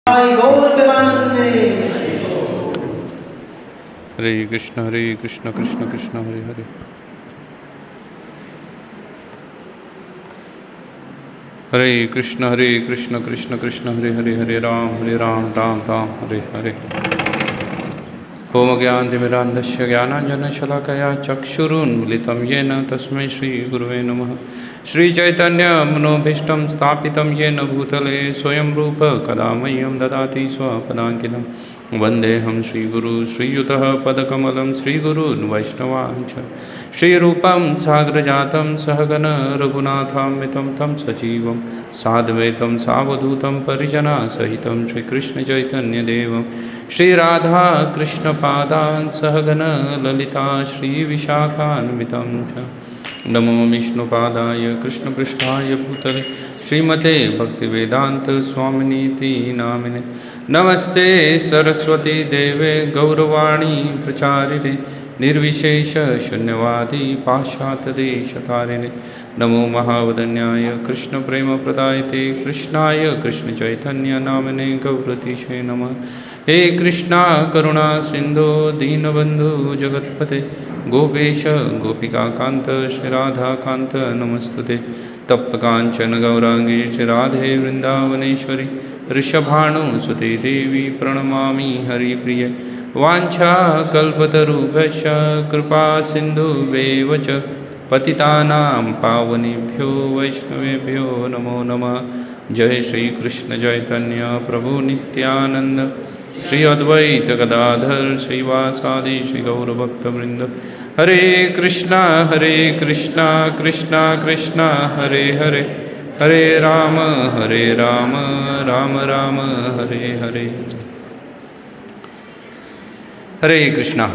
हरे कृष्ण कृष्ण कृष्ण हरे हरे। हरे कृष्ण कृष्ण कृष्ण हरे हरे, हरे राम राम राम हरे हरे। ओम ज्ञानतिमिरान्धस्य ज्ञानाञ्जनशलाकया चक्षुरुन्मिलितं येन तस्मै श्रीगुरुवे नमः। श्रीचैतन्यमनोभीष्टं स्थापितं येन भूतले स्वयं रूप कदा मह्यं ददाति स्वपदाङ्कितं। वन्देऽहं श्रीगुरु श्रीयुतः पदकमलं श्रीगुरून् वैष्णवाञ्च श्रीरूपं साग्रजातं सहगण रघुनाथान्वितं तं सजीवं साद्वैतं सावधूतं परिजनसहितं श्रीकृष्णचैतन्यदेवं श्रीराधा कृष्णपादान् सहगण ललिता श्रीविशाखान्वितं च। नमो विष्णुपादाय कृष्णपृष्ठाय भूतले श्रीमते भक्तिवेदांत स्वामिनीति नामिने। नमस्ते सरस्वती देवे गौरवाणी प्रचारिणे निर्विशेष शून्यवादी पाश्चात्यदेशतारिणे। नमो महावदन्याय कृष्ण प्रेम प्रदायते कृष्णाय कृष्ण चैतन्य नामिने गौरतीशे नमः। हे कृष्णा करुणा सिंधु दीनबंधु जगत्पते गोपेश गोपिका कांत श्री राधा कांत नमस्तुते। तप्त कांचन गौरांगी श्री राधे वृंदावनेश्वरी ऋषभानुसुते देवी प्रणमामि हरिप्रिय। वाञ्छा कल्पतरुभ्यश्च कृपा सिन्धुभ्येव च पतितानां पावनेभ्यो वैष्णवेभ्यो नमो नमः। जय श्री कृष्ण चैतन्य प्रभु नित्यानंद श्री अद्वैत गदाधर श्रीवासादि श्री गौरभक्तवृंद। हरे कृष्णा कृष्णा कृष्णा हरे हरे, हरे राम राम राम हरे हरे। हरे कृष्णा।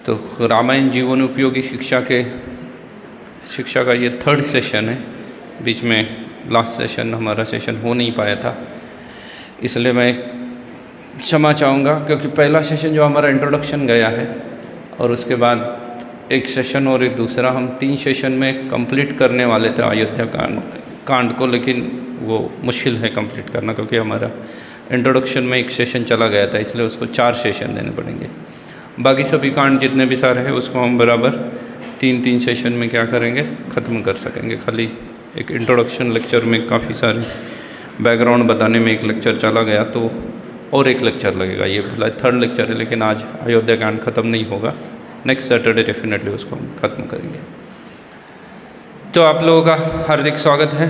तो रामायण जीवन उपयोगी शिक्षा का ये थर्ड सेशन है। बीच में लास्ट सेशन हमारा सेशन हो नहीं पाया था, इसलिए मैं क्षमा चाहूँगा, क्योंकि पहला सेशन जो हमारा इंट्रोडक्शन गया है और उसके बाद एक सेशन और एक दूसरा, हम 3 सेशन में कंप्लीट करने वाले थे अयोध्या कांड को, लेकिन वो मुश्किल है कंप्लीट करना, क्योंकि हमारा इंट्रोडक्शन में एक सेशन चला गया था, इसलिए उसको 4 सेशन देने पड़ेंगे। बाकी सभी कांड जितने भी सारे हैं उसको हम बराबर 3-3 सेशन में क्या करेंगे, ख़त्म कर सकेंगे। खाली एक इंट्रोडक्शन लेक्चर में काफ़ी सारे बैकग्राउंड बताने में एक लेक्चर चला गया, तो और एक लेक्चर लगेगा। ये फिलहाल थर्ड लेक्चर है, लेकिन आज अयोध्या कांड ख़त्म नहीं होगा, नेक्स्ट सैटरडे डेफिनेटली उसको हम ख़त्म करेंगे। तो आप लोगों का हार्दिक स्वागत है।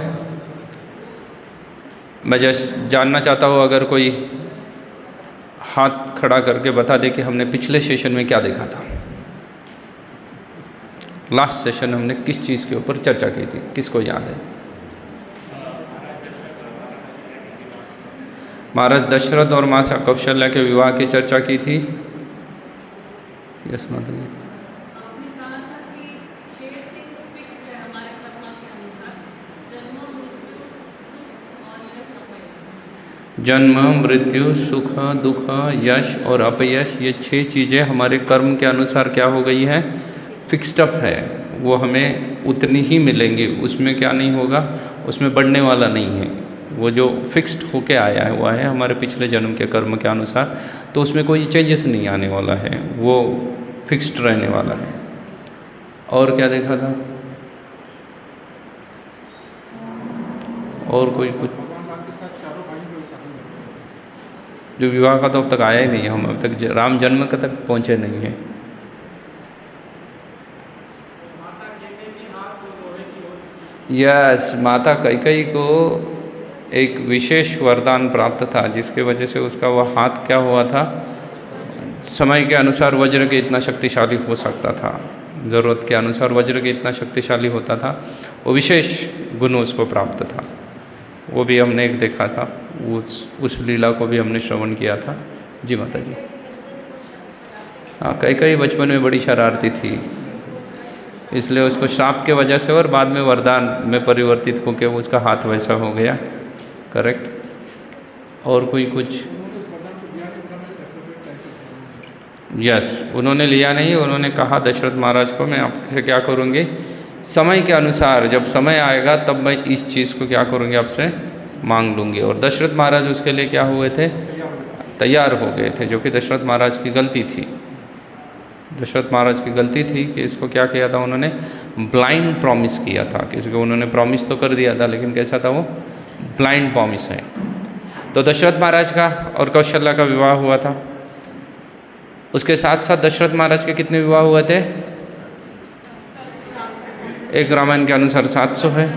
मैं जस्ट जानना चाहता हूँ, अगर कोई हाथ खड़ा करके बता दे कि हमने पिछले सेशन में क्या देखा था। लास्ट सेशन हमने किस चीज़ के ऊपर चर्चा की थी, किसको याद है? महाराज दशरथ और माता कौशल्या के विवाह की चर्चा की थी। यस माता जी। जन्म मृत्यु सुख दुख यश और अपयश, ये 6 चीज़ें हमारे कर्म के अनुसार क्या हो गई है, फिक्स्ड अप है। वो हमें उतनी ही मिलेंगी, उसमें क्या नहीं होगा, उसमें बढ़ने वाला नहीं है। वो जो फिक्स्ड होके आया है वो है हमारे पिछले जन्म के कर्म के अनुसार, तो उसमें कोई चेंजेस नहीं आने वाला है, वो फिक्स्ड रहने वाला है। और क्या देखा था? और कोई कुछ जो विवाह का तो अब तक आया ही नहीं है, हम अब तक राम जन्म का तक पहुँचे नहीं हैं। यस, माता कैकेयी को एक विशेष वरदान प्राप्त था, जिसके वजह से उसका वह हाथ क्या हुआ था, समय के अनुसार वज्र के इतना शक्तिशाली हो सकता था, ज़रूरत के अनुसार वज्र के इतना शक्तिशाली होता था। वो विशेष गुण उसको प्राप्त था, वो भी हमने एक देखा था, उस लीला को भी हमने श्रवण किया था। जी माता जी। हाँ, कैकेयी बचपन में बड़ी शरारती थी, इसलिए उसको श्राप के वजह से और बाद में वरदान में परिवर्तित होकर उसका हाथ वैसा हो गया। करेक्ट। और कोई कुछ? यस, उन्होंने लिया नहीं, उन्होंने कहा दशरथ महाराज को, मैं आपसे क्या करूँगी, समय के अनुसार जब समय आएगा तब मैं इस चीज़ को क्या करूँगी, आपसे मांग लूँगी। और दशरथ महाराज उसके लिए क्या हुए थे, तैयार हो गए थे, जो कि दशरथ महाराज की गलती थी। दशरथ महाराज की गलती थी कि इसको क्या किया था उन्होंने, ब्लाइंड प्रॉमिस किया था। किसी को उन्होंने प्रॉमिस तो कर दिया था, लेकिन कैसा था वो, ब्लाइंड प्रॉमिस है। तो दशरथ महाराज का और कौशल्या का विवाह हुआ था। उसके साथ साथ दशरथ महाराज के कितने विवाह हुए थे, एक रामायण के अनुसार 700 है,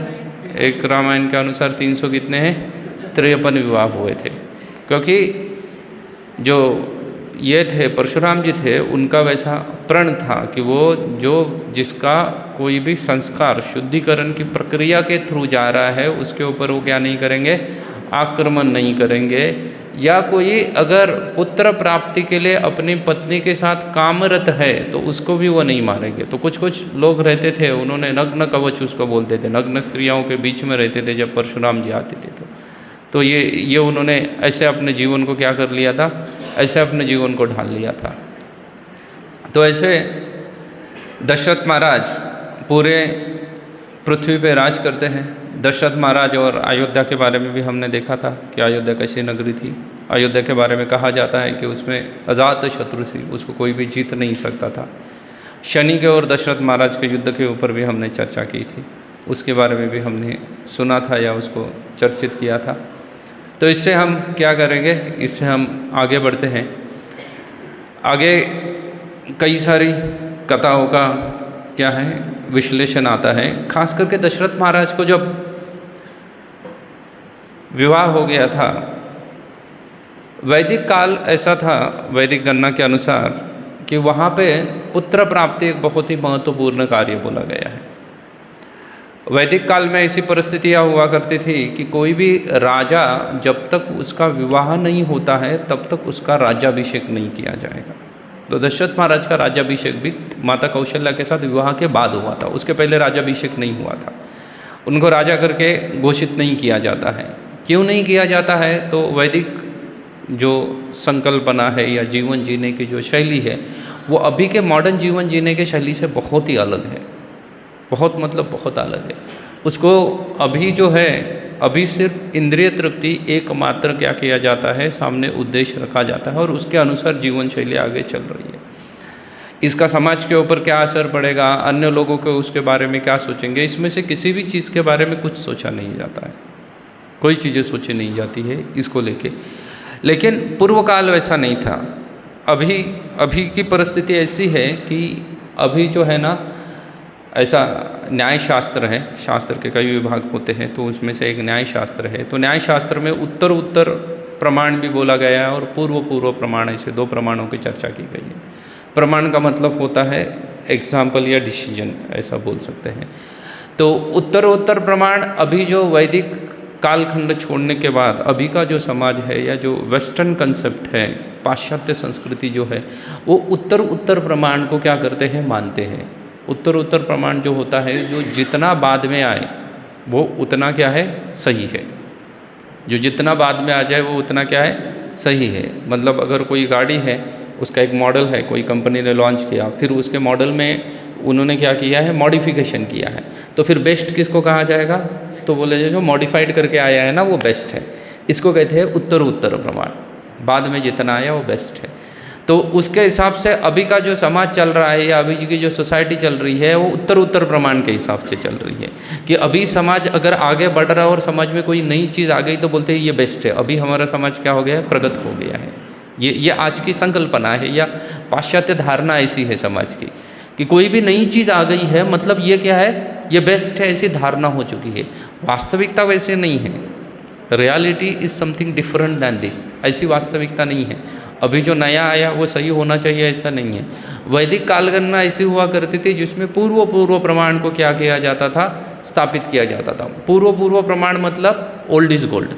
एक रामायण के अनुसार 300 कितने हैं, 53 विवाह हुए थे। क्योंकि जो ये थे परशुराम जी थे, उनका वैसा प्रण था कि वो जो जिसका कोई भी संस्कार शुद्धिकरण की प्रक्रिया के थ्रू जा रहा है, उसके ऊपर वो क्या नहीं करेंगे, आक्रमण नहीं करेंगे। या कोई अगर पुत्र प्राप्ति के लिए अपनी पत्नी के साथ कामरत है तो उसको भी वो नहीं मारेंगे। तो कुछ कुछ लोग रहते थे, उन्होंने नग्न कवच उसको बोलते थे, नग्न स्त्रियों के बीच में रहते थे जब परशुराम जी आते थे। तो ये उन्होंने ऐसे अपने जीवन को क्या कर लिया था, ऐसे अपने जीवन को ढाल लिया था। तो ऐसे दशरथ महाराज पूरे पृथ्वी पे राज करते हैं। दशरथ महाराज और अयोध्या के बारे में भी हमने देखा था कि अयोध्या कैसी नगरी थी। अयोध्या के बारे में कहा जाता है कि उसमें अजात शत्रु थी, उसको कोई भी जीत नहीं सकता था। शनि के और दशरथ महाराज के युद्ध के ऊपर भी हमने चर्चा की थी, उसके बारे में भी हमने सुना था या उसको चर्चित किया था। तो इससे हम क्या करेंगे, इससे हम आगे बढ़ते हैं। आगे कई सारी कथाओं का क्या है, विश्लेषण आता है। खास करके दशरथ महाराज को जब विवाह हो गया था, वैदिक काल ऐसा था, वैदिक गणना के अनुसार, कि वहाँ पे पुत्र प्राप्ति एक बहुत ही महत्वपूर्ण कार्य बोला गया है। वैदिक काल में ऐसी परिस्थितियाँ हुआ करती थी कि कोई भी राजा जब तक उसका विवाह नहीं होता है तब तक उसका राज्याभिषेक नहीं किया जाएगा। तो दशरथ महाराज का राज्याभिषेक भी माता कौशल्या के साथ विवाह के बाद हुआ था, उसके पहले राज्याभिषेक नहीं हुआ था। उनको राजा करके घोषित नहीं किया जाता है। क्यों नहीं किया जाता है, तो वैदिक जो संकल्पना है या जीवन जीने की जो शैली है, वो अभी के मॉडर्न जीवन जीने के शैली से बहुत ही अलग है, बहुत मतलब बहुत अलग है। उसको अभी जो है, अभी सिर्फ इंद्रिय तृप्ति एकमात्र क्या किया जाता है, सामने उद्देश्य रखा जाता है और उसके अनुसार जीवन शैली आगे चल रही है। इसका समाज के ऊपर क्या असर पड़ेगा, अन्य लोगों को उसके बारे में क्या सोचेंगे, इसमें से किसी भी चीज़ के बारे में कुछ सोचा नहीं जाता है, कोई चीज़ें सोची नहीं जाती है इसको लेके। लेकिन पूर्व काल वैसा नहीं था। अभी की परिस्थिति ऐसी है कि अभी जो है ना, ऐसा न्याय शास्त्र है, शास्त्र के कई विभाग होते हैं, तो उसमें से एक न्याय शास्त्र है। तो न्याय शास्त्र में उत्तर प्रमाण भी बोला गया है और पूर्व प्रमाण, ऐसे दो प्रमाणों की चर्चा की गई है। प्रमाण का मतलब होता है एग्जाम्पल या डिसीजन, ऐसा बोल सकते हैं। तो उत्तर प्रमाण अभी जो वैदिक कालखंड छोड़ने के बाद अभी का जो समाज है या जो वेस्टर्न कंसेप्ट है, पाश्चात्य संस्कृति जो है, वो उत्तर प्रमाण को क्या करते हैं, मानते हैं। उत्तर प्रमाण जो होता है, जो जितना बाद में आए वो उतना क्या है, सही है। जो जितना बाद में आ जाए वो उतना क्या है, सही है। मतलब अगर कोई गाड़ी है, उसका एक मॉडल है, कोई कंपनी ने लॉन्च किया, फिर उसके मॉडल में उन्होंने क्या किया है, मॉडिफिकेशन किया है, तो फिर बेस्ट किसको कहा जाएगा, तो बोले जो मॉडिफाइड करके आया है ना वो बेस्ट है। इसको कहते हैं उत्तर प्रमाण, बाद में जितना आया वो बेस्ट है। तो उसके हिसाब से अभी का जो समाज चल रहा है या अभी की जो सोसाइटी चल रही है, वो उत्तर प्रमाण के हिसाब से चल रही है कि अभी समाज अगर आगे बढ़ रहा है और समाज में कोई नई चीज़ आ गई तो बोलते हैं ये बेस्ट है। अभी हमारा समाज क्या हो गया है, प्रगत हो गया है। ये आज की संकल्पना है या पाश्चात्य धारणा ऐसी है समाज की कि कोई भी नई चीज़ आ गई है मतलब ये क्या है, ये बेस्ट है, ऐसी धारणा हो चुकी है। वास्तविकता वैसे नहीं है। Reality is something different than this, ऐसी वास्तविकता नहीं है। अभी जो नया आया वो सही होना चाहिए, ऐसा नहीं है। वैदिक कालगणना ऐसी हुआ करती थी जिसमें पूर्व प्रमाण को क्या किया जाता था, स्थापित किया जाता था। पूर्व प्रमाण मतलब ओल्ड इज गोल्ड।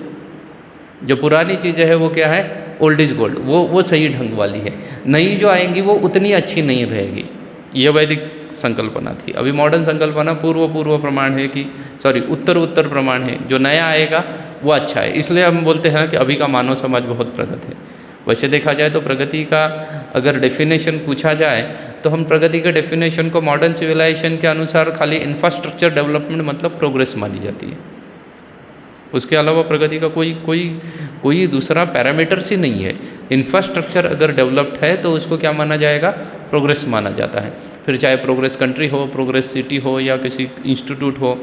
जो पुरानी चीज़ें है वो क्या है, ओल्ड इज गोल्ड, वो सही ढंग वाली है। नई जो आएंगी वो उतनी अच्छी नहीं रहेगी। ये वैदिक संकल्पना थी। अभी मॉडर्न संकल्पना पूर्व प्रमाण है कि उत्तर प्रमाण है। जो नया आएगा वो अच्छा है। इसलिए हम बोलते हैं कि अभी का मानव समाज बहुत प्रगत है। वैसे देखा जाए तो प्रगति का अगर डेफिनेशन पूछा जाए तो हम प्रगति के डेफिनेशन को मॉडर्न सिविलाइजेशन के अनुसार खाली इंफ्रास्ट्रक्चर डेवलपमेंट मतलब प्रोग्रेस मानी जाती है। उसके अलावा प्रगति का कोई दूसरा पैरामीटर्स ही नहीं है। इंफ्रास्ट्रक्चर अगर डेवलप्ड है तो उसको क्या माना जाएगा, प्रोग्रेस माना जाता है। फिर चाहे प्रोग्रेस कंट्री हो, प्रोग्रेस सिटी हो या किसी इंस्टीट्यूट हो।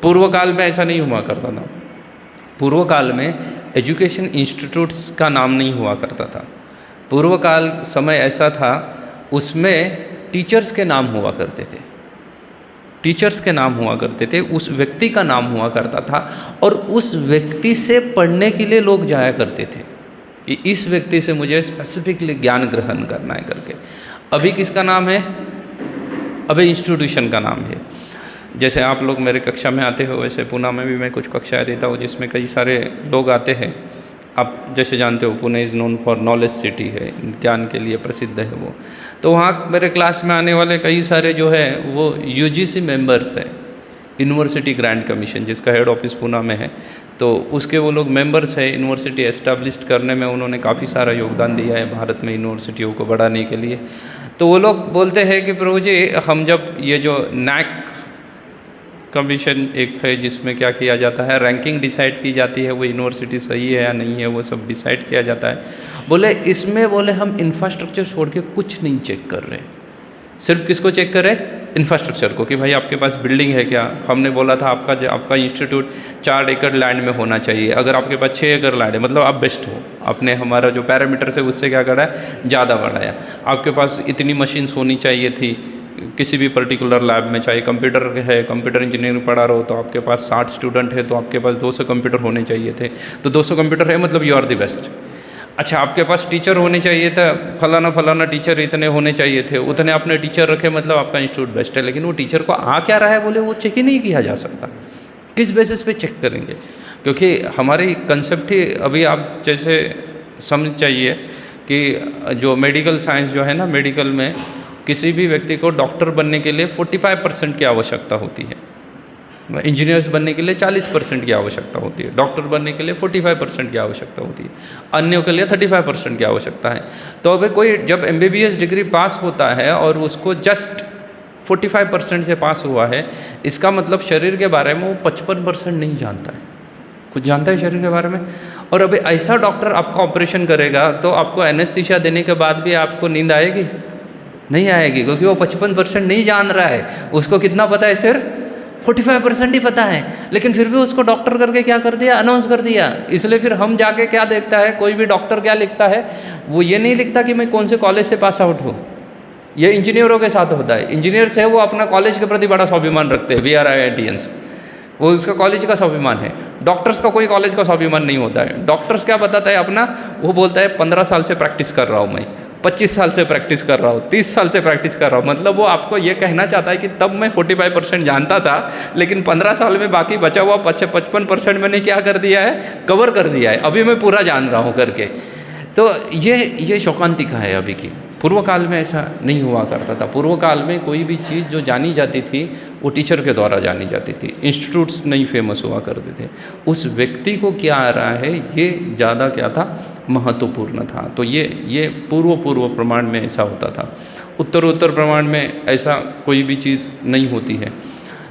पूर्व काल में ऐसा नहीं हुआ करता था। पूर्व काल में एजुकेशन इंस्टीट्यूट्स का नाम नहीं हुआ करता था। पूर्व काल समय ऐसा था, उसमें टीचर्स के नाम हुआ करते थे, टीचर्स के नाम हुआ करते थे, उस व्यक्ति का नाम हुआ करता था और उस व्यक्ति से पढ़ने के लिए लोग जाया करते थे कि इस व्यक्ति से मुझे स्पेसिफिकली ज्ञान ग्रहण करना है करके। अभी किसका नाम है, अभी इंस्टीट्यूशन का नाम है। जैसे आप लोग मेरे कक्षा में आते हो, वैसे पुणे में भी मैं कुछ कक्षाएं देता हूँ जिसमें कई सारे लोग आते हैं। आप जैसे जानते हो Pune is known for knowledge city है, ज्ञान के लिए प्रसिद्ध है वो। तो वहाँ मेरे क्लास में आने वाले कई सारे जो है वो यूजीसी मेंबर्स है, यूनिवर्सिटी ग्रांट कमीशन जिसका हेड ऑफिस पुणे में है, तो उसके वो लोग मेंबर्स है। यूनिवर्सिटी एस्टैब्लिश करने में उन्होंने काफ़ी सारा योगदान दिया है भारत में यूनिवर्सिटियों को बढ़ाने के लिए। तो वो लोग बोलते हैं कि प्रभु जी, हम जब ये जो नैक कमीशन एक है जिसमें क्या किया जाता है, रैंकिंग डिसाइड की जाती है, वो यूनिवर्सिटी सही है या नहीं है वो सब डिसाइड किया जाता है। बोले इसमें बोले हम इंफ्रास्ट्रक्चर छोड़ के कुछ नहीं चेक कर रहे, सिर्फ किसको चेक कर रहे, इंफ्रास्ट्रक्चर को, कि भाई आपके पास बिल्डिंग है क्या। हमने बोला था आपका इंस्टीट्यूट 4 एकड़ लैंड में होना चाहिए, अगर आपके पास 6 एकड़ लैंड है मतलब आप बेस्ट हो। आपने हमारा जो पैरामीटर है उससे क्या करा है, ज़्यादा बढ़ाया। आपके पास इतनी मशीन्स होनी चाहिए थी किसी भी पर्टिकुलर लैब में, चाहे कंप्यूटर है, कंप्यूटर इंजीनियरिंग पढ़ा रहो तो आपके पास 60 स्टूडेंट है तो आपके पास 200 कंप्यूटर होने चाहिए थे, तो 200 कंप्यूटर है मतलब यू आर द बेस्ट। अच्छा, आपके पास टीचर होने चाहिए था, फलाना टीचर इतने होने चाहिए थे, उतने आपने टीचर रखे मतलब आपका इंस्टीट्यूट बेस्ट है। लेकिन वो टीचर को आ क्या रहा है बोले वो चेक ही नहीं किया जा सकता। किस बेसिस पे चेक करेंगे, क्योंकि हमारी कंसेप्ट ही अभी आप जैसे समझ चाहिए कि जो मेडिकल साइंस जो है ना, मेडिकल में किसी भी व्यक्ति को डॉक्टर बनने के लिए 45% की आवश्यकता होती है, इंजीनियर्स बनने के लिए 40% की आवश्यकता होती है, डॉक्टर बनने के लिए 45% की आवश्यकता होती है, अन्यों के लिए 35% की आवश्यकता है। तो अभी कोई जब MBBS डिग्री पास होता है और उसको जस्ट 45% से पास हुआ है, इसका मतलब शरीर के बारे में वो 55% नहीं जानता है, कुछ जानता है शरीर के बारे में। और अभी ऐसा डॉक्टर आपका ऑपरेशन करेगा तो आपको एनेस्थीसिया देने के बाद भी आपको नींद आएगी, नहीं आएगी, क्योंकि वो 55% नहीं जान रहा है। उसको कितना पता है, सिर्फ 45% ही पता है, लेकिन फिर भी उसको डॉक्टर करके क्या कर दिया, अनाउंस कर दिया। इसलिए फिर हम जाके क्या देखता है, कोई भी डॉक्टर क्या लिखता है, वो ये नहीं लिखता कि मैं कौन से कॉलेज से पास आउट हूँ। ये इंजीनियरों के साथ होता है। इंजीनियर्स है वो अपना कॉलेज के प्रति बड़ा स्वाभिमान रखते हैं, VRIITians, वो उसका कॉलेज का स्वाभिमान है। डॉक्टर्स का कोई कॉलेज का स्वाभिमान नहीं होता है। डॉक्टर्स क्या बताता है अपना, वो बोलता है 15 साल से प्रैक्टिस कर रहा हूँ मैं, 25 साल से प्रैक्टिस कर रहा हूँ, 30 साल से प्रैक्टिस कर रहा हूँ। मतलब वो आपको ये कहना चाहता है कि तब मैं 45% जानता था, लेकिन 15 साल में बाकी बचा हुआ 55% मैंने क्या कर दिया है, कवर कर दिया है, अभी मैं पूरा जान रहा हूँ करके। तो ये शौकांतिका है अभी की। पूर्व काल में ऐसा नहीं हुआ करता था। पूर्व काल में कोई भी चीज़ जो जानी जाती थी वो टीचर के द्वारा जानी जाती थी, इंस्टीट्यूट्स नहीं फेमस हुआ करते थे। उस व्यक्ति को क्या आ रहा है ये ज़्यादा क्या था, महत्वपूर्ण था। तो ये पूर्व प्रमाण में ऐसा होता था। उत्तर प्रमाण में ऐसा कोई भी चीज़ नहीं होती है।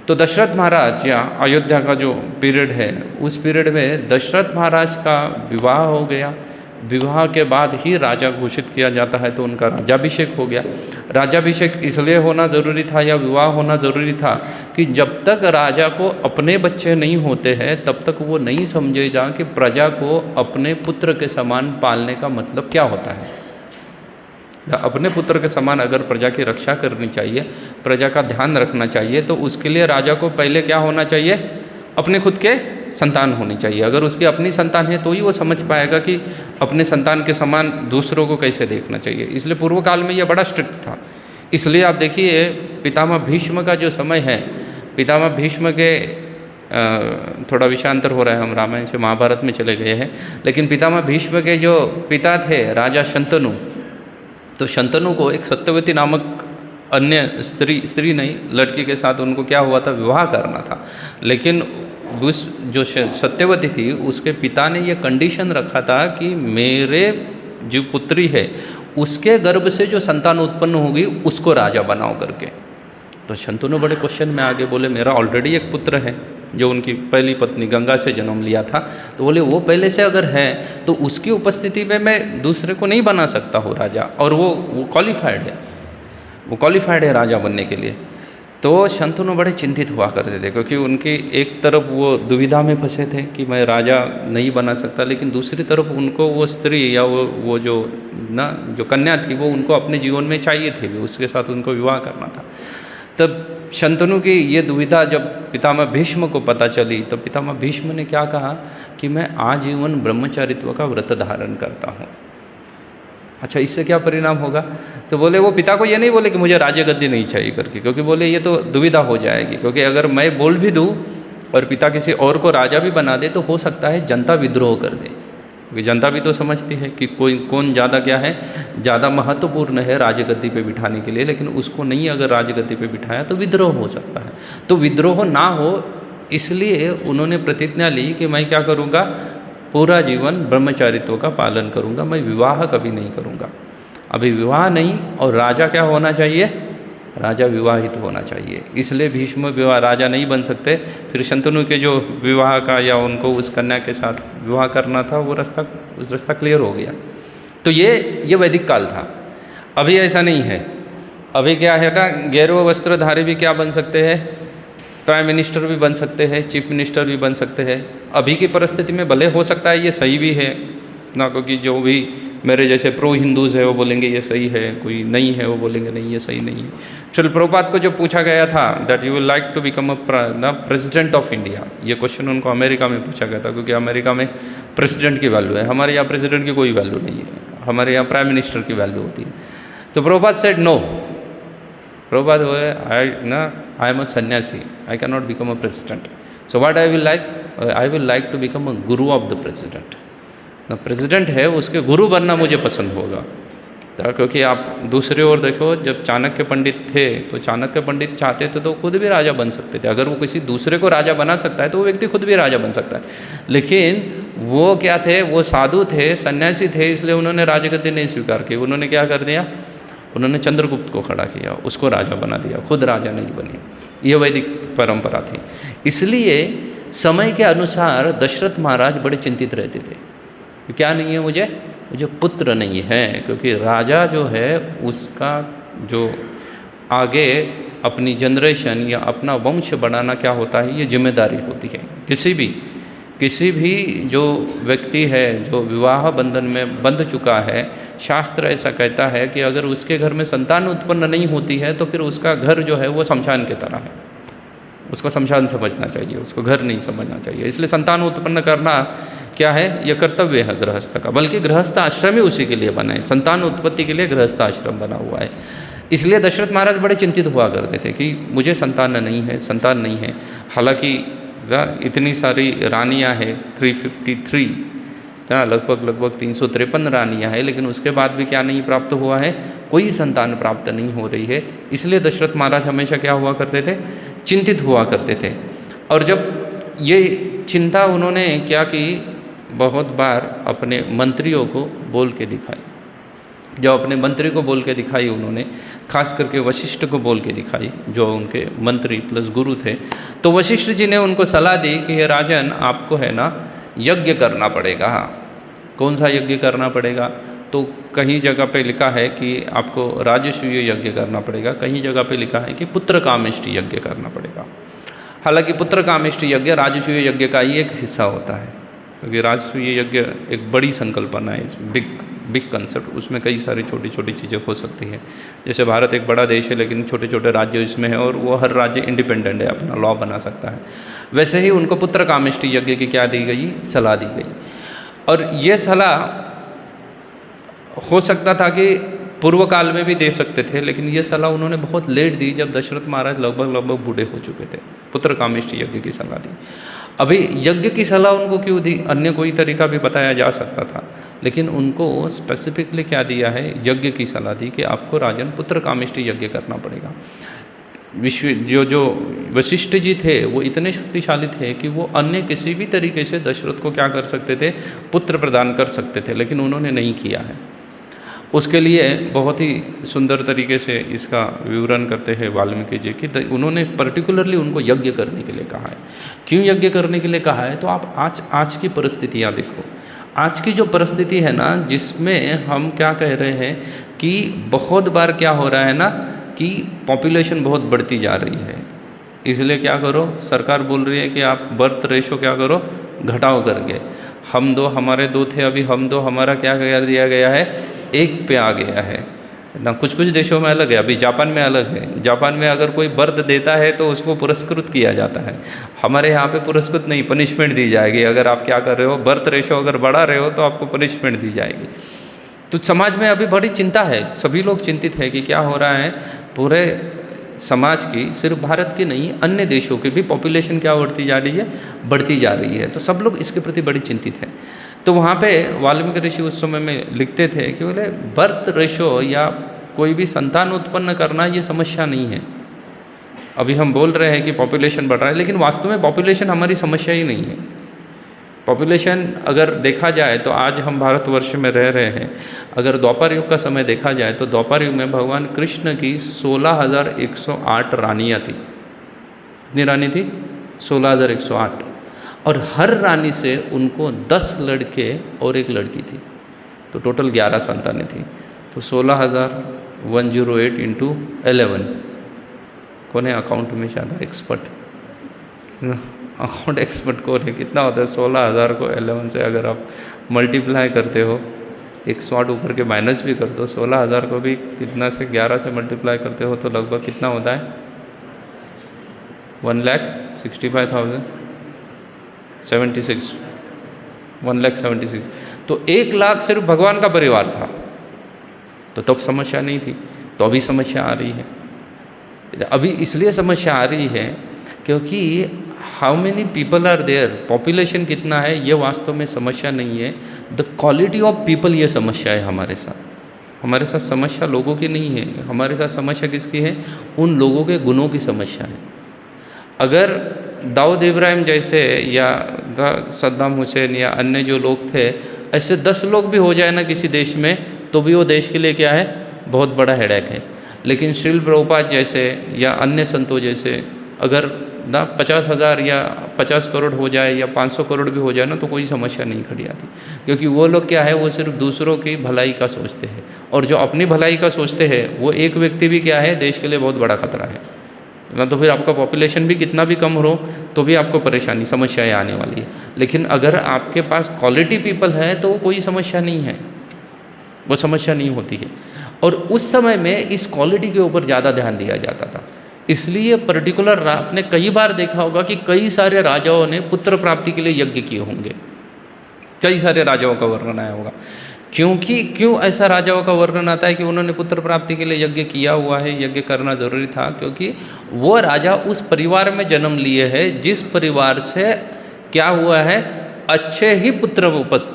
तो दशरथ महाराज या अयोध्या का जो पीरियड है, उस पीरियड में दशरथ महाराज का विवाह हो गया। विवाह के बाद ही राजा घोषित किया जाता है, तो उनका राज्याभिषेक हो गया। राज्याभिषेक इसलिए होना ज़रूरी था या विवाह होना ज़रूरी था कि जब तक राजा को अपने बच्चे नहीं होते हैं तब तक वो नहीं समझेगा कि प्रजा को अपने पुत्र के समान पालने का मतलब क्या होता है। या अपने पुत्र के समान अगर प्रजा की रक्षा करनी चाहिए, प्रजा का ध्यान रखना चाहिए, तो उसके लिए राजा को पहले क्या होना चाहिए, अपने खुद के संतान होनी चाहिए। अगर उसकी अपनी संतान है तो ही वो समझ पाएगा कि अपने संतान के समान दूसरों को कैसे देखना चाहिए। इसलिए पूर्व काल में यह बड़ा स्ट्रिक्ट था। इसलिए आप देखिए पितामह भीष्म का जो समय है, पितामह भीष्म के थोड़ा विषयांतर हो रहा है, हम रामायण से महाभारत में चले गए हैं, लेकिन पितामह भीष्म के जो पिता थे राजा शंतनु, तो शंतनु को एक सत्यवती नामक अन्य स्त्री नहीं, लड़की के साथ उनको क्या हुआ था, विवाह करना था। लेकिन उस जो सत्यवती थी उसके पिता ने ये कंडीशन रखा था कि मेरे जो पुत्री है उसके गर्भ से जो संतान उत्पन्न होगी उसको राजा बनाओ करके। तो शंतनु बड़े क्वेश्चन में आगे बोले, मेरा ऑलरेडी एक पुत्र है, जो उनकी पहली पत्नी गंगा से जन्म लिया था, तो बोले वो पहले से अगर है तो उसकी उपस्थिति में मैं दूसरे को नहीं बना सकता हूँ राजा, और वो क्वालिफाइड है, वो क्वालिफाइड है राजा बनने के लिए। तो शंतनु बड़े चिंतित हुआ करते थे, क्योंकि उनकी एक तरफ वो दुविधा में फंसे थे कि मैं राजा नहीं बना सकता, लेकिन दूसरी तरफ उनको वो स्त्री या वो जो जो कन्या थी वो उनको अपने जीवन में चाहिए थी, उसके साथ उनको विवाह करना था। तब शंतनु की ये दुविधा जब पितामह भीष्म को पता चली, तब पितामह भीष्म ने क्या कहा कि मैं आजीवन ब्रह्मचारित्व का व्रत धारण करता हूँ। अच्छा, इससे क्या परिणाम होगा? तो बोले वो पिता को ये नहीं बोले कि मुझे राज्य गद्दी नहीं चाहिए करके, क्योंकि बोले ये तो दुविधा हो जाएगी, क्योंकि अगर मैं बोल भी दूँ और पिता किसी और को राजा भी बना दे तो हो सकता है जनता विद्रोह कर दे, क्योंकि जनता भी तो समझती है कि कौन ज़्यादा क्या है, ज़्यादा महत्वपूर्ण है राजगद्दी पे बिठाने के लिए, लेकिन उसको नहीं अगर राजगद्दी पे बिठाया तो विद्रोह हो सकता है। तो विद्रोह ना हो इसलिए उन्होंने प्रतिज्ञा ली कि मैं क्या करूँगा, पूरा जीवन ब्रह्मचारित्व का पालन करूँगा, मैं विवाह कभी नहीं करूँगा। अभी विवाह नहीं, और राजा क्या होना चाहिए, राजा विवाहित होना चाहिए। इसलिए भीष्म विवाह राजा नहीं बन सकते। फिर शंतनु के जो विवाह का या उनको उस कन्या के साथ विवाह करना था वो रास्ता क्लियर हो गया। तो ये वैदिक काल था। अभी ऐसा नहीं है। अभी क्या है ना, गैरव वस्त्रधारी भी क्या बन सकते हैं, प्राइम मिनिस्टर भी बन सकते हैं, चीफ मिनिस्टर भी बन सकते हैं। अभी की परिस्थिति में भले हो सकता है ये सही भी है ना, क्योंकि जो भी मेरे जैसे प्रो हिंदूज़ है वो बोलेंगे ये सही है, कोई नहीं है वो बोलेंगे नहीं ये सही नहीं है। चल, प्रभुपाद को जो पूछा गया था that you will like to become the president of India, ये क्वेश्चन उनको अमेरिका में पूछा गया था, क्योंकि अमेरिका में प्रेसिडेंट की वैल्यू है, हमारे यहाँ प्रेसिडेंट की कोई वैल्यू नहीं है, हमारे यहाँ प्राइम मिनिस्टर की वैल्यू होती है। तो प्रभुपाद सेड नो, प्रभुपाद बोले आई am a sanyasi, I can not become a president, so what I will like to become a guru of the president. ना प्रेसिडेंट है उसके गुरु बनना मुझे पसंद होगा। तो क्योंकि आप दूसरी ओर देखो, जब चाणक्य पंडित थे तो चाणक्य पंडित चाहते थे तो खुद भी राजा बन सकते थे। अगर वो किसी दूसरे को राजा बना सकता है तो वो व्यक्ति खुद भी राजा बन सकता है, लेकिन वो क्या थे, वो साधु थे, सन्यासी थे, इसलिए उन्होंने राजगद्दी नहीं स्वीकार की। उन्होंने क्या कर दिया, उन्होंने चंद्रगुप्त को खड़ा किया, उसको राजा बना दिया, खुद राजा नहीं बने। ये वैदिक परंपरा थी। इसलिए समय के अनुसार दशरथ महाराज बड़े चिंतित रहते थे, क्या नहीं है मुझे पुत्र नहीं है, क्योंकि राजा जो है उसका जो आगे अपनी जनरेशन या अपना वंश बढ़ाना क्या होता है, ये जिम्मेदारी होती है। किसी भी जो व्यक्ति है जो विवाह बंधन में बंध चुका है, शास्त्र ऐसा कहता है कि अगर उसके घर में संतान उत्पन्न नहीं होती है तो फिर उसका घर जो है वो शमशान की तरह है, उसको शमशान समझना चाहिए, उसको घर नहीं समझना चाहिए। इसलिए संतान उत्पन्न करना क्या है, यह कर्तव्य है गृहस्थ का, बल्कि गृहस्थ आश्रम ही उसी के लिए बना है, संतान उत्पत्ति के लिए गृहस्थ आश्रम बना हुआ है। इसलिए दशरथ महाराज बड़े चिंतित हुआ करते थे कि मुझे संतान नहीं है। हालांकि इतनी सारी रानियां हैं, 353 लगभग 353 रानियां हैं, लेकिन उसके बाद भी क्या नहीं प्राप्त हुआ है, कोई संतान प्राप्त नहीं हो रही है। इसलिए दशरथ महाराज हमेशा क्या हुआ करते थे, चिंतित हुआ करते थे। और जब ये चिंता उन्होंने क्या की, बहुत बार अपने मंत्रियों को बोल के दिखाई। जब अपने मंत्री को बोल के दिखाई उन्होंने, खास करके वशिष्ठ को बोल के दिखाई, जो उनके मंत्री प्लस गुरु थे, तो वशिष्ठ जी ने उनको सलाह दी कि हे राजन, आपको है ना यज्ञ करना पड़ेगा। कौन सा यज्ञ करना पड़ेगा? तो कहीं जगह पे लिखा है कि आपको राजसूय यज्ञ करना पड़ेगा, कहीं जगह पे लिखा है कि पुत्र कामेष्टि यज्ञ करना पड़ेगा। हालांकि पुत्र कामेष्टि यज्ञ राजसूय यज्ञ का ही एक हिस्सा होता है, क्योंकि राजसूय यज्ञ एक बड़ी संकल्पना है, बिग कंसेप्ट, उसमें कई सारी छोटी छोटी चीज़ें हो सकती हैं। जैसे भारत एक बड़ा देश है, लेकिन छोटे छोटे राज्य इसमें है, और वो हर राज्य इंडिपेंडेंट है, अपना लॉ बना सकता है। वैसे ही उनको पुत्र कामेष्टि यज्ञ की क्या दी गई, सलाह दी गई। और ये सलाह हो सकता था कि पूर्व काल में भी दे सकते थे, लेकिन ये सलाह उन्होंने बहुत लेट दी, जब दशरथ महाराज लगभग बूढ़े हो चुके थे। पुत्र कामेष्टि यज्ञ की सलाह दी। अभी यज्ञ की सलाह उनको क्यों दी, अन्य कोई तरीका भी बताया जा सकता था, लेकिन उनको स्पेसिफिकली क्या दिया है, यज्ञ की सलाह दी कि आपको राजन पुत्र कामेष्टि यज्ञ करना पड़ेगा। जो वशिष्ठ जी थे वो इतने शक्तिशाली थे कि वो अन्य किसी भी तरीके से दशरथ को क्या कर सकते थे, पुत्र प्रदान कर सकते थे, लेकिन उन्होंने नहीं किया है। उसके लिए बहुत ही सुंदर तरीके से इसका विवरण करते हैं वाल्मीकि जी कि उन्होंने पर्टिकुलरली उनको यज्ञ करने के लिए कहा है। क्यों यज्ञ करने के लिए कहा है? तो आप आज की परिस्थितियाँ देखो, आज की जो परिस्थिति है ना, जिसमें हम क्या कह रहे हैं कि बहुत बार क्या हो रहा है ना कि पॉपुलेशन बहुत बढ़ती जा रही है, इसलिए क्या करो, सरकार बोल रही है कि आप बर्थ रेशो क्या करो, घटाओ करके। हम दो हमारे दो थे, अभी हम दो हमारा क्या कर दिया गया है, एक पे आ गया है ना। कुछ कुछ देशों में अलग है, अभी जापान में अलग है। जापान में अगर कोई बर्थ देता है तो उसको पुरस्कृत किया जाता है, हमारे यहाँ पे पुरस्कृत नहीं, पनिशमेंट दी जाएगी। अगर आप क्या कर रहे हो, बर्थ रेशो अगर बढ़ा रहे हो तो आपको पनिशमेंट दी जाएगी। तो समाज में अभी बड़ी चिंता है, सभी लोग चिंतित है कि क्या हो रहा है। पूरे समाज की, सिर्फ भारत की नहीं, अन्य देशों की भी पॉपुलेशन क्या बढ़ती जा रही है, बढ़ती जा रही है। तो सब लोग इसके प्रति बड़ी चिंतित है। तो वहाँ पे वाल्मीकि ऋषि उस समय में लिखते थे कि बोले बर्थ रेशो या कोई भी संतान उत्पन्न करना ये समस्या नहीं है। अभी हम बोल रहे हैं कि पॉपुलेशन बढ़ रहा है, लेकिन वास्तव में पॉपुलेशन हमारी समस्या ही नहीं है। पॉपुलेशन अगर देखा जाए तो आज हम भारतवर्ष में रह रहे हैं, अगर द्वापर युग का समय देखा जाए तो द्वापर युग में भगवान कृष्ण की 16,108 रानियाँ थी। कितनी रानी थी? 16,108। और हर रानी से उनको 10 लड़के और एक लड़की थी, तो टोटल 11 संतानें थी। तो 16,108 इंटू 11, कौन है अकाउंट में ज़्यादा एक्सपर्ट? अकाउंट एक्सपर्ट कौन है? कितना होता है? 16,000 को 11 से अगर आप मल्टीप्लाई करते हो, 108 ऊपर के माइनस भी कर दो, 16,000 को भी कितना से 11 से मल्टीप्लाई करते हो तो लगभग कितना होता है? 1,65,076, 1,76,000। तो 1 लाख सिर्फ भगवान का परिवार था, तो तब समस्या नहीं थी। तो अभी समस्या आ रही है। अभी इसलिए समस्या आ रही है क्योंकि how many people are there, population कितना है ये वास्तव में समस्या नहीं है। द क्वालिटी ऑफ पीपल ये समस्या है हमारे साथ। हमारे साथ समस्या लोगों की नहीं है, हमारे साथ समस्या किसकी है? उन लोगों के गुणों की समस्या है। अगर दाऊद इब्राहिम जैसे या सद्दाम हुसैन या अन्य जो लोग थे, ऐसे 10 लोग भी हो जाए ना किसी देश में, तो भी वो देश के लिए क्या है? बहुत बड़ा हेडेक है। लेकिन श्रील प्रभुपाद जैसे या अन्य संतों जैसे अगर ना 50,000 या 50 करोड़ हो जाए या 500 करोड़ भी हो जाए ना, तो कोई समस्या नहीं खड़ी आती। क्योंकि वो लोग क्या है, वो सिर्फ दूसरों की भलाई का सोचते हैं, और जो अपनी भलाई का सोचते हैं वो एक व्यक्ति भी क्या है, देश के लिए बहुत बड़ा खतरा है ना। तो फिर आपका पॉपुलेशन भी कितना भी कम हो तो भी आपको परेशानी, समस्याएं आने वाली है। लेकिन अगर आपके पास क्वालिटी पीपल है तो कोई समस्या नहीं है, वो समस्या नहीं होती है। और उस समय में इस क्वालिटी के ऊपर ज़्यादा ध्यान दिया जाता था। इसलिए पर्टिकुलर आपने कई बार देखा होगा कि कई सारे राजाओं ने पुत्र प्राप्ति के लिए यज्ञ किए होंगे, कई सारे राजाओं का वर्णन आया होगा। क्यों ऐसा राजाओं का वर्णन आता है कि उन्होंने पुत्र प्राप्ति के लिए यज्ञ किया हुआ है, यज्ञ करना जरूरी था? क्योंकि वो राजा उस परिवार में जन्म लिए है जिस परिवार से क्या हुआ है, अच्छे ही पुत्र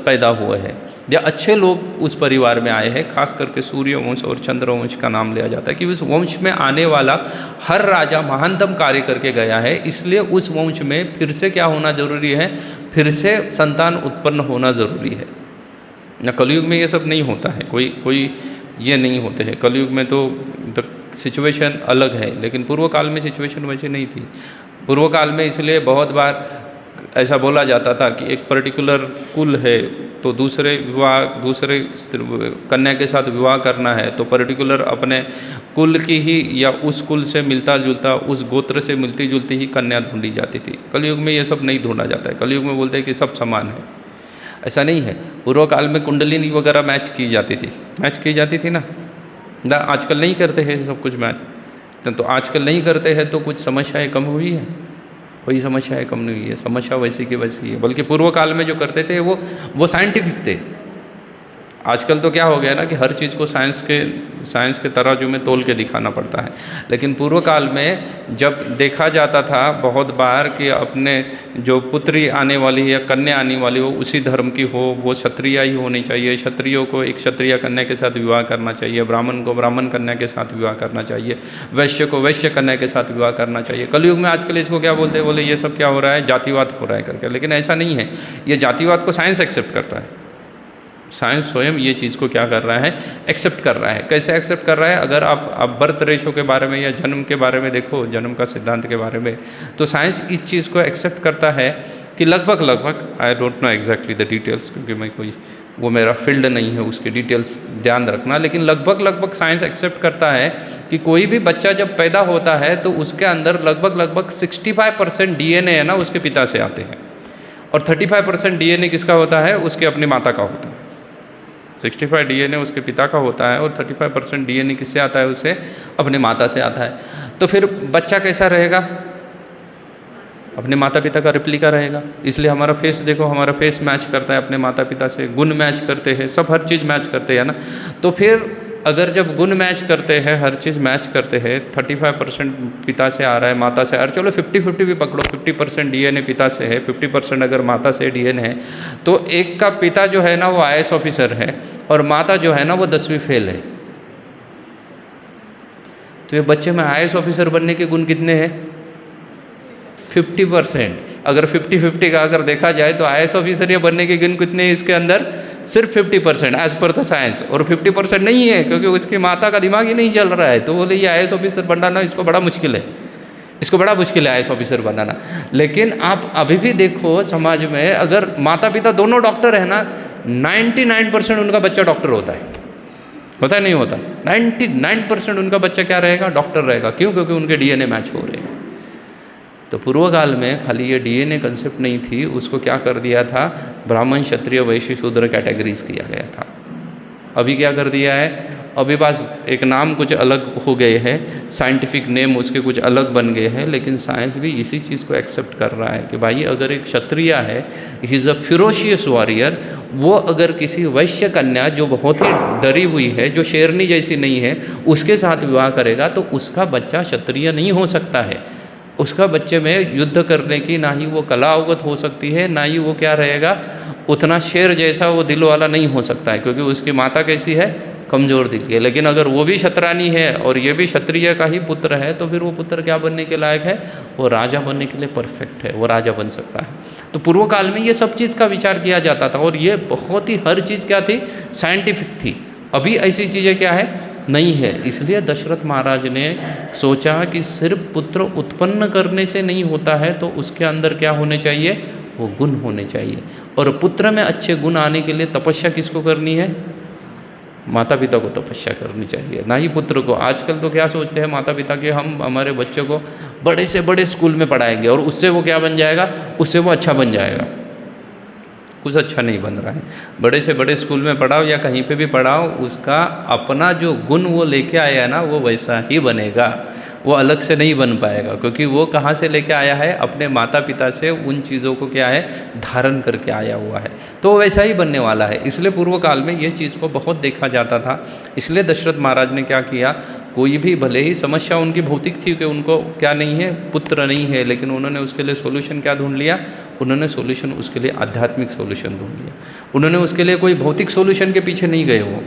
पैदा हुए हैं, या अच्छे लोग उस परिवार में आए हैं। खास करके सूर्य वंश और चंद्र वंश का नाम लिया जाता है कि उस वंश में आने वाला हर राजा महानतम कार्य करके गया है, इसलिए उस वंश में फिर से क्या होना जरूरी है, फिर से संतान उत्पन्न होना जरूरी है ना। कलयुग में ये सब नहीं होता है, कोई ये नहीं होते हैं। कलयुग में तो सिचुएशन अलग है, लेकिन पूर्व काल में सिचुएशन वैसे नहीं थी। पूर्व काल में इसलिए बहुत बार ऐसा बोला जाता था कि एक पर्टिकुलर कुल है तो दूसरे कन्या के साथ विवाह करना है तो पर्टिकुलर अपने कुल की ही या उस कुल से मिलता जुलता, उस गोत्र से मिलती जुलती ही कन्या ढूंढी जाती थी। कलयुग में ये सब नहीं ढूंढा जाता है। कलयुग में बोलते हैं कि सब समान है, ऐसा नहीं है। पूर्व काल में कुंडलिनी वगैरह मैच की जाती थी ना। आजकल नहीं करते हैं सब कुछ मैच, तो आजकल नहीं करते हैं तो कुछ समस्याएं कम हुई है? कोई समस्याएं कम नहीं हुई है, समस्या वैसी की वैसी है। बल्कि पूर्व काल में जो करते थे वो साइंटिफिक थे। आजकल तो क्या हो गया ना कि हर चीज़ को साइंस के तराजू में तोल के दिखाना पड़ता है। लेकिन पूर्व काल में जब देखा जाता था बहुत बार कि अपने जो पुत्री आने वाली है या कन्या आने वाली हो उसी धर्म की हो, वो क्षत्रिय ही होनी चाहिए। क्षत्रियों को एक क्षत्रिय कन्या के साथ विवाह करना चाहिए, ब्राह्मण को ब्राह्मण कन्या के साथ विवाह करना चाहिए, वैश्य को वैश्य कन्या के साथ विवाह करना चाहिए। कलयुग में आजकल इसको क्या बोलते हैं, बोले ये सब क्या हो रहा है, जातिवाद हो रहा है करके। लेकिन ऐसा नहीं है, ये जातिवाद को साइंस एक्सेप्ट करता है। साइंस स्वयं ये चीज़ को क्या कर रहा है, एक्सेप्ट कर रहा है। कैसे एक्सेप्ट कर रहा है? अगर आप बर्थ रेशो के बारे में या जन्म के बारे में देखो, जन्म का सिद्धांत के बारे में, तो साइंस इस चीज़ को एक्सेप्ट करता है कि लगभग I don't know exactly the details, क्योंकि मैं कोई वो मेरा फील्ड नहीं है उसके डिटेल्स ध्यान रखना, लेकिन लगभग साइंस एक्सेप्ट करता है कि कोई भी बच्चा जब पैदा होता है तो उसके अंदर लगभग 65% डीएनए है ना उसके पिता से आते हैं, और 35% डीएनए किसका होता है? उसके अपनी माता का होता है। 65 डीएनए उसके पिता का होता है और 35% डीएनए किससे आता है? उसे अपने माता से आता है। तो फिर बच्चा कैसा रहेगा? अपने माता पिता का रिप्लिका रहेगा। इसलिए हमारा फेस देखो, हमारा फेस मैच करता है अपने माता पिता से, गुण मैच करते हैं, सब हर चीज़ मैच करते हैं ना। तो फिर अगर जब गुण मैच करते हैं, हर चीज़ मैच करते हैं, 35% पिता से आ रहा है, माता से, और चलो 50-50 भी पकड़ो, 50% डीएनए पिता से है, 50% अगर माता से डीएनए है, तो एक का पिता जो है ना वो आईएएस ऑफिसर है और माता जो है ना वो 10वीं फेल है। तो ये बच्चे में आईएएस ऑफिसर बनने के गुण कितने हैं? 50%। अगर 50-50 का अगर देखा जाए तो आईएएस ऑफिसर ये बनने के गुण कितने हैं इसके अंदर? सिर्फ 50% एज पर द साइंस। और 50% नहीं है क्योंकि उसकी माता का दिमाग ही नहीं चल रहा है, तो बोले ये आईएएस ऑफिसर बनाना इसको बड़ा मुश्किल है, इसको बड़ा मुश्किल है आईएएस ऑफिसर बनाना। लेकिन आप अभी भी देखो समाज में, अगर माता पिता दोनों डॉक्टर है ना, 99% उनका बच्चा डॉक्टर होता है नहीं होता? 99% उनका बच्चा क्या रहेगा? डॉक्टर रहेगा। क्यों? क्योंकि उनके डीएनए मैच हो रहे हैं। तो पूर्व काल में खाली ये डीएनए कंसेप्ट नहीं थी, उसको क्या कर दिया था? ब्राह्मण, क्षत्रिय, वैश्य, शूद्र कैटेगरीज किया गया था। अभी क्या कर दिया है? अभी बस एक नाम कुछ अलग हो गए हैं, साइंटिफिक नेम उसके कुछ अलग बन गए हैं, लेकिन साइंस भी इसी चीज़ को एक्सेप्ट कर रहा है कि भाई अगर एक क्षत्रिय है, he is a ferocious warrior, वो अगर किसी वैश्य कन्या जो बहुत ही डरी हुई है, जो शेरनी जैसी नहीं है, उसके साथ विवाह करेगा तो उसका बच्चा क्षत्रिय नहीं हो सकता है। उसका बच्चे में युद्ध करने की ना ही वो कला अवगत हो सकती है, ना ही वो क्या रहेगा, उतना शेर जैसा वो दिल वाला नहीं हो सकता है, क्योंकि उसकी माता कैसी है? कमज़ोर दिल की है। लेकिन अगर वो भी क्षत्रानी है और ये भी क्षत्रिय का ही पुत्र है, तो फिर वो पुत्र क्या बनने के लायक है? वो राजा बनने के लिए परफेक्ट है, वो राजा बन सकता है। तो पूर्व काल में ये सब चीज़ का विचार किया जाता था और ये बहुत ही हर चीज़ क्या थी? साइंटिफिक थी। अभी ऐसी चीज़ें क्या है? नहीं है। इसलिए दशरथ महाराज ने सोचा कि सिर्फ पुत्र उत्पन्न करने से नहीं होता है, तो उसके अंदर क्या होने चाहिए? वो गुण होने चाहिए। और पुत्र में अच्छे गुण आने के लिए तपस्या किसको करनी है? माता पिता को तपस्या करनी चाहिए, ना ही पुत्र को। आजकल तो क्या सोचते हैं माता पिता कि हम हमारे बच्चों को बड़े से बड़े स्कूल में पढ़ाएंगे और उससे वो क्या बन जाएगा? उससे वो अच्छा बन जाएगा। कुछ अच्छा नहीं बन रहा है। बड़े से बड़े स्कूल में पढ़ाओ या कहीं पे भी पढ़ाओ, उसका अपना जो गुण वो लेके आया है ना, वो वैसा ही बनेगा, वो अलग से नहीं बन पाएगा, क्योंकि वो कहाँ से लेके आया है? अपने माता पिता से उन चीज़ों को क्या है? धारण करके आया हुआ है, तो वैसा ही बनने वाला है। इसलिए पूर्व काल में ये चीज़ को बहुत देखा जाता था। इसलिए दशरथ महाराज ने क्या किया? कोई भी भले ही समस्या उनकी भौतिक थी कि उनको क्या नहीं है? पुत्र नहीं है, लेकिन उन्होंने उसके लिए सोल्यूशन क्या ढूंढ लिया? उन्होंने सोल्यूशन उसके लिए आध्यात्मिक सोल्यूशन ढूंढ लिया। उन्होंने उसके लिए कोई भौतिक सोल्यूशन के पीछे नहीं गए। वो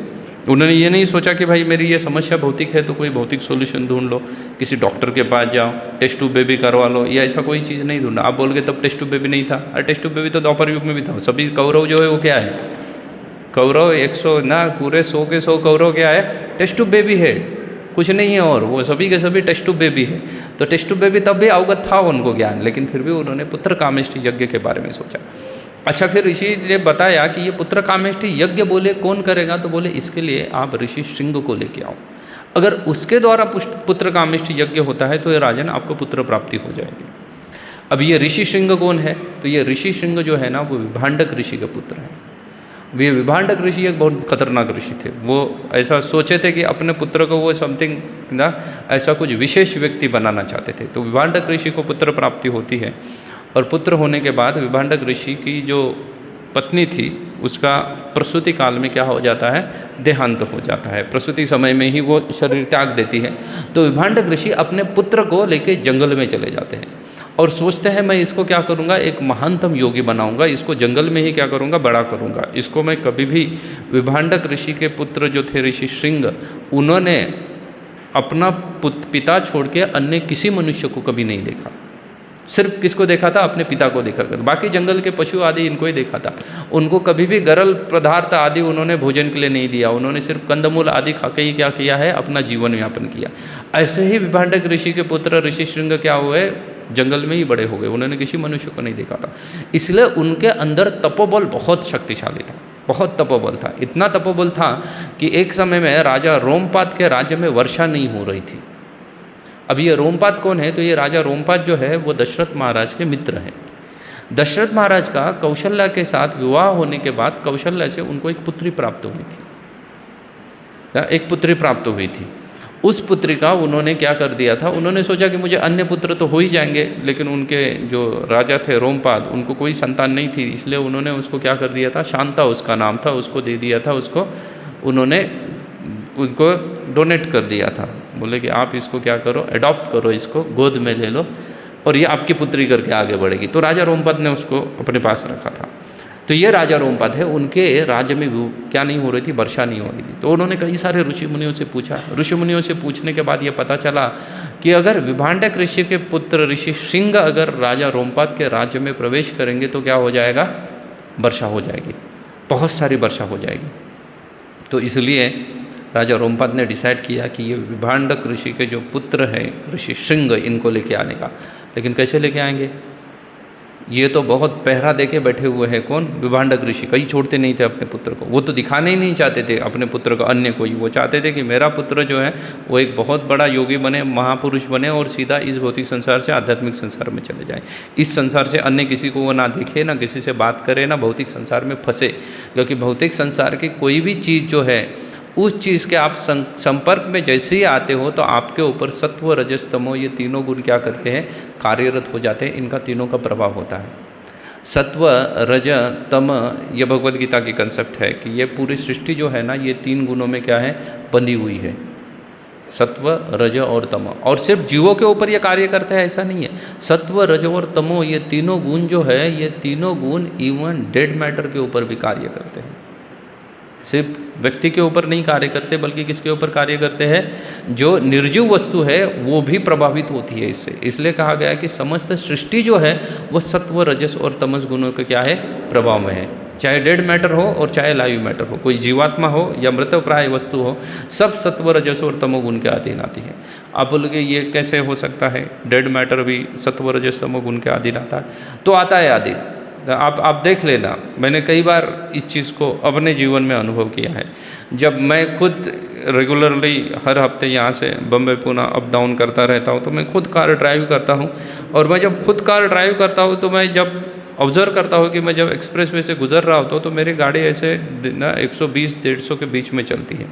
उन्होंने ये नहीं सोचा कि भाई मेरी ये समस्या भौतिक है तो कोई भौतिक सोल्यूशन ढूंढ लो, किसी डॉक्टर के पास जाओ, टेस्ट ट्यूब बेबी करवा लो, या ऐसा कोई चीज़ नहीं ढूंढा। आप बोल गए तब टेस्ट ट्यूब बेबी नहीं था, और टेस्ट ट्यूब बेबी तो द्वापर युग में भी था। सभी कौरव जो है वो क्या है? कौरव 100 ना, पूरे 100 के 100 कौरव क्या है? टेस्ट ट्यूब बेबी है, कुछ नहीं है। और वो सभी के सभी टेस्ट ट्यूब बेबी है। तो टेस्ट ट्यूब बेबी तब भी अवगत था उनको ज्ञान, लेकिन फिर भी उन्होंने पुत्र कामेष्टि यज्ञ के बारे में सोचा। अच्छा, फिर ऋषि ने बताया कि ये पुत्र कामेष्टि यज्ञ बोले कौन करेगा? तो बोले इसके लिए आप ऋषि श्रृंग को लेके आओ। अगर उसके द्वारा पुत्र कामेष्टि यज्ञ होता है तो ये राजन आपको पुत्र प्राप्ति हो जाएगी। अब ये ऋषि श्रृंग कौन है? तो ये ऋषि श्रृंग जो है ना, वो विभांडक ऋषि के पुत्र हैं। वे विभांडक ऋषि एक बहुत खतरनाक ऋषि थे। वो ऐसा सोचे थे कि अपने पुत्र को वो समथिंग ना, ऐसा कुछ विशेष व्यक्ति बनाना चाहते थे। तो विभांडक ऋषि को पुत्र प्राप्ति होती है, और पुत्र होने के बाद विभांडक ऋषि की जो पत्नी थी उसका प्रसूति काल में क्या हो जाता है? देहांत हो जाता है। प्रसूति समय में ही वो शरीर त्याग देती है। तो विभांडक ऋषि अपने पुत्र को लेके जंगल में चले जाते हैं और सोचते हैं मैं इसको क्या करूँगा? एक महानतम योगी बनाऊँगा, इसको जंगल में ही क्या करूँगा? बड़ा करूँगा। इसको मैं कभी भी, विभांडक ऋषि के पुत्र जो थे ऋषि श्रृंग, उन्होंने अपना पिता छोड़ के अन्य किसी मनुष्य को कभी नहीं देखा। सिर्फ किसको देखा था? अपने पिता को देखा कर, बाकी जंगल के पशु आदि इनको ही देखा था। उनको कभी भी गरल पदार्थ आदि उन्होंने भोजन के लिए नहीं दिया, उन्होंने सिर्फ कंदमूल आदि खा के ही क्या किया है? अपना जीवन यापन किया। ऐसे ही विभांडक ऋषि के पुत्र ऋषि श्रृंग क्या हुए? जंगल में ही बड़े हो गए, उन्होंने किसी मनुष्य को नहीं देखा था। इसलिए उनके अंदर तपोबल बहुत शक्तिशाली था, बहुत तपोबल था। इतना तपोबल था कि एक समय में राजा रोमपाद के राज्य में वर्षा नहीं हो रही थी। अब ये रोमपाद कौन है? तो ये राजा रोमपाद जो है वो दशरथ महाराज के मित्र हैं। दशरथ महाराज का कौशल्या के साथ विवाह होने के बाद कौशल्या से उनको एक पुत्री प्राप्त हुई थी, एक पुत्री प्राप्त हुई थी। उस पुत्री का उन्होंने क्या कर दिया था? उन्होंने सोचा कि मुझे अन्य पुत्र तो हो ही जाएंगे, लेकिन उनके जो राजा थे रोमपाद, उनको कोई संतान नहीं थी, इसलिए उन्होंने उसको क्या कर दिया था? शांता उसका नाम था, उसको दे दिया था। उसको उन्होंने उसको डोनेट कर दिया था। बोले कि आप इसको क्या करो? अडॉप्ट करो, इसको गोद में ले लो और ये आपकी पुत्री करके आगे बढ़ेगी। तो राजा रोमपाद ने उसको अपने पास रखा था। तो ये राजा रोमपाद है, उनके राज्य में क्या नहीं हो रही थी? वर्षा नहीं हो रही थी। तो उन्होंने कई सारे ऋषि मुनियों से पूछा। ऋषि मुनियों से पूछने के बाद ये पता चला कि अगर विभांडक ऋषि के पुत्र ऋषि श्रृंग अगर राजा रोमपाद के राज्य में प्रवेश करेंगे तो क्या हो जाएगा? वर्षा हो जाएगी, बहुत सारी वर्षा हो जाएगी। तो इसलिए राजा रोमपाद ने डिसाइड किया कि ये विभांडक ऋषि के जो पुत्र हैं ऋषि श्रृंग, इनको लेके आने का। लेकिन कैसे लेके आएंगे? ये तो बहुत पहरा देके बैठे हुए हैं। कौन? विभांडक ऋषि। कहीं छोड़ते नहीं थे अपने पुत्र को, वो तो दिखाने ही नहीं चाहते थे अपने पुत्र को अन्य कोई। वो चाहते थे कि मेरा पुत्र जो है वो एक बहुत बड़ा योगी बने, महापुरुष बने और सीधा इस भौतिक संसार से आध्यात्मिक संसार में चले जाए। इस संसार से अन्य किसी को वो ना देखे, ना किसी से बात करे, ना भौतिक संसार में फंसे। क्योंकि भौतिक संसार की कोई भी चीज़ जो है, उस चीज़ के आप संपर्क में जैसे ही आते हो तो आपके ऊपर सत्व रजस तमो ये तीनों गुण क्या करते हैं? कार्यरत हो जाते हैं। इनका तीनों का प्रभाव होता है। सत्व रज तम, ये भगवद गीता की कंसेप्ट है कि ये पूरी सृष्टि जो है ना, ये तीन गुणों में क्या है? बंधी हुई है, सत्व रज और तम। और सिर्फ जीवों के ऊपर ये कार्य करता है ऐसा नहीं है। सत्व रज और तमो ये तीनों गुण जो है, ये तीनों गुण इवन डेड मैटर के ऊपर भी कार्य करते हैं। सिर्फ व्यक्ति के ऊपर नहीं कार्य करते, बल्कि किसके ऊपर कार्य करते हैं? जो निर्जीव वस्तु है वो भी प्रभावित होती है इससे। इसलिए कहा गया है कि समस्त सृष्टि जो है वो सत्व रजस और तमस गुणों के क्या है? प्रभाव में है। चाहे डेड मैटर हो और चाहे लाइव मैटर हो, कोई जीवात्मा हो या मृतप्राय वस्तु हो, सब सत्व रजस और तमो गुण के अधीन आती है। आप बोलोगे ये कैसे हो सकता है? डेड मैटर भी सत्व रजस तमो गुण के अधीन आता है? तो आता है अधीन। आप देख लेना, मैंने कई बार इस चीज़ को अपने जीवन में अनुभव किया है। जब मैं खुद रेगुलरली हर हफ्ते यहाँ से बम्बई पुणे अप डाउन करता रहता हूँ, तो मैं खुद कार ड्राइव करता हूँ। और मैं जब खुद कार ड्राइव करता हूँ तो मैं जब ऑब्ज़र्व करता हूँ कि मैं जब एक्सप्रेस वे से गुजर रहा होता हूँ तो मेरी गाड़ी ऐसे ना 120-150 के बीच में चलती है।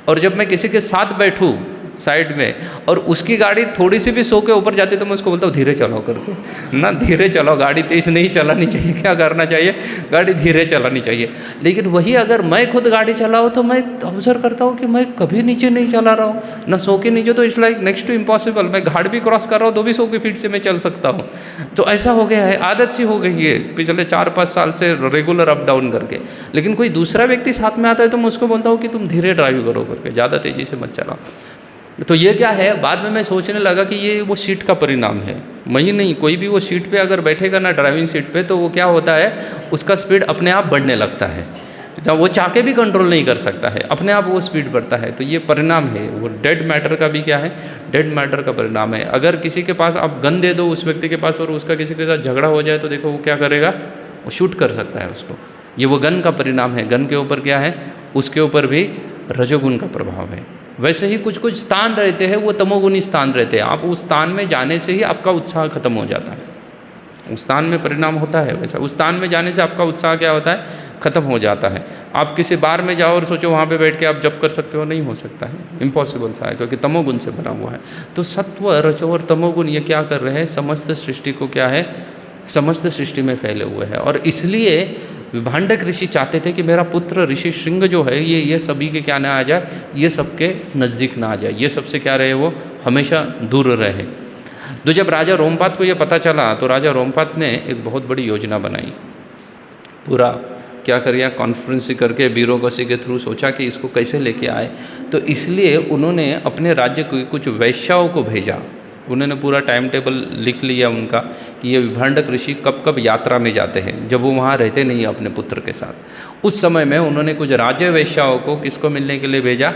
और जब मैं किसी के साथ बैठूँ साइड में और उसकी गाड़ी थोड़ी सी भी 100 के ऊपर जाती है तो मैं उसको बोलता हूँ धीरे चलाओ करके, ना धीरे चलाओ, गाड़ी तेज नहीं चलानी चाहिए। क्या करना चाहिए? गाड़ी धीरे चलानी चाहिए। लेकिन वही अगर मैं खुद गाड़ी चलाऊँ तो मैं ऑब्जर्व करता हूँ कि मैं कभी नीचे नहीं चला रहा हूँ, ना 100 के नीचे, तो it's like next to impossible. मैं घाट भी क्रॉस कर रहा हूँ तो भी 100 की स्पीड से मैं चल सकता हूँ। तो ऐसा हो गया है, आदत सी हो गई है पिछले 4-5 साल से रेगुलर अप डाउन करके। लेकिन कोई दूसरा व्यक्ति साथ में आता है तो मैं उसको बोलता हूँ कि तुम धीरे ड्राइव करो करके, ज़्यादा तेज़ी से मत चलाओ। तो ये क्या है? बाद में मैं सोचने लगा कि ये वो सीट का परिणाम है। मैं ही नहीं, कोई भी वो सीट पे अगर बैठेगा ना, ड्राइविंग सीट पे, तो वो क्या होता है? उसका स्पीड अपने आप बढ़ने लगता है। जब वो चाके भी कंट्रोल नहीं कर सकता है, अपने आप वो स्पीड बढ़ता है। तो ये परिणाम है, वो डेड मैटर का भी क्या है? डेड मैटर का परिणाम है। अगर किसी के पास आप गन दे दो उस व्यक्ति के पास और उसका किसी के साथ झगड़ा हो जाए तो देखो वो क्या करेगा? वो शूट कर सकता है उसको। ये वो गन का परिणाम है। गन के ऊपर क्या है? उसके ऊपर भी रजोगुण का प्रभाव है। वैसे ही कुछ कुछ स्थान रहते हैं वो तमोगुणी स्थान रहते हैं। आप उस स्थान में जाने से ही आपका उत्साह खत्म हो जाता है। उस स्थान में परिणाम होता है वैसा। उस स्थान में जाने से आपका उत्साह क्या होता है? खत्म हो जाता है। आप किसी बार में जाओ और सोचो वहाँ पे बैठ के आप जप कर सकते हो, नहीं हो सकता है, इम्पॉसिबल सा है, क्योंकि तमोगुण से भरा हुआ है। तो सत्व रजो और तमोगुण ये क्या कर रहे हैं? समस्त सृष्टि को क्या है? समस्त सृष्टि में फैले हुए हैं। और इसलिए विभांडक ऋषि चाहते थे कि मेरा पुत्र ऋषि श्रृंग जो है ये सभी के क्या ना आ जाए, ये सबके नज़दीक ना आ जाए, ये सबसे क्या रहे? वो हमेशा दूर रहे। तो जब राजा रोमपाद को ये पता चला तो राजा रोमपाद ने एक बहुत बड़ी योजना बनाई। पूरा क्या करिए, कॉन्फ्रेंस करके ब्यूरोक्रेसी के थ्रू सोचा कि इसको कैसे लेके आए। तो इसलिए उन्होंने अपने राज्य की कुछ वैश्याओं को भेजा। उन्होंने पूरा टाइम टेबल लिख लिया उनका कि ये विभांडक ऋषि कब कब यात्रा में जाते हैं, जब वो वहाँ रहते नहीं अपने पुत्र के साथ। उस समय में उन्होंने कुछ राज्य वेश्याओं को किसको मिलने के लिए भेजा,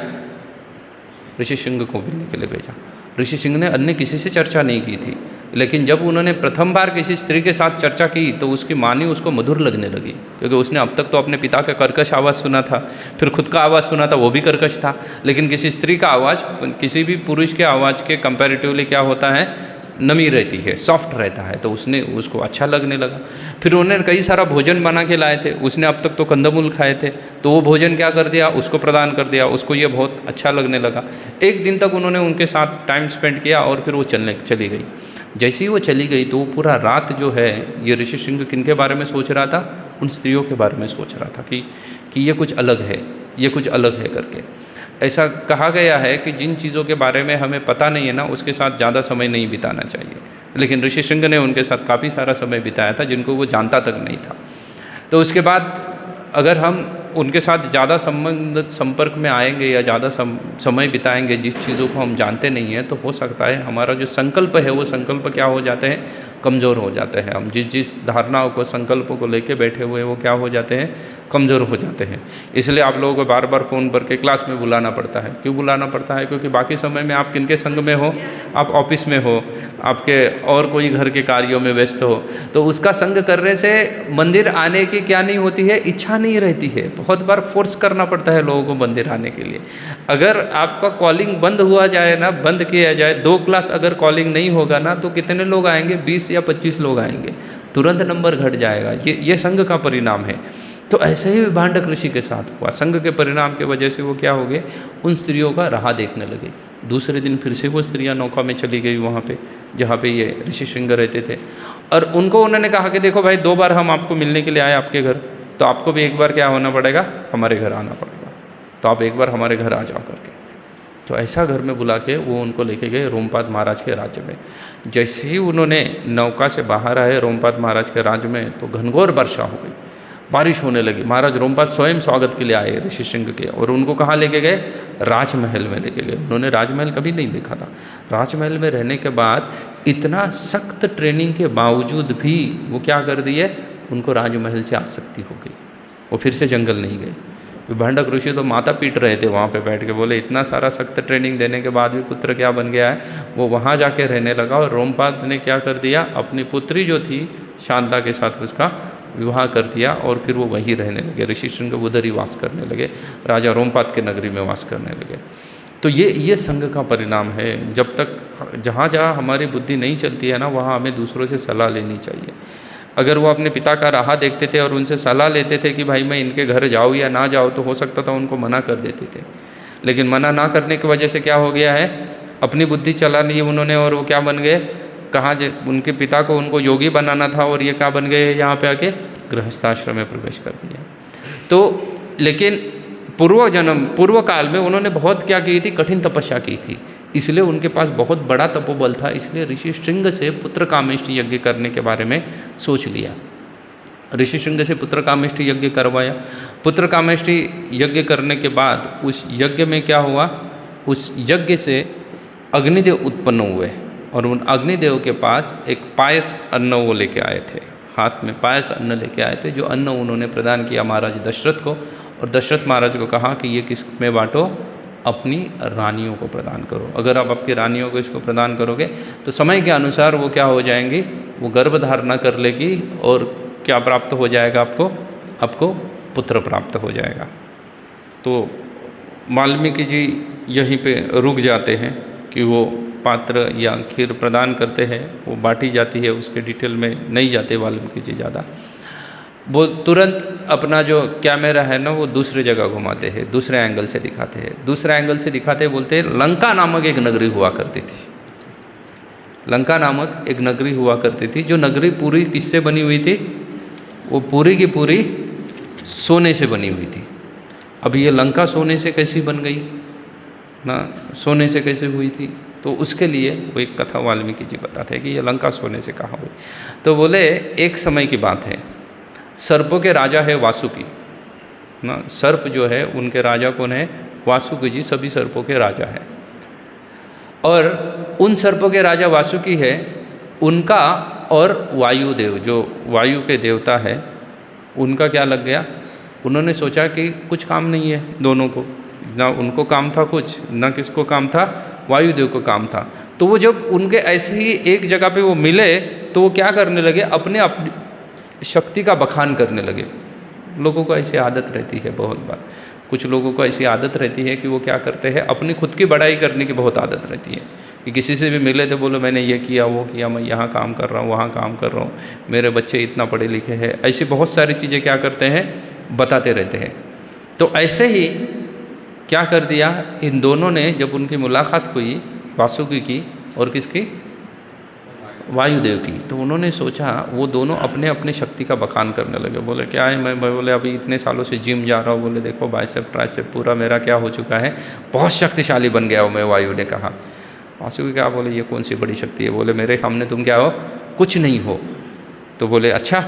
ऋषि सिंह को मिलने के लिए भेजा। ऋषि सिंह ने अन्य किसी से चर्चा नहीं की थी, लेकिन जब उन्होंने प्रथम बार किसी स्त्री के साथ चर्चा की तो उसकी मानी उसको मधुर लगने लगी, क्योंकि उसने अब तक तो अपने पिता का कर्कश आवाज़ सुना था, फिर खुद का आवाज़ सुना था, वो भी कर्कश था, लेकिन किसी स्त्री का आवाज़ किसी भी पुरुष के आवाज़ के कंपैरेटिवली क्या होता है, नमी रहती है, सॉफ्ट रहता है, तो उसको अच्छा लगने लगा। फिर उन्होंने कई सारा भोजन बना के लाए थे, उसने अब तक तो कंदमूल खाए थे, तो वो भोजन क्या कर दिया, उसको प्रदान कर दिया, उसको ये बहुत अच्छा लगने लगा। एक दिन तक उन्होंने उनके साथ टाइम स्पेंड किया और फिर वो चली गई। जैसे ही वो चली गई तो वो पूरा रात जो है ये ऋषि सिंह किनके बारे में सोच रहा था, उन स्त्रियों के बारे में सोच रहा था कि ये कुछ अलग है, ये कुछ अलग है करके। ऐसा कहा गया है कि जिन चीज़ों के बारे में हमें पता नहीं है ना, उसके साथ ज़्यादा समय नहीं बिताना चाहिए, लेकिन ऋषि सिंह ने उनके साथ काफ़ी सारा समय बिताया था जिनको वो जानता तक नहीं था। तो उसके बाद अगर हम उनके साथ ज़्यादा संपर्क में आएंगे या ज़्यादा समय बिताएंगे जिस चीज़ों को हम जानते नहीं हैं, तो हो सकता है हमारा जो संकल्प है वो संकल्प क्या हो जाते हैं, कमज़ोर हो जाते हैं। हम जिस धारणाओं को, संकल्पों को लेके बैठे हुए वो क्या हो जाते हैं, कमज़ोर हो जाते हैं। इसलिए आप लोगों को बार बार फ़ोन करके क्लास में बुलाना पड़ता है। क्यों बुलाना पड़ता है? क्योंकि बाकी समय में आप किनके संग में हो, आप ऑफिस में हो, आपके और कोई घर के कार्यों में व्यस्त हो, तो उसका संग करने से मंदिर आने की क्या नहीं होती है, इच्छा नहीं रहती है। बहुत बार फोर्स करना पड़ता है लोगों को मंदिर आने के लिए। अगर आपका कॉलिंग बंद हुआ जाए ना, बंद किया जाए, 2 क्लास अगर कॉलिंग नहीं होगा ना, तो कितने लोग आएंगे, 20 या 25 लोग आएंगे, तुरंत नंबर घट जाएगा। ये संघ का परिणाम है। तो ऐसे ही विभांडक ऋषि के साथ हुआ। संघ के परिणाम के वजह से वो क्या हो गए, उन स्त्रियों का राह देखने लगे। दूसरे दिन फिर से वो स्त्रियां नौका में चली गई वहाँ पे जहाँ पे ये ऋषि सिंह रहते थे, और उनको उन्होंने कहा कि देखो भाई, 2 बार हम आपको मिलने के लिए आए आपके घर, तो आपको भी एक बार क्या होना पड़ेगा, हमारे घर आना पड़ेगा, तो आप एक बार हमारे घर आ जाओ करके। तो ऐसा घर में बुला के वो उनको लेके गए रोमपाद महाराज के राज्य में। जैसे ही उन्होंने नौका से बाहर आए रोमपाद महाराज के राज्य में, तो घनघोर वर्षा हो गई, बारिश होने लगी। महाराज रोमपाद स्वयं स्वागत के लिए आए ऋषि सिंह के, और उनको कहाँ लेके गए, राजमहल में लेके गए। उन्होंने राजमहल कभी नहीं देखा था। राजमहल में रहने के बाद इतना सख्त ट्रेनिंग के बावजूद भी वो क्या कर दिए, उनको राजमहल से आसक्ति हो गई, वो फिर से जंगल नहीं गए। विभांडक ऋषि तो माता पीट रहे थे वहाँ पे बैठ के, बोले इतना सारा सख्त ट्रेनिंग देने के बाद भी पुत्र क्या बन गया है, वो वहाँ जाके रहने लगा। और रोमपाद ने क्या कर दिया, अपनी पुत्री जो थी शांता के साथ उसका विवाह कर दिया, और फिर वो वहीं रहने लगे। ऋषि सिंह उधर ही वास करने लगे, राजा रोमपाद के नगरी में वास करने लगे। तो ये संघ का परिणाम है। जब तक जहाँ जहाँ हमारी बुद्धि नहीं चलती है ना, वहाँ हमें दूसरों से सलाह लेनी चाहिए। अगर वो अपने पिता का राह देखते थे और उनसे सलाह लेते थे कि भाई मैं इनके घर जाऊँ या ना जाऊँ, तो हो सकता था उनको मना कर देते थे। लेकिन मना ना करने की वजह से क्या हो गया है, अपनी बुद्धि चला ली उन्होंने, और वो क्या बन गए, कहाँ उनके पिता को उनको योगी बनाना था, और ये क्या बन गए, यहाँ पे आके गृहस्थाश्रम में प्रवेश कर दिया। तो लेकिन पूर्व काल में उन्होंने बहुत क्या की थी, कठिन तपस्या की थी, इसलिए उनके पास बहुत बड़ा तपोबल था। इसलिए ऋषि सिंह से पुत्र कामेष्टि यज्ञ करने के बारे में सोच लिया। ऋषि सिंह से पुत्र कामेष्टि यज्ञ करवाया। पुत्र कामेष्टि यज्ञ करने के बाद उस यज्ञ में क्या हुआ, उस यज्ञ से अग्निदेव उत्पन्न हुए, और उन अग्निदेव के पास एक पायस अन्न वो लेके आए थे, हाथ में पायस अन्न लेके आए थे, जो अन्न उन्होंने प्रदान किया महाराज दशरथ को। और दशरथ महाराज को कहा कि ये किस में बांटो, अपनी रानियों को प्रदान करो। अगर आप आपकी रानियों को इसको प्रदान करोगे तो समय के अनुसार वो क्या हो जाएंगी, वो गर्भ धारणा कर लेगी, और क्या प्राप्त हो जाएगा, आपको पुत्र प्राप्त हो जाएगा। तो वाल्मीकि जी यहीं पे रुक जाते हैं कि वो पात्र या खीर प्रदान करते हैं, वो बांटी जाती है, उसके डिटेल में नहीं जाते वाल्मीकि जी ज़्यादा। वो तुरंत अपना जो कैमरा है ना, वो दूसरी जगह घुमाते हैं, दूसरे एंगल से दिखाते हैं। दूसरे एंगल से दिखाते बोलते हैं, लंका नामक एक नगरी हुआ करती थी। लंका नामक एक नगरी हुआ करती थी, जो नगरी पूरी किससे बनी हुई थी, वो पूरी की पूरी सोने से बनी हुई थी। अब ये लंका सोने से कैसी बन गई ना, सोने से कैसे हुई थी, तो उसके लिए वो एक कथा वाल्मीकि जी बताते हैं कि ये लंका सोने से कहाँ हुई। तो बोले एक समय की बात है, सर्पों के राजा है वासुकी ना, सर्प जो है उनके राजा कौन है, वासुकी जी, सभी सर्पों के राजा है। और उन सर्पों के राजा वासुकी है, उनका और वायुदेव जो वायु के देवता है उनका क्या लग गया। उन्होंने सोचा कि कुछ काम नहीं है दोनों को, ना उनको काम था कुछ, ना किसको काम था, वायुदेव को काम था। तो वो जब उनके ऐसे ही एक जगह पे वो मिले तो वो क्या करने लगे, अपने अपनी शक्ति का बखान करने लगे। लोगों को ऐसी आदत रहती है बहुत बार, कुछ लोगों को ऐसी आदत रहती है कि वो क्या करते हैं, अपनी खुद की बड़ाई करने की बहुत आदत रहती है कि किसी से भी मिले तो बोलो मैंने ये किया वो किया, मैं यहाँ काम कर रहा हूँ वहाँ काम कर रहा हूँ, मेरे बच्चे इतना पढ़े लिखे हैं, ऐसी बहुत सारी चीज़ें क्या करते हैं, बताते रहते हैं। तो ऐसे ही क्या कर दिया इन दोनों ने, जब उनकी मुलाकात हुई वासुकी की और किसकी, वायुदेव की, तो उन्होंने सोचा, वो दोनों अपने अपने शक्ति का बखान करने लगे। बोले क्या है, मैं बोले अभी इतने सालों से जिम जा रहा हूँ, बोले देखो बाइसेप ट्राइसेप पूरा मेरा क्या हो चुका है, बहुत शक्तिशाली बन गया हूँ मैं। वायु ने कहा। वासुकी क्या बोले ये कौन सी बड़ी शक्ति है, बोले मेरे सामने तुम क्या हो, कुछ नहीं हो। तो बोले अच्छा,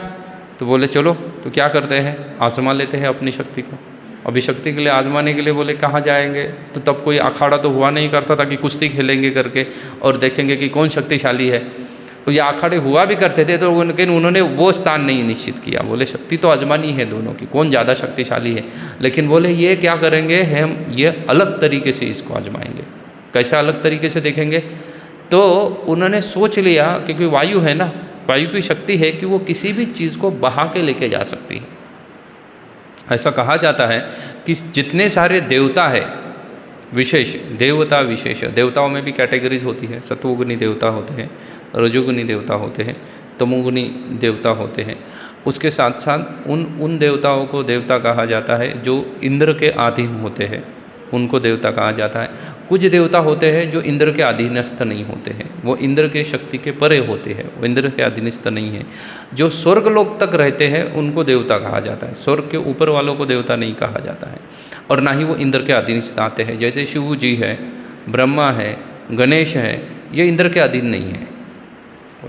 तो बोले चलो तो क्या करते हैं, आजमा लेते हैं अपनी शक्ति को। अभी शक्ति के लिए आजमाने के लिए बोले कहाँ जाएंगे, तो तब कोई अखाड़ा तो हुआ नहीं करता था कि कुश्ती खेलेंगे करके और देखेंगे कि कौन शक्तिशाली है। तो ये अखाड़े हुआ भी करते थे, तो लेकिन उन्होंने वो स्थान नहीं निश्चित किया। बोले शक्ति तो आजमानी है दोनों की, कौन ज़्यादा शक्तिशाली है, लेकिन बोले ये क्या करेंगे, हम ये अलग तरीके से इसको आजमाएंगे। कैसे अलग तरीके से देखेंगे, तो उन्होंने सोच लिया, क्योंकि वायु है ना, वायु की शक्ति है कि वो किसी भी चीज़ को बहा के लेके जा सकती है। ऐसा कहा जाता है कि जितने सारे देवता है, विशेष देवता, विशेष देवताओं में भी कैटेगरीज होती है, सत्वगुणी देवता होते हैं, रजोगुणी देवता होते हैं, तमोगुणी देवता होते हैं। उसके साथ साथ उन देवताओं को देवता कहा जाता है जो इंद्र के अधीन होते हैं, उनको देवता कहा जाता है। कुछ देवता होते हैं जो इंद्र के अधीनस्थ नहीं होते हैं, वो इंद्र के शक्ति के परे होते हैं, वो इंद्र के अधीनस्थ नहीं है। जो स्वर्ग लोक तक रहते हैं उनको देवता कहा जाता है, स्वर्ग के ऊपर वालों को देवता नहीं कहा जाता है, और ना ही वो इंद्र के अधीनस्थ आते हैं। जैसे शिव जी है, ब्रह्मा है, गणेश है, ये इंद्र के अधीन नहीं है,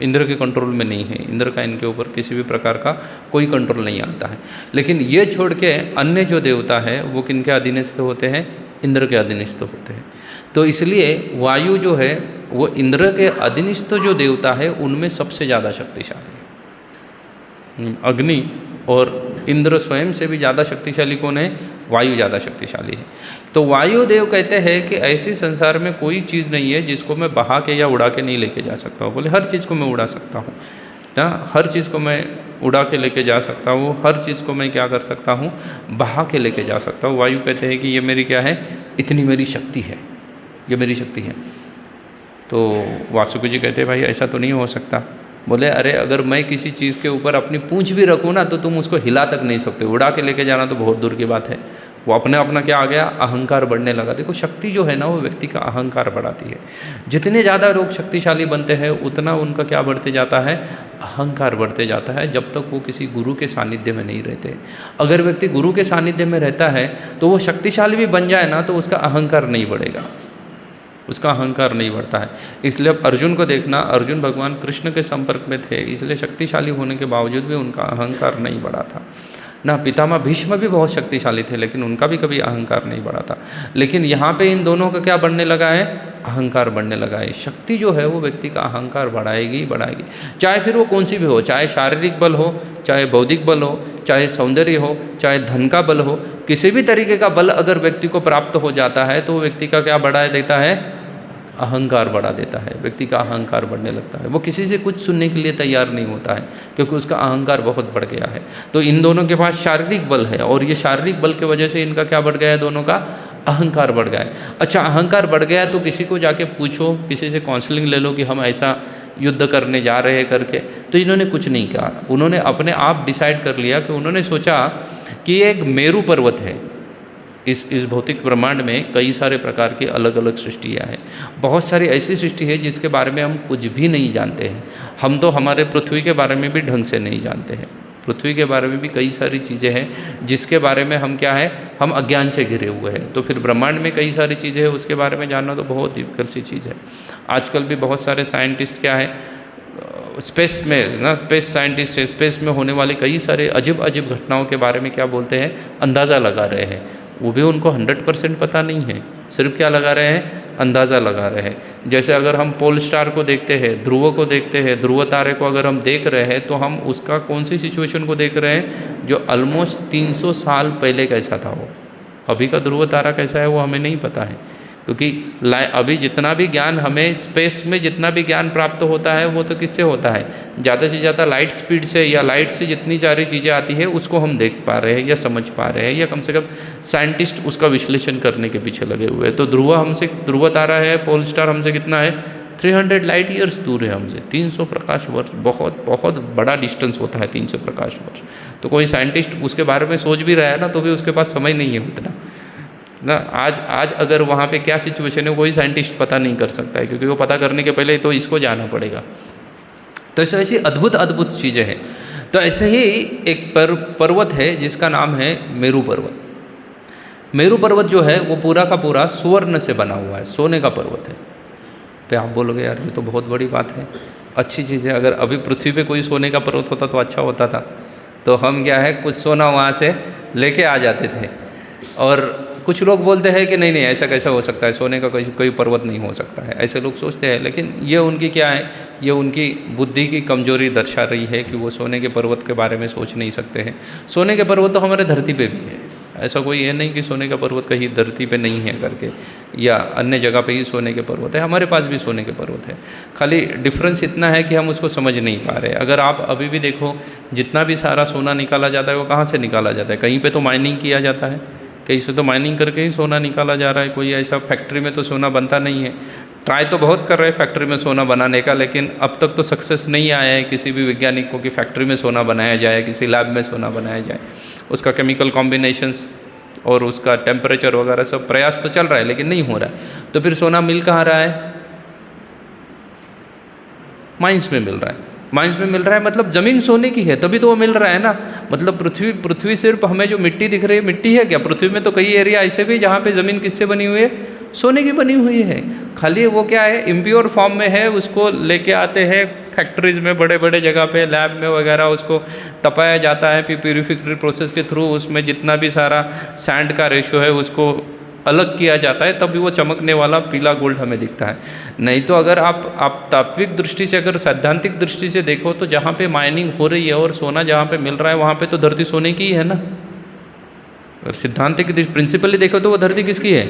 इंद्र के कंट्रोल में नहीं है, इंद्र का इनके ऊपर किसी भी प्रकार का कोई कंट्रोल नहीं आता है। लेकिन ये छोड़ के अन्य जो देवता है वो किनके अधीनस्थ होते हैं, इंद्र के अधीनस्थ होते हैं। तो इसलिए वायु जो है वो इंद्र के अधीनस्थ जो देवता है उनमें सबसे ज़्यादा शक्तिशाली है। अग्नि और इंद्र स्वयं से भी ज़्यादा शक्तिशाली कौन है, वायु ज़्यादा शक्तिशाली है। तो वायुदेव कहते हैं कि ऐसे संसार में कोई चीज़ नहीं है जिसको मैं बहा के या उड़ा के नहीं लेके जा सकता हूँ। बोले हर चीज़ को मैं उड़ा सकता हूँ ना, हर चीज़ को मैं उड़ा के लेके जा सकता हूँ, हर चीज़ को मैं क्या कर सकता हूँ, बहा के लेके जा सकता हूँ। वायु कहते हैं कि ये मेरी क्या है, इतनी मेरी शक्ति है, ये मेरी शक्ति है। तो वासुकी जी कहते हैं भाई ऐसा तो नहीं हो सकता। बोले अरे अगर मैं किसी चीज़ के ऊपर अपनी पूंछ भी रखूँ ना तो तुम उसको हिला तक नहीं सकते, उड़ा के लेके जाना तो बहुत दूर की बात है। वो अपना क्या आ गया, अहंकार बढ़ने लगा। देखो शक्ति जो है ना वो व्यक्ति का अहंकार बढ़ाती है। जितने ज़्यादा लोग शक्तिशाली बनते हैं उतना उनका क्या बढ़ते जाता है, अहंकार बढ़ते जाता है, जब तक वो किसी गुरु के सानिध्य में नहीं रहते। अगर व्यक्ति गुरु के सानिध्य में रहता है तो वो शक्तिशाली भी बन जाए ना तो उसका अहंकार नहीं बढ़ेगा, उसका अहंकार नहीं बढ़ता है। इसलिए अब अर्जुन को देखना, अर्जुन भगवान कृष्ण के संपर्क में थे, इसलिए शक्तिशाली होने के बावजूद भी उनका अहंकार नहीं बढ़ा था ना। पितामह भीष्म भी बहुत शक्तिशाली थे लेकिन उनका भी कभी अहंकार नहीं बढ़ा था। लेकिन यहाँ पे इन दोनों का क्या बढ़ने लगा है, अहंकार बढ़ने लगा है। शक्ति जो है वो व्यक्ति का अहंकार बढ़ाएगी बढ़ाएगी, चाहे फिर वो कौन सी भी हो, चाहे शारीरिक बल हो, चाहे बौद्धिक बल हो, चाहे सौंदर्य हो, चाहे धन का बल हो, किसी भी तरीके का बल अगर व्यक्ति को प्राप्त हो जाता है तो वो व्यक्ति का क्या बढ़ा देता है, अहंकार बढ़ा देता है। व्यक्ति का अहंकार बढ़ने लगता है, वो किसी से कुछ सुनने के लिए तैयार नहीं होता है क्योंकि उसका अहंकार बहुत बढ़ गया है। तो इन दोनों के पास शारीरिक बल है और ये शारीरिक बल की वजह से इनका क्या बढ़ गया है, दोनों का अहंकार बढ़ गया है। अच्छा अहंकार बढ़ गया तो किसी को जाके पूछो, किसी से काउंसलिंग ले लो कि हम ऐसा युद्ध करने जा रहे हैं करके, तो इन्होंने कुछ नहीं कहा। उन्होंने अपने आप डिसाइड कर लिया कि उन्होंने सोचा कि ये एक मेरू पर्वत है, इस भौतिक ब्रह्मांड में कई सारे प्रकार की अलग अलग सृष्टियाँ हैं। बहुत सारी ऐसी सृष्टि है जिसके बारे में हम कुछ भी नहीं जानते हैं। हम तो हमारे पृथ्वी के बारे में भी ढंग से नहीं जानते हैं। पृथ्वी के बारे में भी कई सारी चीज़ें हैं जिसके बारे में हम क्या है, हम अज्ञान से घिरे हुए हैं। तो फिर ब्रह्मांड में कई सारी चीज़ें हैं, उसके बारे में जानना तो बहुत डिफिकल्ट सी चीज़ है। आजकल भी बहुत सारे साइंटिस्ट क्या है, स्पेस में ना, स्पेस साइंटिस्ट है, स्पेस में होने वाली कई सारे अजीब अजीब घटनाओं के बारे में क्या बोलते हैं, अंदाज़ा लगा रहे हैं। वो भी उनको 100% पता नहीं है, सिर्फ क्या लगा रहे हैं, अंदाज़ा लगा रहे हैं। जैसे अगर हम पोल स्टार को देखते हैं, ध्रुव को देखते हैं, ध्रुव तारे को अगर हम देख रहे हैं तो हम उसका कौन सी सिचुएशन को देख रहे हैं, जो ऑलमोस्ट 300 साल पहले कैसा था वो। अभी का ध्रुव तारा कैसा है वो हमें नहीं पता है, क्योंकि अभी जितना भी ज्ञान हमें स्पेस में जितना भी ज्ञान प्राप्त होता है वो तो किससे होता है, ज़्यादा से ज़्यादा लाइट स्पीड से या लाइट से जितनी सारी चीज़ें आती है उसको हम देख पा रहे हैं या समझ पा रहे हैं, या कम से कम साइंटिस्ट उसका विश्लेषण करने के पीछे लगे हुए हैं। तो ध्रुव तारा है, पोल स्टार हमसे कितना है, 300 लाइट ईयर्स दूर है हमसे, 300 प्रकाश वर्ष, बहुत बहुत बड़ा डिस्टेंस होता है 300 प्रकाश वर्ष। तो कोई साइंटिस्ट उसके बारे में सोच भी रहा है ना तो भी उसके पास समय नहीं है उतना ना। आज अगर वहाँ पे क्या सिचुएशन है कोई साइंटिस्ट पता नहीं कर सकता है, क्योंकि वो पता करने के पहले तो इसको जाना पड़ेगा। तो ऐसी अद्भुत अद्भुत चीज़ें हैं। तो ऐसे ही एक पर्वत है जिसका नाम है मेरू पर्वत। मेरू पर्वत जो है वो पूरा का पूरा स्वर्ण से बना हुआ है, सोने का पर्वत है। तो आप बोलोगे यार ये तो बहुत बड़ी बात है, अच्छी चीज़ है। अगर अभी पृथ्वी पे कोई सोने का पर्वत होता तो अच्छा होता था, तो हम क्या है कुछ सोना वहाँ से लेके आ जाते थे। और कुछ लोग बोलते हैं कि नहीं ऐसा कैसा हो सकता है, सोने का कोई पर्वत नहीं हो सकता है, ऐसे लोग सोचते हैं। लेकिन ये उनकी क्या है, ये उनकी बुद्धि की कमजोरी दर्शा रही है कि वो सोने के पर्वत के बारे में सोच नहीं सकते हैं। सोने के पर्वत तो हमारे धरती पे भी है, ऐसा कोई ये नहीं कि सोने का पर्वत कहीं धरती पे नहीं है करके, या अन्य जगह पे ही सोने के पर्वत है। हमारे पास भी सोने के पर्वत है, खाली डिफरेंस इतना है कि हम उसको समझ नहीं पा रहे। अगर आप अभी भी देखो जितना भी सारा सोना निकाला जाता है वो कहाँ से निकाला जाता है, कहीं पे तो माइनिंग किया जाता है, कहीं से तो माइनिंग करके ही सोना निकाला जा रहा है। कोई ऐसा फैक्ट्री में तो सोना बनता नहीं है। ट्राई तो बहुत कर रहे हैं फैक्ट्री में सोना बनाने का, लेकिन अब तक तो सक्सेस नहीं आया है किसी भी वैज्ञानिक को कि फैक्ट्री में सोना बनाया जाए, किसी लैब में सोना बनाया जाए। उसका केमिकल कॉम्बिनेशंस और उसका टेम्परेचर वगैरह सब प्रयास तो चल रहा है, लेकिन नहीं हो रहा है। तो फिर सोना मिल कहाँ रहा है, माइंस में मिल रहा है। माइंस में मिल रहा है मतलब ज़मीन सोने की है तभी तो वो मिल रहा है ना। मतलब पृथ्वी सिर्फ हमें जो मिट्टी दिख रही है मिट्टी है क्या, पृथ्वी में तो कई एरिया ऐसे भी जहाँ पे ज़मीन किससे बनी हुई है, सोने की बनी हुई है। खाली वो क्या है इम्प्योर फॉर्म में है, उसको लेके आते हैं फैक्ट्रीज में, बड़े बड़े जगह पे लैब में वगैरह उसको तपाया जाता है, फिर प्यूरिफिकेटरी प्रोसेस के थ्रू उसमें जितना भी सारा सैंड का रेशो है उसको अलग किया जाता है, तभी वो चमकने वाला पीला गोल्ड हमें दिखता है। नहीं तो अगर आप तात्विक दृष्टि से, अगर सैद्धांतिक दृष्टि से देखो तो जहाँ पे माइनिंग हो रही है और सोना जहाँ पे मिल रहा है वहाँ पे तो धरती सोने की ही है ना। अगर सिद्धांतिक प्रिंसिपली देखो तो वो धरती किसकी है,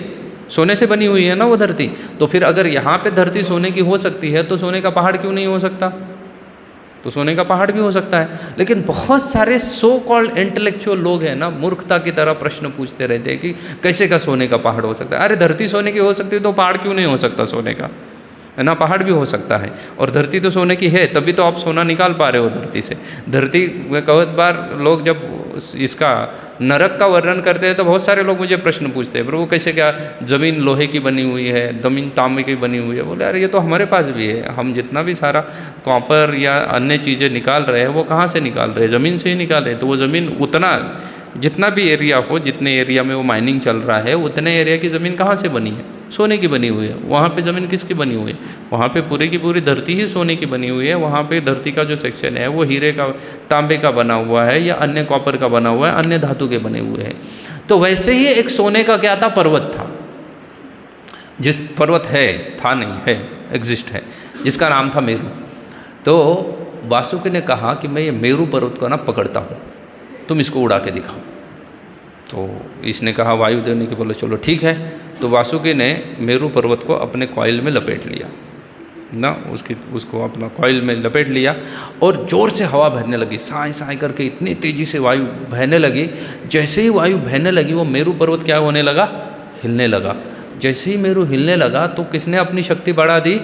सोने से बनी हुई है ना वो धरती। तो फिर अगर यहाँ पे धरती सोने की हो सकती है तो सोने का पहाड़ क्यों नहीं हो सकता, तो सोने का पहाड़ भी हो सकता है। लेकिन बहुत सारे सो कॉल्ड इंटेलेक्चुअल लोग हैं ना, मूर्खता की तरह प्रश्न पूछते रहते हैं कि कैसे का सोने का पहाड़ हो सकता है। अरे धरती सोने की हो सकती है तो पहाड़ क्यों नहीं हो सकता सोने का, है ना। पहाड़ भी हो सकता है, और धरती तो सोने की है तभी तो आप सोना निकाल पा रहे हो धरती से। धरती में बहुत बार लोग जब इसका नरक का वर्णन करते हैं तो बहुत सारे लोग मुझे प्रश्न पूछते हैं, प्रभु कैसे क्या ज़मीन लोहे की बनी हुई है, ज़मीन तांबे की बनी हुई है। बोले यार ये तो हमारे पास भी है, हम जितना भी सारा कॉपर या अन्य चीज़ें निकाल रहे हैं वो कहाँ से निकाल रहे हैं, ज़मीन से ही निकाल रहे हैं। तो वो ज़मीन उतना जितना भी एरिया हो, जितने एरिया में वो माइनिंग चल रहा है उतने एरिया की ज़मीन कहाँ से बनी है, सोने की बनी हुई है। वहाँ पे ज़मीन किसकी बनी हुई है, वहाँ पे पूरी की पूरी धरती ही सोने की बनी हुई है। वहाँ पे धरती का जो सेक्शन है वो हीरे का, तांबे का बना हुआ है या अन्य कॉपर का बना हुआ है, अन्य धातु के बने हुए हैं। तो वैसे ही एक सोने का क्या था, पर्वत था, जिस पर्वत है, था नहीं है, एग्जिस्ट है, जिसका नाम था मेरू। तो वासुकी ने कहा कि मैं ये मेरू पर्वत को ना पकड़ता हूँ, तुम इसको उड़ा के दिखाओ। तो इसने कहा, वायुदेव ने कि बोले चलो ठीक है। तो वासुकी ने मेरू पर्वत को अपने कॉइल में लपेट लिया ना, उसको अपना कॉइल में लपेट लिया और ज़ोर से हवा बहने लगी, साए साए करके इतनी तेज़ी से वायु बहने लगी। जैसे ही वायु बहने लगी वो मेरू पर्वत क्या होने लगा, हिलने लगा। जैसे ही मेरू हिलने लगा तो किसने अपनी शक्ति बढ़ा दी,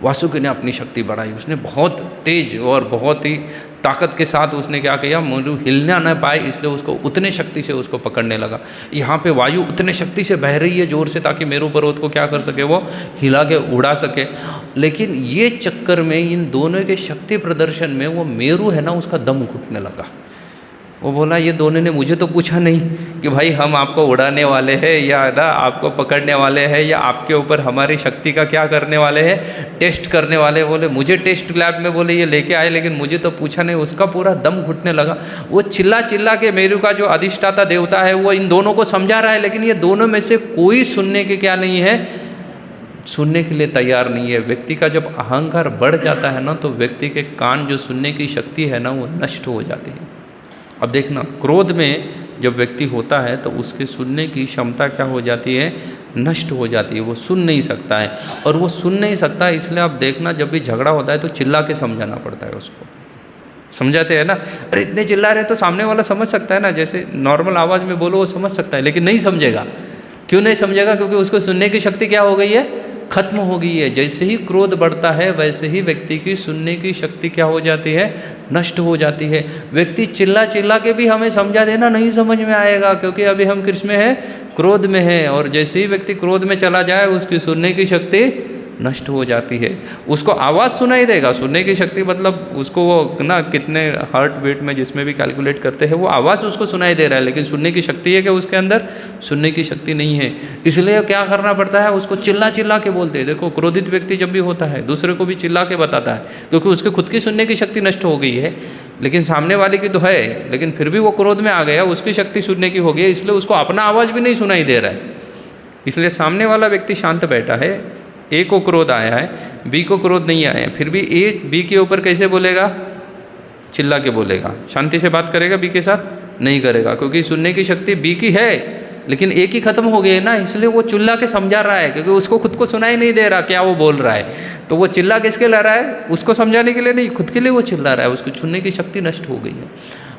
वासुकी ने अपनी शक्ति बढ़ाई। उसने बहुत तेज और बहुत ही ताकत के साथ उसने क्या किया, मेरू हिलना न पाए इसलिए उसको उतने शक्ति से उसको पकड़ने लगा। यहाँ पे वायु उतने शक्ति से बह रही है जोर से, ताकि मेरू पर्वत को क्या कर सके, वो हिला के उड़ा सके। लेकिन ये चक्कर में इन दोनों के शक्ति प्रदर्शन में वो मेरू है ना, उसका दम घुटने लगा। वो बोला ये दोनों ने मुझे तो पूछा नहीं कि भाई हम आपको उड़ाने वाले हैं या ना आपको पकड़ने वाले हैं या आपके ऊपर हमारी शक्ति का क्या करने वाले हैं, टेस्ट करने वाले। बोले मुझे टेस्ट लैब में बोले ये लेके आए, लेकिन मुझे तो पूछा नहीं। उसका पूरा दम घुटने लगा। वो चिल्ला चिल्ला के मेरू का जो अधिष्ठाता देवता है वो इन दोनों को समझा रहा है, लेकिन ये दोनों में से कोई सुनने के क्या नहीं है, सुनने के लिए तैयार नहीं है। व्यक्ति का जब अहंकार बढ़ जाता है ना, तो व्यक्ति के कान जो सुनने की शक्ति है ना, वो नष्ट हो जाती है। अब देखना, क्रोध में जब व्यक्ति होता है तो उसके सुनने की क्षमता क्या हो जाती है, नष्ट हो जाती है। वो सुन नहीं सकता है, और वो सुन नहीं सकता है इसलिए आप देखना, जब भी झगड़ा होता है तो चिल्ला के समझाना पड़ता है उसको। समझाते हैं ना, अरे इतने चिल्ला रहे तो सामने वाला समझ सकता है ना, जैसे नॉर्मल आवाज़ में बोलो वो समझ सकता है, लेकिन नहीं समझेगा। क्यों नहीं समझेगा? क्योंकि उसको सुनने की शक्ति क्या हो गई है, खत्म हो गई है। जैसे ही क्रोध बढ़ता है वैसे ही व्यक्ति की सुनने की शक्ति क्या हो जाती है, नष्ट हो जाती है। व्यक्ति चिल्ला चिल्ला के भी हमें समझा देना, नहीं समझ में आएगा, क्योंकि अभी हम किस में है, क्रोध में है। और जैसे ही व्यक्ति क्रोध में चला जाए उसकी सुनने की शक्ति नष्ट हो जाती है। उसको आवाज़ सुनाई देगा, सुनने की शक्ति मतलब उसको वो ना कितने हार्ट बीट में जिसमें भी कैलकुलेट करते हैं वो आवाज़ उसको सुनाई दे रहा है, लेकिन सुनने की शक्ति है कि उसके अंदर सुनने की शक्ति नहीं है। इसलिए क्या करना पड़ता है, उसको चिल्ला चिल्ला के बोलते हैं। देखो, क्रोधित व्यक्ति जब भी होता है दूसरे को भी चिल्ला के बताता है, क्योंकि उसके खुद की सुनने की शक्ति नष्ट हो गई है, लेकिन सामने वाले की तो है, लेकिन फिर भी वो क्रोध में आ गया, उसकी शक्ति सुनने की हो गई, इसलिए उसको अपना आवाज़ भी नहीं सुनाई दे रहा है। इसलिए सामने वाला व्यक्ति शांत बैठा है, ए को क्रोध आया है, बी को क्रोध नहीं आया है, फिर भी ए बी के ऊपर कैसे बोलेगा, चिल्ला के बोलेगा। शांति से बात करेगा बी के साथ? नहीं करेगा, क्योंकि सुनने की शक्ति बी की है, लेकिन ए की खत्म हो गई है ना, इसलिए वो चिल्ला के समझा रहा है, क्योंकि उसको खुद को सुनाई नहीं दे रहा क्या वो बोल रहा है। तो वो चिल्ला किसके ला रहा है, उसको समझाने के लिए नहीं, खुद के लिए वो चिल्ला रहा है, उसकी सुनने की शक्ति नष्ट हो गई है।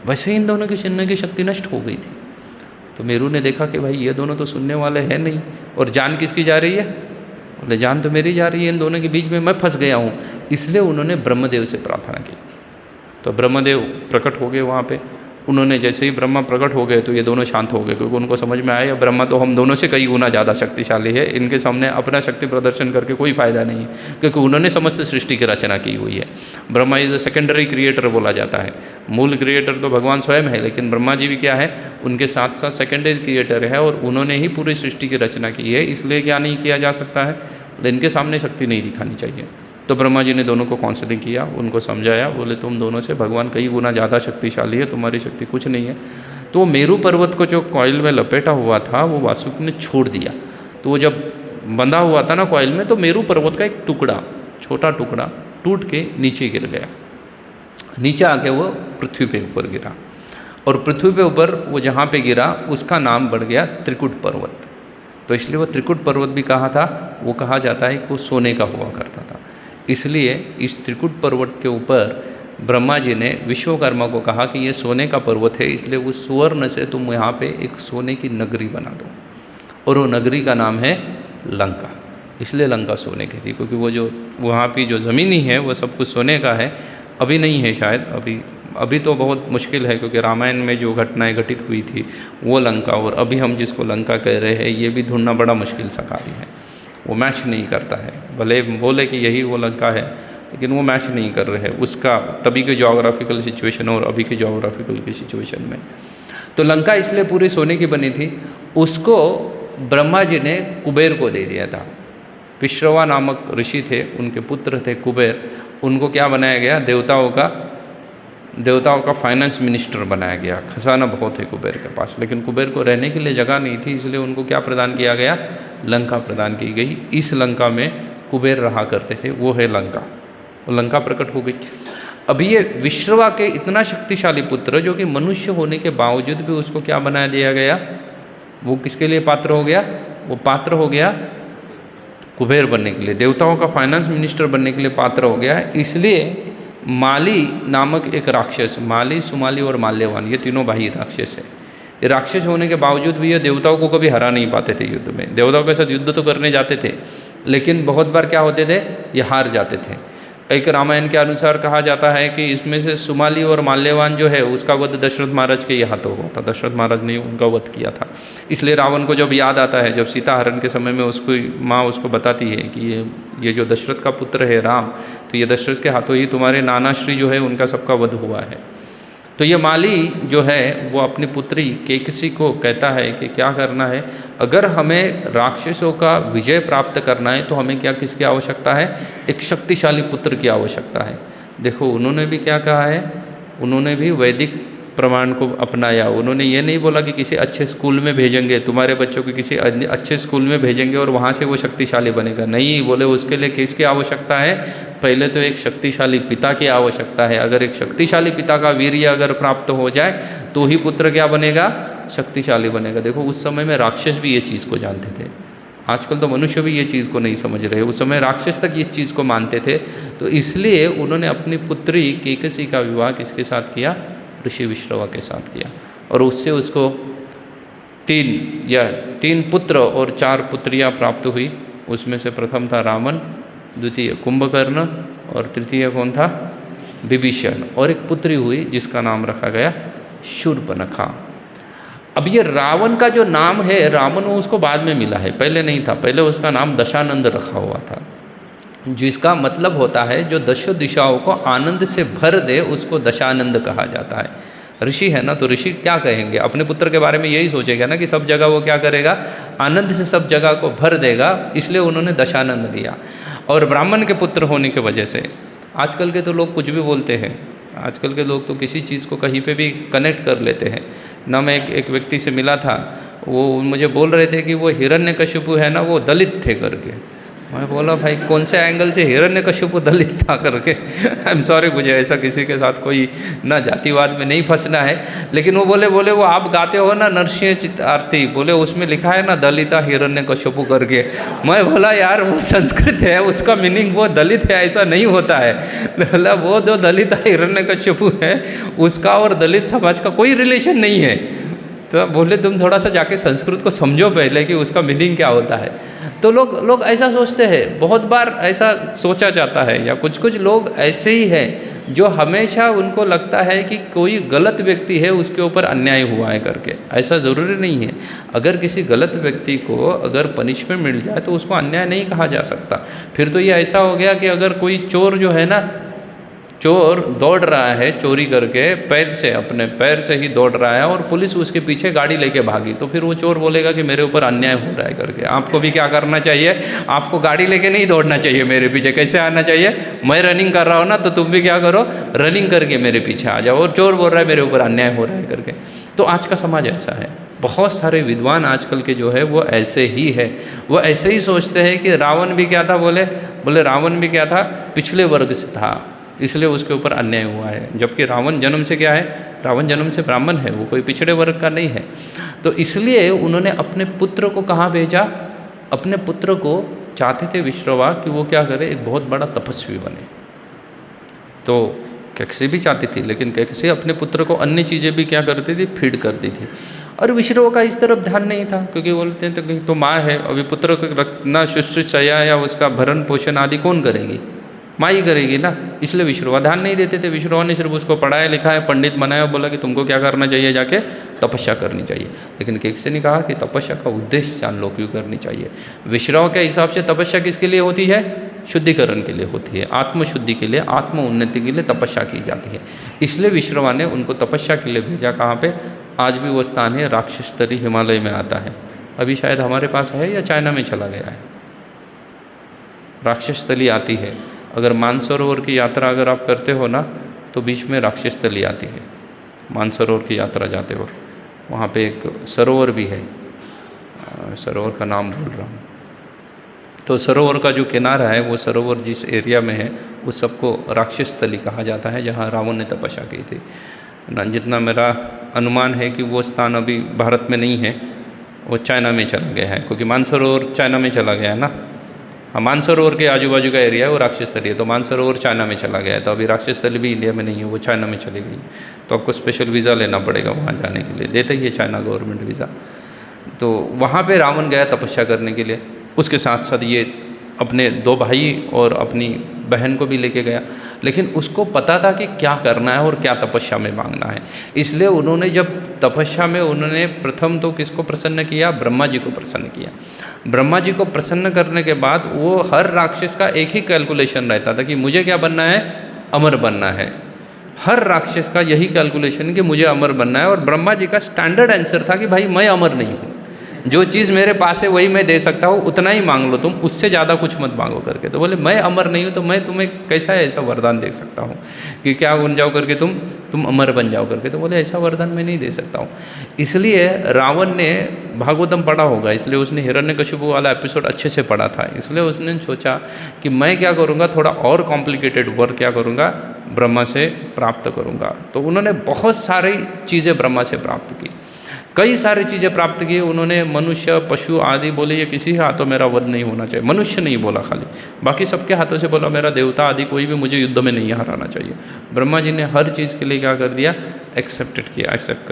वैसे ही इन दोनों की सुनने की शक्ति नष्ट हो गई थी। तो मेरू ने देखा कि भाई ये दोनों तो सुनने वाले हैं नहीं, और जान किसकी जा रही है, बोले जान तो मेरी जा रही है, इन दोनों के बीच में मैं फंस गया हूँ। इसलिए उन्होंने ब्रह्मदेव से प्रार्थना की। तो ब्रह्मदेव प्रकट हो गए वहाँ पे। उन्होंने जैसे ही ब्रह्मा प्रकट हो गए तो ये दोनों शांत हो गए, क्योंकि उनको समझ में आया ब्रह्मा तो हम दोनों से कई गुना ज़्यादा शक्तिशाली है, इनके सामने अपना शक्ति प्रदर्शन करके कोई फायदा नहीं है, क्योंकि उन्होंने समस्त सृष्टि की रचना की हुई है। Brahma is the secondary creator बोला जाता है, मूल क्रिएटर तो भगवान स्वयं है, लेकिन ब्रह्मा जी भी क्या है, उनके साथ साथ सेकेंडरी क्रिएटर है, और उन्होंने ही पूरी सृष्टि की रचना की है। इसलिए क्या नहीं किया जा सकता है, इनके सामने शक्ति नहीं दिखानी चाहिए। तो ब्रह्मा जी ने दोनों को काउंसलिंग किया, उनको समझाया, बोले तुम दोनों से भगवान कई गुना ज़्यादा शक्तिशाली है, तुम्हारी शक्ति कुछ नहीं है। तो वो मेरू पर्वत को जो कॉइल में लपेटा हुआ था वो वासुकी ने छोड़ दिया। तो वो जब बंधा हुआ था ना कॉइल में, तो मेरू पर्वत का एक टुकड़ा, छोटा टुकड़ा टूट के नीचे गिर गया। नीचे आके वो पृथ्वी पे ऊपर गिरा, और पृथ्वी पे ऊपर वो जहाँ पे गिरा उसका नाम बढ़ गया त्रिकुट पर्वत। तो इसलिए वो त्रिकुट पर्वत भी कहा था, वो कहा जाता है कि वो सोने का हुआ करता था। इसलिए इस त्रिकुट पर्वत के ऊपर ब्रह्मा जी ने विश्वकर्मा को कहा कि ये सोने का पर्वत है, इसलिए उस सुवर्ण से तुम यहाँ पे एक सोने की नगरी बना दो, और वो नगरी का नाम है लंका। इसलिए लंका सोने की थी, क्योंकि वो जो वहाँ की जो ज़मीनी है वो सब कुछ सोने का है। अभी नहीं है शायद, अभी तो बहुत मुश्किल है, क्योंकि रामायण में जो घटनाएं घटित हुई थी वो लंका, और अभी हम जिसको लंका कह रहे हैं ये भी ढूंढना बड़ा मुश्किल सा कार्य है। वो मैच नहीं करता है, भले बोले कि यही वो लंका है, लेकिन वो मैच नहीं कर रहे हैं उसका तभी के जोग्राफिकल सिचुएशन और अभी के जोग्राफिकल की सिचुएशन में। तो लंका इसलिए पूरी सोने की बनी थी। उसको ब्रह्मा जी ने कुबेर को दे दिया था। पिश्रवा नामक ऋषि थे, उनके पुत्र थे कुबेर, उनको क्या बनाया गया, देवताओं का फाइनेंस मिनिस्टर बनाया गया। खजाना बहुत है कुबेर के पास, लेकिन कुबेर को रहने के लिए जगह नहीं थी, इसलिए उनको क्या प्रदान किया गया, लंका प्रदान की गई। इस लंका में कुबेर रहा करते थे, वो है लंका। वो लंका प्रकट हो गई। अभी ये विश्रवा के इतना शक्तिशाली पुत्र जो कि मनुष्य होने के बावजूद भी उसको क्या बना दिया गया, वो किसके लिए पात्र हो गया, वो पात्र हो गया कुबेर बनने के लिए, देवताओं का फाइनेंस मिनिस्टर बनने के लिए पात्र हो गया। इसलिए माली नामक एक राक्षस, माली, सुमाली और माल्यवान, ये तीनों भाई राक्षस है। ये राक्षस होने के बावजूद भी ये देवताओं को कभी हरा नहीं पाते थे युद्ध में। देवताओं के साथ युद्ध तो करने जाते थे, लेकिन बहुत बार क्या होते थे, ये हार जाते थे। एक रामायण के अनुसार कहा जाता है कि इसमें से सुमाली और माल्यवान जो है उसका वध दशरथ महाराज के यहाँ तो हुआ था, दशरथ महाराज ने उनका वध किया था। इसलिए रावण को जब याद आता है, जब सीता हरण के समय में उसको माँ उसको बताती है कि ये जो दशरथ का पुत्र है राम, तो ये दशरथ के हाथों ही तुम्हारे नाना श्री जो है उनका सबका वध हुआ है। तो ये माली जो है वो अपनी पुत्री केकसी को कहता है कि क्या करना है, अगर हमें राक्षसों का विजय प्राप्त करना है तो हमें क्या किसकी आवश्यकता है, एक शक्तिशाली पुत्र की आवश्यकता है। देखो उन्होंने भी क्या कहा है, उन्होंने भी वैदिक प्रमाण को अपनाया। उन्होंने ये नहीं बोला कि किसी अच्छे स्कूल में भेजेंगे, तुम्हारे बच्चों को किसी अच्छे स्कूल में भेजेंगे और वहाँ से वो शक्तिशाली बनेगा। नहीं, बोले उसके लिए किसकी आवश्यकता है? पहले तो एक शक्तिशाली पिता की आवश्यकता है। अगर एक शक्तिशाली पिता का वीर्य अगर प्राप्त हो जाए तो ही पुत्र क्या बनेगा? शक्तिशाली बनेगा। देखो उस समय में राक्षस भी ये चीज़ को जानते थे, आजकल तो मनुष्य भी ये चीज़ को नहीं समझ रहे, उस समय राक्षस तक ये चीज़ को मानते थे। तो इसलिए उन्होंने अपनी पुत्री केकसी का विवाह किसके साथ किया? ऋषि विश्रवा के साथ किया। और उससे उसको 3 पुत्र और 4 पुत्रियां प्राप्त हुई। उसमें से प्रथम था रावण, द्वितीय कुंभकर्ण और तृतीय कौन था? विभीषण। और एक पुत्री हुई जिसका नाम रखा गया शूर्पणखा। अब ये रावण का जो नाम है, रावण वो उसको बाद में मिला है, पहले नहीं था। पहले उसका नाम दशानंद रखा हुआ था, जिसका मतलब होता है जो 10 दिशाओं को आनंद से भर दे उसको दशानंद कहा जाता है। ऋषि है ना, तो ऋषि क्या कहेंगे? अपने पुत्र के बारे में यही सोचेगा ना कि सब जगह वो क्या करेगा? आनंद से सब जगह को भर देगा, इसलिए उन्होंने दशानंद दिया। और ब्राह्मण के पुत्र होने की वजह से, आजकल के तो लोग कुछ भी बोलते हैं, आजकल के लोग तो किसी चीज़ को कहीं पे भी कनेक्ट कर लेते हैं ना। मैं एक व्यक्ति से मिला था, वो मुझे बोल रहे थे कि वो हिरण्यकशिपु है ना, वो दलित थे करके। मैं बोला भाई कौन से एंगल से हिरण्यकशिपु दलित था करके। आई एम सॉरी, मुझे ऐसा किसी के साथ कोई ना जातिवाद में नहीं फंसना है। लेकिन वो बोले वो आप गाते हो ना नरसिंह चित आरती, बोले उसमें लिखा है ना दलिता हिरण्यकशिपु करके। मैं बोला यार वो संस्कृत है, उसका मीनिंग वो दलित है ऐसा नहीं होता है। बोला वो जो दलिता हिरण्यकशिपु है उसका और दलित समाज का कोई रिलेशन नहीं है। तो बोले तुम थोड़ा सा जाके संस्कृत को समझो पहले कि उसका मीनिंग क्या होता है। तो लोग ऐसा सोचते हैं, बहुत बार ऐसा सोचा जाता है, या कुछ लोग ऐसे ही हैं जो हमेशा उनको लगता है कि कोई गलत व्यक्ति है उसके ऊपर अन्याय हुआ है करके। ऐसा ज़रूरी नहीं है। अगर किसी गलत व्यक्ति को अगर पनिशमेंट मिल जाए तो उसको अन्याय नहीं कहा जा सकता। फिर तो ये ऐसा हो गया कि अगर कोई चोर जो है ना, चोर दौड़ रहा है चोरी करके, पैर से अपने पैर से ही दौड़ रहा है और पुलिस उसके पीछे गाड़ी लेके भागी, तो फिर वो चोर बोलेगा कि मेरे ऊपर अन्याय हो रहा है करके। आपको भी क्या करना चाहिए? आपको गाड़ी लेके नहीं दौड़ना चाहिए मेरे पीछे। कैसे आना चाहिए? मैं रनिंग कर रहा हूँ ना, तो तुम भी क्या करो? रनिंग करके मेरे पीछे आ जाओ। और चोर बोल रहा है मेरे ऊपर अन्याय हो रहा है करके। तो आज का समाज ऐसा है। बहुत सारे विद्वान आजकल के जो है वो ऐसे ही है। वो ऐसे ही सोचते हैं कि रावण भी क्या था, बोले रावण भी क्या था? पिछले वर्ग से था, इसलिए उसके ऊपर अन्याय हुआ है। जबकि रावण जन्म से क्या है? रावण जन्म से ब्राह्मण है, वो कोई पिछड़े वर्ग का नहीं है। तो इसलिए उन्होंने अपने पुत्र को कहाँ भेजा? अपने पुत्र को चाहते थे विश्रवा कि वो क्या करे? एक बहुत बड़ा तपस्वी बने। तो कैकसी भी चाहती थी, लेकिन कैकसी अपने पुत्र को अन्य चीज़ें भी क्या करती थी? फीड करती थी। और विश्रवा का इस तरफ ध्यान नहीं था, क्योंकि बोलते हैं तो माँ है, अभी पुत्र को रखना, शुश्रूषा या उसका भरण पोषण आदि कौन करेगी? माँ ही करेगी ना। इसलिए विश्रवा ध्यान नहीं देते थे। विश्रवा ने सिर्फ उसको पढ़ाया लिखाया, पंडित बनाया, बोला कि तुमको क्या करना चाहिए? जाके तपस्या करनी चाहिए। लेकिन कैकसी ने कहा कि तपस्या का उद्देश्य जान लो क्यों करनी चाहिए। विश्रवा के हिसाब से तपस्या किसके लिए होती है? शुद्धिकरण के लिए होती है, आत्मशुद्धि के लिए, आत्म उन्नति के लिए तपस्या की जाती है। इसलिए विश्रवा ने उनको तपस्या के लिए भेजा। कहाँ पे? आज भी वो स्थान है राक्षसतली, हिमालय में आता है। अभी शायद हमारे पास है या चाइना में चला गया है। राक्षसतली आती है। अगर मानसरोवर की यात्रा अगर आप करते हो ना, तो बीच में राक्षसतली आती है। मानसरोवर की यात्रा जाते हो, वहाँ पे एक सरोवर भी है, सरोवर का नाम भूल रहा हूँ। तो सरोवर का जो किनारा है, वो सरोवर जिस एरिया में है उस सबको राक्षसतली कहा जाता है, जहाँ रावण ने तपस्या की थी ना। जितना मेरा अनुमान है कि वो स्थान अभी भारत में नहीं है, वो चाइना में चला गया है, क्योंकि मानसरोवर चाइना में चला गया है ना। हाँ, मानसरोवर के आजू बाजू का एरिया है वो राक्षसतली है। तो मानसरोवर चाइना में चला गया है, तो अभी राक्षसतली भी इंडिया में नहीं है, वो चाइना में चली गई। तो आपको स्पेशल वीज़ा लेना पड़ेगा वहाँ जाने के लिए, देते ही है चाइना गवर्नमेंट वीज़ा। तो वहाँ पे रावण गया तपस्या करने के लिए। उसके साथ साथ ये अपने 2 भाई और अपनी बहन को भी लेके गया, लेकिन उसको पता था कि क्या करना है और क्या तपस्या में मांगना है। इसलिए उन्होंने जब तपस्या में उन्होंने प्रथम तो किसको प्रसन्न किया? ब्रह्मा जी को प्रसन्न किया। ब्रह्मा जी को प्रसन्न करने के बाद वो हर राक्षस का एक ही कैलकुलेशन रहता था कि मुझे क्या बनना है? अमर बनना है। हर राक्षस का यही कैलकुलेशन कि मुझे अमर बनना है। और ब्रह्मा जी का स्टैंडर्ड आंसर था कि भाई मैं अमर नहीं हूँ। जो चीज़ मेरे पास है वही मैं दे सकता हूँ, उतना ही मांग लो तुम, उससे ज़्यादा कुछ मत मांगो करके। तो बोले मैं अमर नहीं हूँ तो मैं तुम्हें कैसा ऐसा वरदान दे सकता हूँ कि क्या बन जाओ करके तुम अमर बन जाओ करके। तो बोले ऐसा वरदान मैं नहीं दे सकता हूँ। इसलिए रावण ने भागवतम पढ़ा होगा, इसलिए उसने हिरण्यकशिपु वाला एपिसोड अच्छे से पढ़ा था। इसलिए उसने सोचा कि मैं क्या करूँगा, थोड़ा और कॉम्प्लिकेटेड वर क्या करूँगा, ब्रह्मा से प्राप्त करूँगा। तो उन्होंने बहुत सारी चीज़ें ब्रह्मा से प्राप्त की, कई सारी चीज़ें प्राप्त की उन्होंने। मनुष्य, पशु आदि बोले ये किसी हाथों मेरा वध नहीं होना चाहिए। मनुष्य नहीं बोला खाली, बाकी सबके हाथों से बोला मेरा देवता आदि कोई भी मुझे युद्ध में नहीं हराना चाहिए। ब्रह्मा जी ने हर चीज़ के लिए क्या कर दिया, एक्सेप्टेड किया, एक्सेप्ट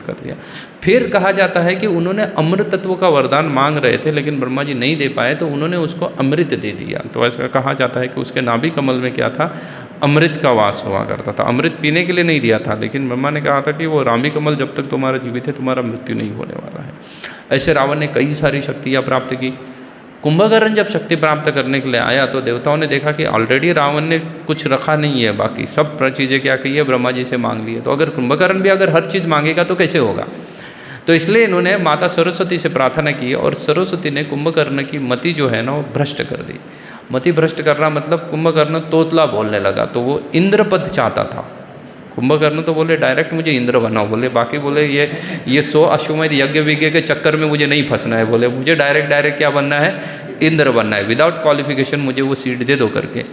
कर दिया। फिर कहा जाता है कि उन्होंने अमृत तत्व का वरदान मांग रहे थे, लेकिन ब्रह्मा जी नहीं दे पाए, तो उन्होंने उसको अमृत दे दिया। तो ऐसा कहा जाता है कि उसके नाभि कमल में क्या था, अमृत का वास हुआ करता था। अमृत पीने के लिए नहीं दिया था, लेकिन ब्रह्मा ने कहा था कि वो नाभि कमल जब तक तुम्हारा जीवित है तुम्हारा मृत्यु नहीं होने वाला है। ऐसे रावण ने कई सारी शक्तियाँ प्राप्त की। कुंभकर्ण जब शक्ति प्राप्त करने के लिए आया तो देवताओं ने देखा कि ऑलरेडी रावण ने कुछ रखा नहीं है, बाकी सब चीज़ें क्या की है, ब्रह्मा जी से मांग ली है। तो अगर कुंभकर्ण भी अगर हर चीज़ मांगेगा तो कैसे होगा। तो इसलिए इन्होंने माता सरस्वती से प्रार्थना की, और सरस्वती ने कुंभकर्ण की मति जो है ना वो भ्रष्ट कर दी। मति भ्रष्ट करना मतलब कुंभकर्ण तोतला बोलने लगा, तो वो इंद्र पद चाहता था। कुंभकर्ण तो बोले डायरेक्ट मुझे इंद्र बनाओ, बोले बाकी बोले ये 100 अश्वमेध यज्ञ विज्ञ के चक्कर में मुझे नहीं फंसना है, बोले मुझे डायरेक्ट क्या बनना है, इंद्र बनना है, विदाउट क्वालिफिकेशन मुझे वो सीट दे दो करके।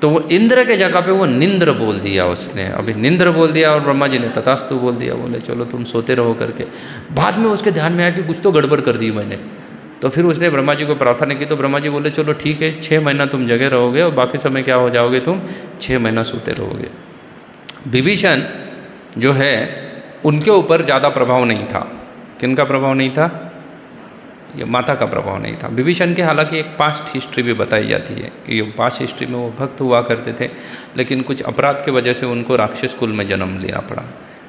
तो वो इंद्र के जगह पे वो निंद्र बोल दिया उसने। अभी निंद्र बोल दिया और ब्रह्मा जी ने तथास्तु बोल दिया, बोले चलो तुम सोते रहो करके। बाद में उसके ध्यान में आया कि कुछ तो गड़बड़ कर दी मैंने, तो फिर उसने ब्रह्मा जी को प्रार्थना की। तो ब्रह्मा जी बोले चलो ठीक है, 6 महीना तुम जगे रहोगे और बाकी समय क्या हो जाओगे, तुम 6 महीना सोते रहोगे। विभीषण जो है उनके ऊपर ज़्यादा प्रभाव नहीं था। किनका प्रभाव नहीं था, ये माता का प्रभाव नहीं था। विभीषण के हालांकि एक पास्ट हिस्ट्री भी बताई जाती है कि ये पास्ट हिस्ट्री में वो भक्त हुआ करते थे, लेकिन कुछ अपराध की वजह से उनको राक्षस कुल में जन्म लेना पड़ा,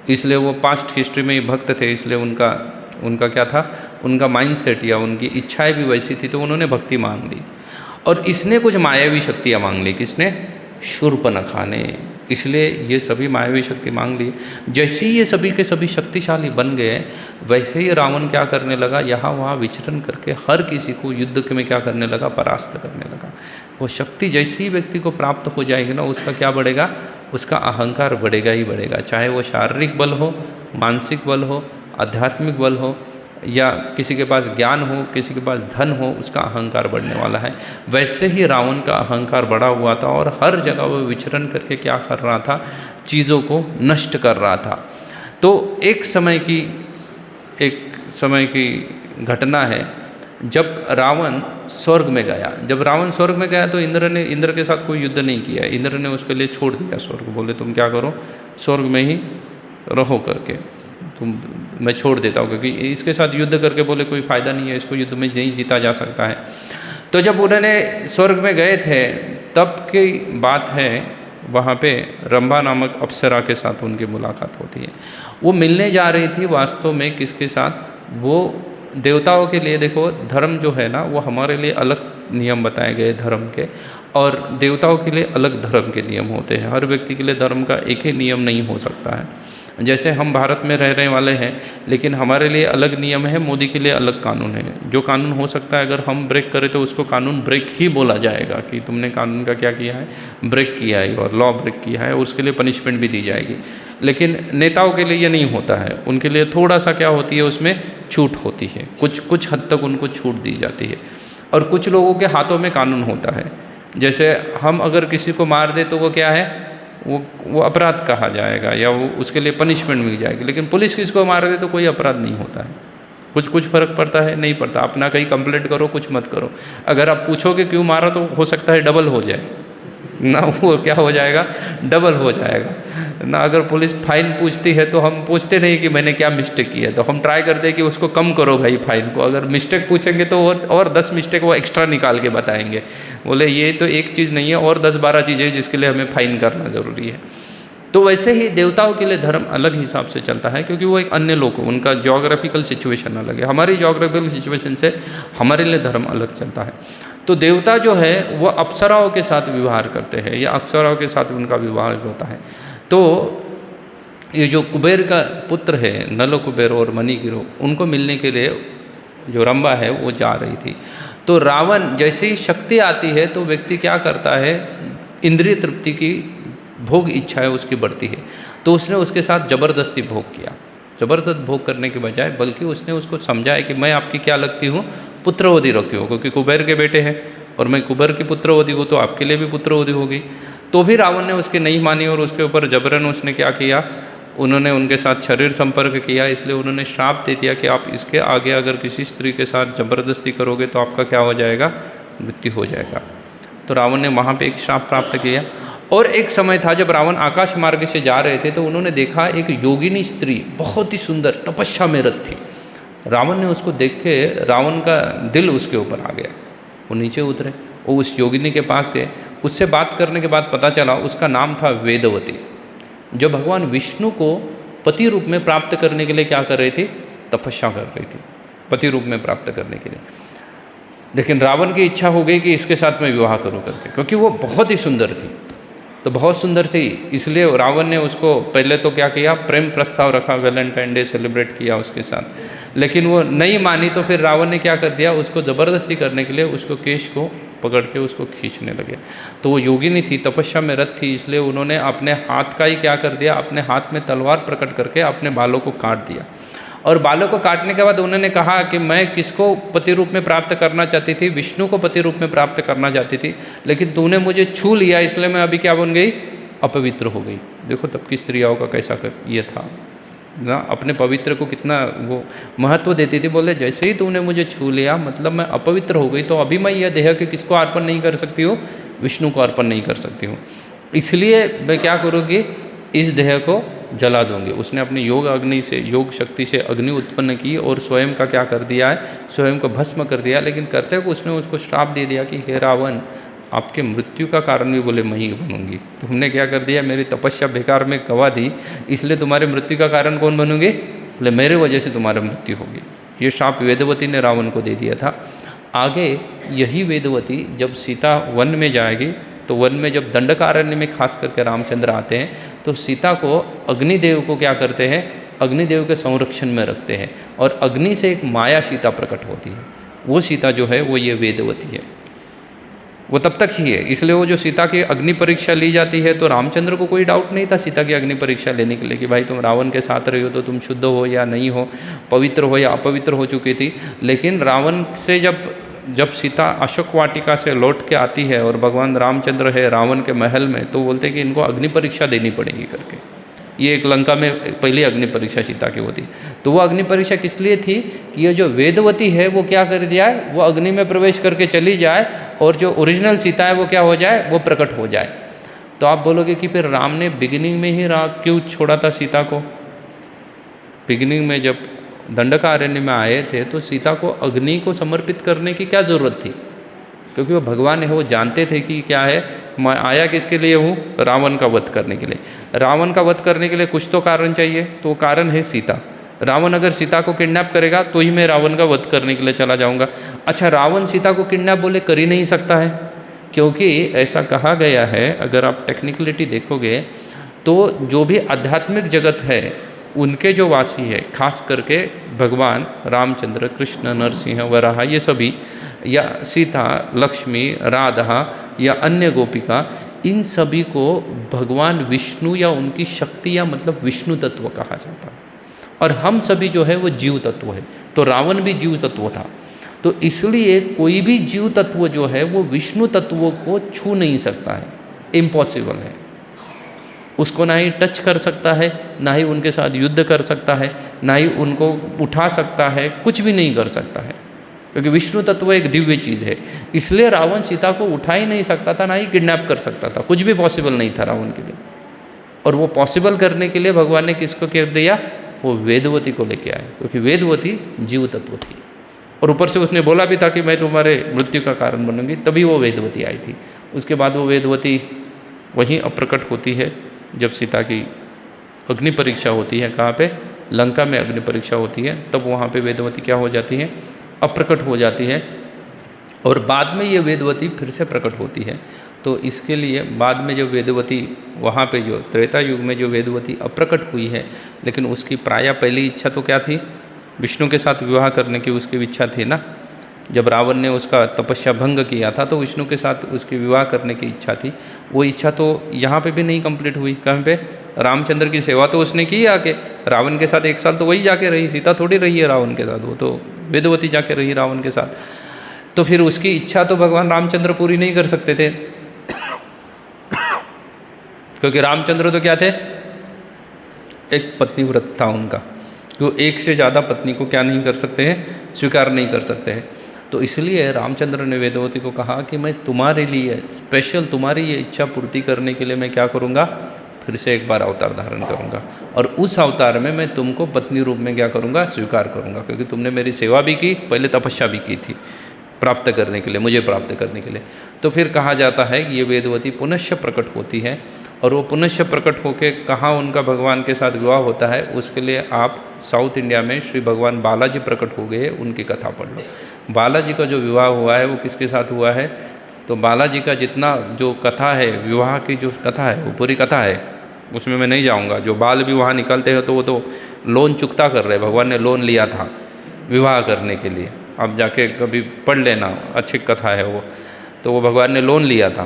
इसलिए वो पास्ट हिस्ट्री में भक्त थे। इसलिए उनका क्या था, उनका माइंडसेट या उनकी इच्छाएं भी वैसी थी, तो उन्होंने भक्ति मांग ली। और इसने कुछ मायावी शक्तियाँ मांग ली, किसने, शूर्पणखा ने। इसलिए ये सभी मायावी शक्ति मांग ली। जैसे ही ये सभी के सभी शक्तिशाली बन गए, वैसे ही रावण क्या करने लगा, यहाँ वहाँ विचरण करके हर किसी को युद्ध में क्या करने लगा, परास्त करने लगा। वो शक्ति जैसे ही व्यक्ति को प्राप्त हो जाएगी ना, उसका क्या बढ़ेगा, उसका अहंकार बढ़ेगा ही बढ़ेगा। चाहे वो शारीरिक बल हो, मानसिक बल हो, आध्यात्मिक बल हो, या किसी के पास ज्ञान हो, किसी के पास धन हो, उसका अहंकार बढ़ने वाला है। वैसे ही रावण का अहंकार बढ़ा हुआ था और हर जगह वो विचरण करके क्या कर रहा था, चीज़ों को नष्ट कर रहा था। तो एक समय की घटना है जब रावण स्वर्ग में गया। जब रावण स्वर्ग में गया तो इंद्र के साथ कोई युद्ध नहीं किया। इंद्र ने उसके लिए छोड़ दिया स्वर्ग, बोले तुम क्या करो, स्वर्ग में ही रहो करके, मैं छोड़ देता हूँ, क्योंकि इसके साथ युद्ध करके बोले कोई फ़ायदा नहीं है, इसको युद्ध में नहीं जीता जा सकता है। तो जब उन्होंने स्वर्ग में गए थे तब की बात है, वहाँ पे रंभा नामक अप्सरा के साथ उनकी मुलाकात होती है। वो मिलने जा रही थी वास्तव में किसके साथ, वो देवताओं के लिए। देखो धर्म जो है ना, वो हमारे लिए अलग नियम बताए गए धर्म के, और देवताओं के लिए अलग धर्म के नियम होते हैं। हर व्यक्ति के लिए धर्म का एक ही नियम नहीं हो सकता है। जैसे हम भारत में रहने वाले हैं, लेकिन हमारे लिए अलग नियम है, मोदी के लिए अलग कानून है। जो कानून हो सकता है अगर हम ब्रेक करें तो उसको कानून ब्रेक ही बोला जाएगा कि तुमने कानून का क्या किया है, ब्रेक किया है, और लॉ ब्रेक किया है, और उसके लिए पनिशमेंट भी दी जाएगी। लेकिन नेताओं के लिए ये नहीं होता है, उनके लिए थोड़ा सा क्या होती है, उसमें छूट होती है, कुछ हद तक उनको छूट दी जाती है। और कुछ लोगों के हाथों में कानून होता है। जैसे हम अगर किसी को मार दे तो वो क्या है, वो अपराध कहा जाएगा, या वो उसके लिए पनिशमेंट मिल जाएगी। लेकिन पुलिस किसको मार दे तो कोई अपराध नहीं होता है। कुछ फ़र्क पड़ता है, नहीं पड़ता। अपना कहीं कंप्लेंट करो, कुछ मत करो। अगर आप पूछोगे क्यों मारा तो हो सकता है डबल हो जाए ना, वो क्या हो जाएगा, डबल हो जाएगा ना। अगर पुलिस फाइन पूछती है तो हम पूछते नहीं कि मैंने क्या मिस्टेक की है, तो हम ट्राई करते हैं कि उसको कम करो भाई फाइन को। अगर मिस्टेक पूछेंगे तो और 10 मिस्टेक वो एक्स्ट्रा निकाल के बताएंगे, बोले ये तो एक चीज़ नहीं है, और 10-12 चीज़ें जिसके लिए हमें फाइन करना ज़रूरी है। तो वैसे ही देवताओं के लिए धर्म अलग हिसाब से चलता है, क्योंकि वो एक अन्य लोग, उनका जोग्राफिकल सिचुएशन अलग है। हमारी जोग्राफिकल सिचुएशन से हमारे लिए धर्म अलग चलता है। तो देवता जो है वो अप्सराओं के साथ व्यवहार करते हैं, या अप्सराओं के साथ उनका विवाह होता है। तो ये जो कुबेर का पुत्र है, नल कुबेर और मणिगिरो, उनको मिलने के लिए जो रंभा है वो जा रही थी। तो रावण जैसे ही शक्ति आती है तो व्यक्ति क्या करता है, इंद्रिय तृप्ति की भोग इच्छा है उसकी बढ़ती है, तो उसने उसके साथ ज़बरदस्ती भोग किया। ज़बरदस्त भोग करने के बजाय बल्कि उसने उसको समझाया कि मैं आपकी क्या लगती हूँ, पुत्रवधी लगती हूँ, क्योंकि कुबेर के बेटे हैं और मैं कुबेर की पुत्रवधी हूँ तो आपके लिए भी पुत्रवधी होगी। तो भी रावण ने उसकी नहीं मानी और उसके ऊपर जबरन उसने क्या किया, उन्होंने उनके साथ शरीर संपर्क किया। इसलिए उन्होंने श्राप दे दिया कि आप इसके आगे अगर किसी स्त्री के साथ ज़बरदस्ती करोगे तो आपका क्या हो जाएगा, मृत्यु हो जाएगा। तो रावण ने वहाँ पे एक श्राप प्राप्त किया। और एक समय था जब रावण आकाश मार्ग से जा रहे थे तो उन्होंने देखा एक योगिनी स्त्री बहुत ही सुंदर तपस्या में रत थी। रावण ने उसको देख के रावण का दिल उसके ऊपर आ गया, वो नीचे उतरे, वो उस योगिनी के पास गए। उससे बात करने के बाद पता चला उसका नाम था वेदवती, जो भगवान विष्णु को पति रूप में प्राप्त करने के लिए क्या कर रही थी, तपस्या कर रही थी, पति रूप में प्राप्त करने के लिए। लेकिन रावण की इच्छा हो गई कि इसके साथ मैं विवाह करूँ करके, क्योंकि वो बहुत ही सुंदर थी, तो बहुत सुंदर थी। इसलिए रावण ने उसको पहले तो क्या किया, प्रेम प्रस्ताव रखा, वैलेंटाइन डे सेलिब्रेट किया उसके साथ, लेकिन वो नहीं मानी। तो फिर रावण ने क्या कर दिया, उसको ज़बरदस्ती करने के लिए उसको केश को पकड़ के उसको खींचने लगे। तो वो योगिनी थी, तपस्या में रत थी, इसलिए उन्होंने अपने हाथ का ही क्या कर दिया, अपने हाथ में तलवार प्रकट करके अपने बालों को काट दिया। और बालों को काटने के बाद उन्होंने कहा कि मैं किसको पति रूप में प्राप्त करना चाहती थी, विष्णु को पति रूप में प्राप्त करना चाहती थी, लेकिन तूने मुझे छू लिया इसलिए मैं अभी क्या बन गई, अपवित्र हो गई। देखो तब की स्त्रियों का कैसा ये था ना, अपने पवित्र को कितना वो महत्व देती थी। बोले जैसे ही तूने मुझे छू लिया मतलब मैं अपवित्र हो गई, तो अभी मैं यह देह के किसको अर्पण नहीं कर सकती हूँ, विष्णु को अर्पण नहीं कर सकती हूँ, इसलिए मैं क्या करूँगी, इस देह को जला दूंगी। उसने अपनी योग अग्नि से, योग शक्ति से अग्नि उत्पन्न की और स्वयं का क्या कर दिया है, स्वयं को भस्म कर दिया। लेकिन करते हुए उसने उसको श्राप दे दिया कि हे रावण, आपके मृत्यु का कारण भी बोले मैं ही बनूंगी। तुमने क्या कर दिया, मेरी तपस्या बेकार में गवा दी, इसलिए तुम्हारे मृत्यु का कारण कौन बनूंगी, बोले मेरे वजह से तुम्हारा मृत्यु होगी। ये श्राप वेदवती ने रावण को दे दिया था। आगे यही वेदवती जब सीता वन में जाएगी तो वन में जब दंडकारण्य में खास करके रामचंद्र आते हैं तो सीता को अग्निदेव को क्या करते हैं, अग्निदेव के संरक्षण में रखते हैं और अग्नि से एक माया सीता प्रकट होती है। वो सीता जो है वो ये वेदवती है, वो तब तक ही है। इसलिए वो जो सीता की अग्नि परीक्षा ली जाती है तो रामचंद्र को कोई डाउट नहीं था सीता की अग्नि परीक्षा लेने के लिए कि भाई तुम रावण के साथ रही हो तो तुम शुद्ध हो या नहीं हो, पवित्र हो या अपवित्र हो चुकी थी। लेकिन रावण से जब सीता अशोक वाटिका से लौट के आती है और भगवान रामचंद्र है रावण के महल में, तो बोलते हैं कि इनको अग्नि परीक्षा देनी पड़ेगी करके। ये एक लंका में पहली अग्नि परीक्षा सीता की होती। तो वो अग्नि परीक्षा किस लिए थी कि ये जो वेदवती है वो क्या कर दिया है, वो अग्नि में प्रवेश करके चली जाए और जो ओरिजिनल सीता है वो क्या हो जाए, वो प्रकट हो जाए। तो आप बोलोगे कि फिर राम ने बिगिनिंग में ही क्यों छोड़ा था सीता को। बिगिनिंग में जब दंडकारण्य में आए थे तो सीता को अग्नि को समर्पित करने की क्या ज़रूरत थी, क्योंकि वो भगवान है, वो जानते थे कि क्या है, मैं आया किसके लिए हूँ, रावण का वध करने के लिए। रावण का वध करने के लिए कुछ तो कारण चाहिए, तो वो कारण है सीता। रावण अगर सीता को किडनैप करेगा तो ही मैं रावण का वध करने के लिए चला जाऊँगा। अच्छा, रावण सीता को किडनैप बोले कर ही नहीं सकता है, क्योंकि ऐसा कहा गया है, अगर आप टेक्निकलिटी देखोगे तो जो भी आध्यात्मिक जगत है उनके जो वासी है, खास करके भगवान रामचंद्र, कृष्ण, नरसिंह, वराह, ये सभी, या सीता, लक्ष्मी, राधा या अन्य गोपिका, इन सभी को भगवान विष्णु या उनकी शक्ति या मतलब विष्णु तत्व कहा जाता है। और हम सभी जो है वो जीव तत्व है, तो रावण भी जीव तत्व था। तो इसलिए कोई भी जीव तत्व जो है वो विष्णु तत्वों को छू नहीं सकता है, इम्पॉसिबल है। उसको ना ही टच कर सकता है, ना ही उनके साथ युद्ध कर सकता है, ना ही उनको उठा सकता है, कुछ भी नहीं कर सकता है, क्योंकि विष्णु तत्व एक दिव्य चीज़ है। इसलिए रावण सीता को उठा ही नहीं सकता था, ना ही किडनैप कर सकता था, कुछ भी पॉसिबल नहीं था रावण के लिए। और वो पॉसिबल करने के लिए भगवान ने किसको कर दिया, वो वेदवती को लेके आए, क्योंकि वेदवती जीव तत्व थी। और ऊपर से उसने बोला भी था कि मैं तुम्हारे मृत्यु का कारण बनूंगी, तभी वो वेदवती आई थी। उसके बाद वो वेदवती वहीं अप्रकट होती है जब सीता की अग्नि परीक्षा होती है। कहाँ पे, लंका में अग्नि परीक्षा होती है, तब वहाँ पे वेदवती क्या हो जाती है, अप्रकट हो जाती है। और बाद में ये वेदवती फिर से प्रकट होती है। तो इसके लिए बाद में जब वेदवती वहाँ पे जो त्रेता युग में जो वेदवती अप्रकट हुई है, लेकिन उसकी प्राय पहली इच्छा तो क्या थी, विष्णु के साथ विवाह करने की उसकी इच्छा थी ना। जब रावण ने उसका तपस्या भंग किया था तो विष्णु के साथ उसकी विवाह करने की इच्छा थी। वो इच्छा तो यहाँ पे भी नहीं कंप्लीट हुई। कहाँ पे? रामचंद्र की सेवा तो उसने की आके, रावण के साथ 1 साल तो वही जाके रही, सीता थोड़ी रही है रावण के साथ, वो तो वेदवती जाके रही रावण के साथ। तो फिर उसकी इच्छा तो भगवान रामचंद्र पूरी नहीं कर सकते थे क्योंकि रामचंद्र तो क्या थे? एक पत्नी व्रत था उनका, वो एक से ज़्यादा पत्नी को क्या नहीं कर सकते हैं? स्वीकार नहीं कर सकते हैं। तो इसलिए रामचंद्र ने वेदवती को कहा कि मैं तुम्हारे लिए स्पेशल, तुम्हारी ये इच्छा पूर्ति करने के लिए मैं क्या करूँगा? फिर से एक बार अवतार धारण करूँगा, और उस अवतार में मैं तुमको पत्नी रूप में क्या करूँगा? स्वीकार करूँगा, क्योंकि तुमने मेरी सेवा भी की, पहले तपस्या भी की थी प्राप्त करने के लिए, मुझे प्राप्त करने के लिए। तो फिर कहा जाता है कि ये वेदवती पुनश्च प्रकट होती है, और वो पुनश्च प्रकट होकर कहाँ उनका भगवान के साथ विवाह होता है, उसके लिए आप साउथ इंडिया में श्री भगवान बालाजी प्रकट हो गए, उनकी कथा पढ़ लो। बालाजी का जो विवाह हुआ है वो किसके साथ हुआ है? तो बालाजी का जितना जो कथा है, विवाह की जो कथा है, वो पूरी कथा है, उसमें मैं नहीं जाऊंगा। जो बाल भी वहाँ निकलते हैं तो वो तो लोन चुकता कर रहे हैं, भगवान ने लोन लिया था विवाह करने के लिए। आप जाके कभी पढ़ लेना, अच्छी कथा है वो। तो वो भगवान ने लोन लिया था,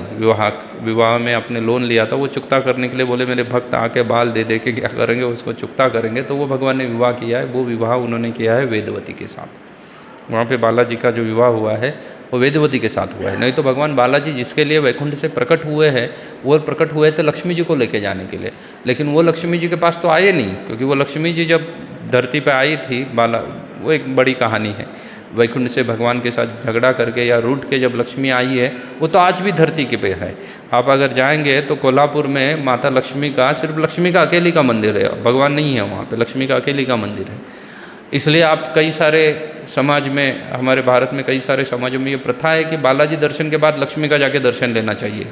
विवाह में अपने लोन लिया था, वो चुकता करने के लिए बोले मेरे भक्त आके बाल दे दे के क्या करेंगे, उसको चुकता करेंगे। तो वो भगवान ने विवाह किया है, वो विवाह उन्होंने किया है वेदवती के साथ। वहाँ पे बालाजी का जो विवाह हुआ है वो वेदवती के साथ हुआ है। नहीं तो भगवान बालाजी जिसके लिए वैकुंठ से प्रकट हुए हैं, वो प्रकट हुए थे लक्ष्मी जी को लेके जाने के लिए, लेकिन वो लक्ष्मी जी के पास तो आए नहीं, क्योंकि वो लक्ष्मी जी जब धरती पे आई थी, वो एक बड़ी कहानी है। वैकुंठ से भगवान के साथ झगड़ा करके या रूठ के जब लक्ष्मी आई है, वो तो आज भी धरती के पे है। आप अगर जाएंगे तो कोल्हापुर में माता लक्ष्मी का, सिर्फ लक्ष्मी का अकेली का मंदिर है, भगवान नहीं है वहाँ पे, लक्ष्मी का अकेली का मंदिर है। इसलिए आप कई सारे समाज में, हमारे भारत में कई सारे समाजों में ये प्रथा है कि बालाजी दर्शन के बाद लक्ष्मी का जाके दर्शन लेना चाहिए,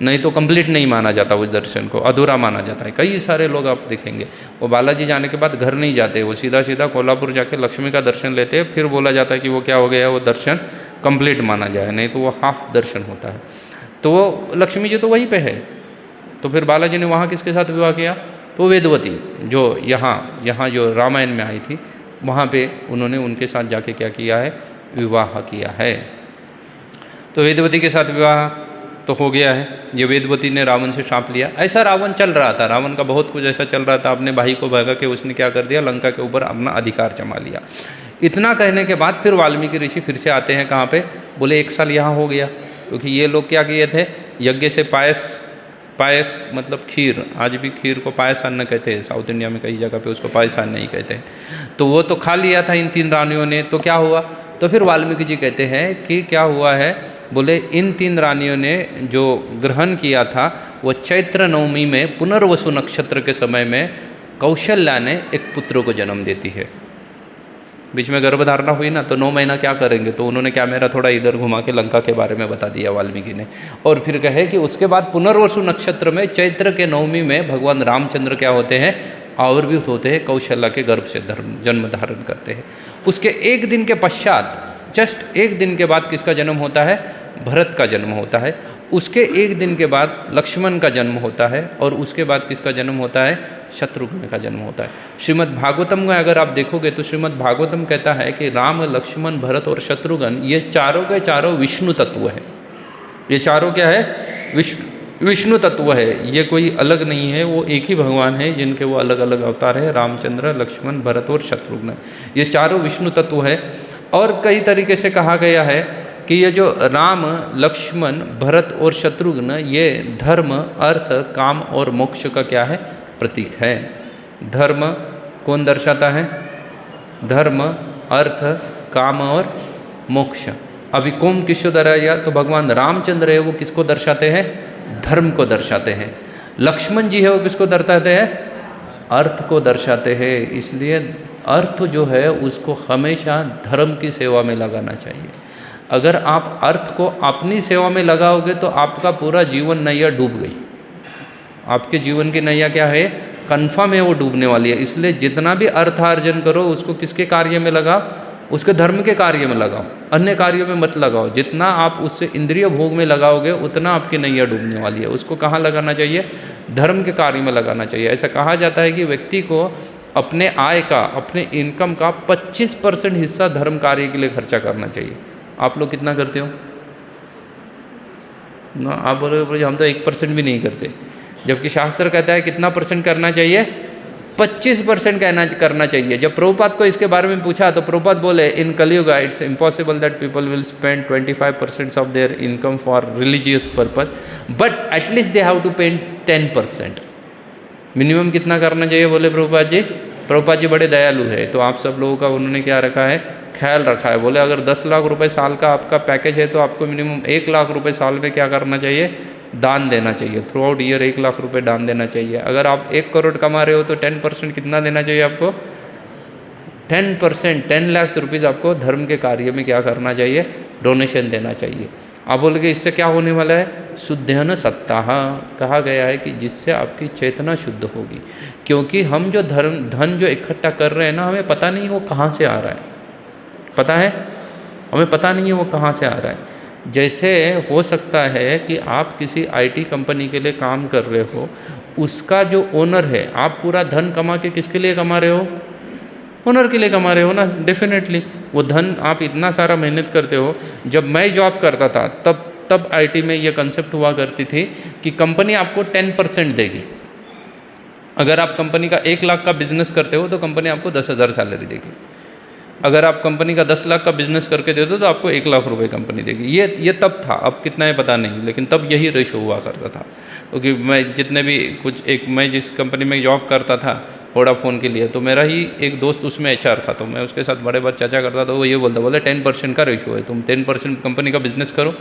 नहीं तो कंप्लीट नहीं माना जाता, उस दर्शन को अधूरा माना जाता है। कई सारे लोग आप देखेंगे वो बालाजी जाने के बाद घर नहीं जाते, वो सीधा सीधा कोल्हापुर जाके लक्ष्मी का दर्शन लेते हैं, फिर बोला जाता है कि वो क्या हो गया, वो दर्शन कंप्लीट माना जाए, नहीं तो वो हाफ दर्शन होता है। तो वो लक्ष्मी जी तो वहीं पे है, तो फिर बालाजी ने वहाँ किसके साथ विवाह किया? तो वेदवती जो यहाँ जो रामायण में आई थी, वहाँ पे उन्होंने उनके साथ जाके क्या किया है? विवाह किया है। तो वेदवती के साथ विवाह तो हो गया है। ये वेदवती ने रावण से श्राप लिया। ऐसा रावण चल रहा था, रावण का बहुत कुछ ऐसा चल रहा था, अपने भाई को भगा के उसने क्या कर दिया? लंका के ऊपर अपना अधिकार जमा लिया। इतना कहने के बाद फिर वाल्मीकि ऋषि फिर से आते हैं, कहाँ पे? बोले 1 साल यहाँ हो गया, क्योंकि ये लोग क्या किए थे? यज्ञ से पायस मतलब खीर, आज भी खीर को पायस अन्न कहते हैं, साउथ इंडिया में कई जगह पे उसको पायस अन्न नहीं कहते हैं। तो वो तो खा लिया था इन 3 रानियों ने, तो क्या हुआ? तो फिर वाल्मीकि जी कहते हैं कि क्या हुआ है? बोले इन 3 रानियों ने जो ग्रहण किया था वो चैत्र नवमी में पुनर्वसु नक्षत्र के समय में कौशल्या ने एक पुत्र को जन्म देती है। बीच में गर्भधारणा हुई ना, तो 9 महीना क्या करेंगे? तो उन्होंने क्या मेरा थोड़ा इधर घुमा के लंका के बारे में बता दिया वाल्मीकि ने। और फिर कहे कि उसके बाद पुनर्वसु नक्षत्र में चैत्र के नवमी में भगवान रामचंद्र क्या होते हैं? आविर्भूत होते हैं, कौशल्या के गर्भ से जन्म धारण करते हैं। उसके 1 दिन के पश्चात, जस्ट 1 दिन के बाद किसका जन्म होता है? भरत का जन्म होता है। उसके 1 दिन के बाद लक्ष्मण का जन्म होता है, और उसके बाद किसका जन्म होता है? शत्रुघ्न का जन्म होता है। श्रीमद् भागवतम में अगर आप देखोगे तो श्रीमद् भागवतम कहता है कि राम, लक्ष्मण, भरत और शत्रुघ्न ये चारों के चारों विष्णु तत्व है। ये चारों क्या है? विष्णु तत्व है, ये कोई अलग नहीं है, वो एक ही भगवान है जिनके वो अलग अलग अवतार है, रामचंद्र, लक्ष्मण, भरत और शत्रुघ्न। ये चारों विष्णु तत्व है। और कई तरीके से कहा गया है कि ये जो राम, लक्ष्मण, भरत और शत्रुघ्न ये धर्म, अर्थ, काम और मोक्ष का क्या है? प्रतीक है। धर्म कौन दर्शाता है? धर्म, अर्थ, काम और मोक्ष। अभी कौन किसको दर्शाया? तो भगवान रामचंद्र है, वो किसको दर्शाते हैं? धर्म को दर्शाते हैं। लक्ष्मण जी है, वो किसको दर्शाते हैं? अर्थ को दर्शाते हैं। इसलिए अर्थ जो है उसको हमेशा धर्म की सेवा में लगाना चाहिए। अगर आप अर्थ को अपनी सेवा में लगाओगे तो आपका पूरा जीवन नैया डूब गई। आपके जीवन की नैया क्या है? कन्फर्म है वो डूबने वाली है। इसलिए जितना भी अर्थार्जन करो उसको किसके कार्य में लगाओ? उसके धर्म के कार्य में लगाओ, अन्य कार्यों में मत लगाओ। जितना आप उससे इंद्रिय भोग में लगाओगे उतना आपकी नैया डूबने वाली है। उसको कहाँ लगाना चाहिए? धर्म के कार्य में लगाना चाहिए। ऐसा कहा जाता है कि व्यक्ति को अपने आय का, अपने इनकम का 25% हिस्सा धर्म कार्य के लिए खर्चा करना चाहिए। आप लोग कितना करते हो ना? आप बोलोगे हम तो 1% भी नहीं करते, जबकि शास्त्र कहता है कितना परसेंट करना चाहिए? 25% करना चाहिए। जब प्रभुपाद को इसके बारे में पूछा तो प्रभुपाद बोले in Kalyug it's impossible that people will spend 25% of their income for religious purpose, but at least they have to paid 10%। Minimum कितना करना चाहिए बोले प्रभुपाद जी? प्रभुपाद जी बड़े दयालु है, तो आप सब लोगों का उन्होंने क्या रखा है, ख्याल रखा है। बोले अगर 10 लाख रुपए साल का आपका पैकेज है तो आपको मिनिमम 1 लाख रुपए साल में क्या करना चाहिए? दान देना चाहिए। थ्रू आउट ईयर 1 लाख रुपए दान देना चाहिए। अगर आप 1 करोड़ कमा रहे हो तो 10% कितना देना चाहिए आपको? 10%, 10 लाख रुपीज़ आपको धर्म के कार्य में क्या करना चाहिए? डोनेशन देना चाहिए। आप बोलोगे इससे क्या होने वाला है? शुद्धेन सत्ताः कहा गया है कि जिससे आपकी चेतना शुद्ध होगी, क्योंकि हम जो धन जो इकट्ठा कर रहे हैं ना, हमें पता नहीं वो कहाँ से आ रहा है। पता है? हमें पता नहीं है वो कहाँ से आ रहा है। जैसे हो सकता है कि आप किसी आईटी कंपनी के लिए काम कर रहे हो, उसका जो ओनर है, आप पूरा धन कमा के किसके लिए कमा रहे हो? ओनर के लिए कमा रहे हो ना। डेफिनेटली वो धन आप इतना सारा मेहनत करते हो। जब मैं जॉब करता था तब आईटी में ये कंसेप्ट हुआ करती थी कि कंपनी आपको 10% देगी। अगर आप कंपनी का 1 लाख का बिजनेस करते हो तो कंपनी आपको 10,000 सैलरी देगी। अगर आप कंपनी का 10 लाख का बिजनेस करके देते हो तो आपको 1 लाख रुपए कंपनी देगी। ये तब था, अब कितना है पता नहीं, लेकिन तब यही रेशो हुआ करता था। क्योंकि मैं जितने भी मैं जिस कंपनी में जॉब करता था वोडाफोन के लिए, तो मेरा ही एक दोस्त उसमें एचआर था, तो मैं उसके साथ बड़े बात चर्चा करता था। वो ये बोले 10% का रेशो है, तुम 10% कंपनी का बिजनेस करो,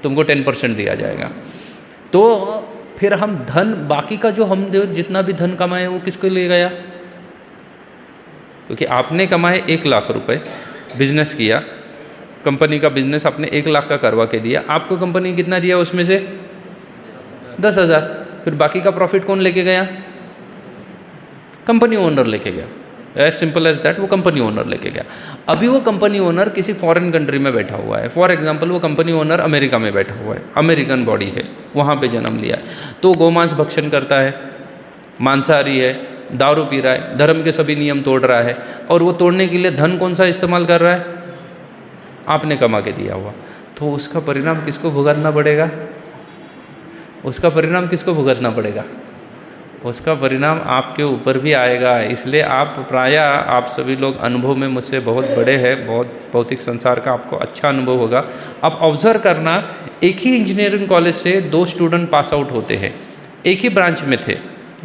तुमको 10% दिया जाएगा। तो फिर हम धन, बाकी का जो हम जितना भी धन कमाए वो किसके लिए गया? क्योंकि आपने कमाए 1 लाख रुपए, बिजनेस किया, कंपनी का बिजनेस आपने 1 लाख का करवा के दिया, आपको कंपनी कितना दिया? उसमें से 10,000। फिर बाकी का प्रॉफिट कौन लेके गया? कंपनी ओनर लेके गया। एज सिंपल एज दैट, वो कंपनी ओनर लेके गया। अभी वो कंपनी ओनर किसी फॉरेन कंट्री में बैठा हुआ है। फॉर एग्जांपल वो कंपनी ओनर अमेरिका में बैठा हुआ है, अमेरिकन बॉडी है, वहाँ पे जन्म लिया है, तो गोमांस भक्षण करता है, मांसाहारी है, दारू पी रहा है, धर्म के सभी नियम तोड़ रहा है, और वो तोड़ने के लिए धन कौन सा इस्तेमाल कर रहा है? आपने कमा के दिया हुआ। तो उसका परिणाम किसको भुगतना पड़ेगा? उसका परिणाम किसको भुगतना पड़ेगा? उसका परिणाम आपके ऊपर भी आएगा। इसलिए आप प्रायः आप सभी लोग अनुभव में मुझसे बहुत बड़े हैं, बहुत भौतिक संसार का आपको अच्छा अनुभव होगा। आप ऑब्जर्व करना, एक ही इंजीनियरिंग कॉलेज से 2 स्टूडेंट पास आउट होते हैं, एक ही ब्रांच में थे,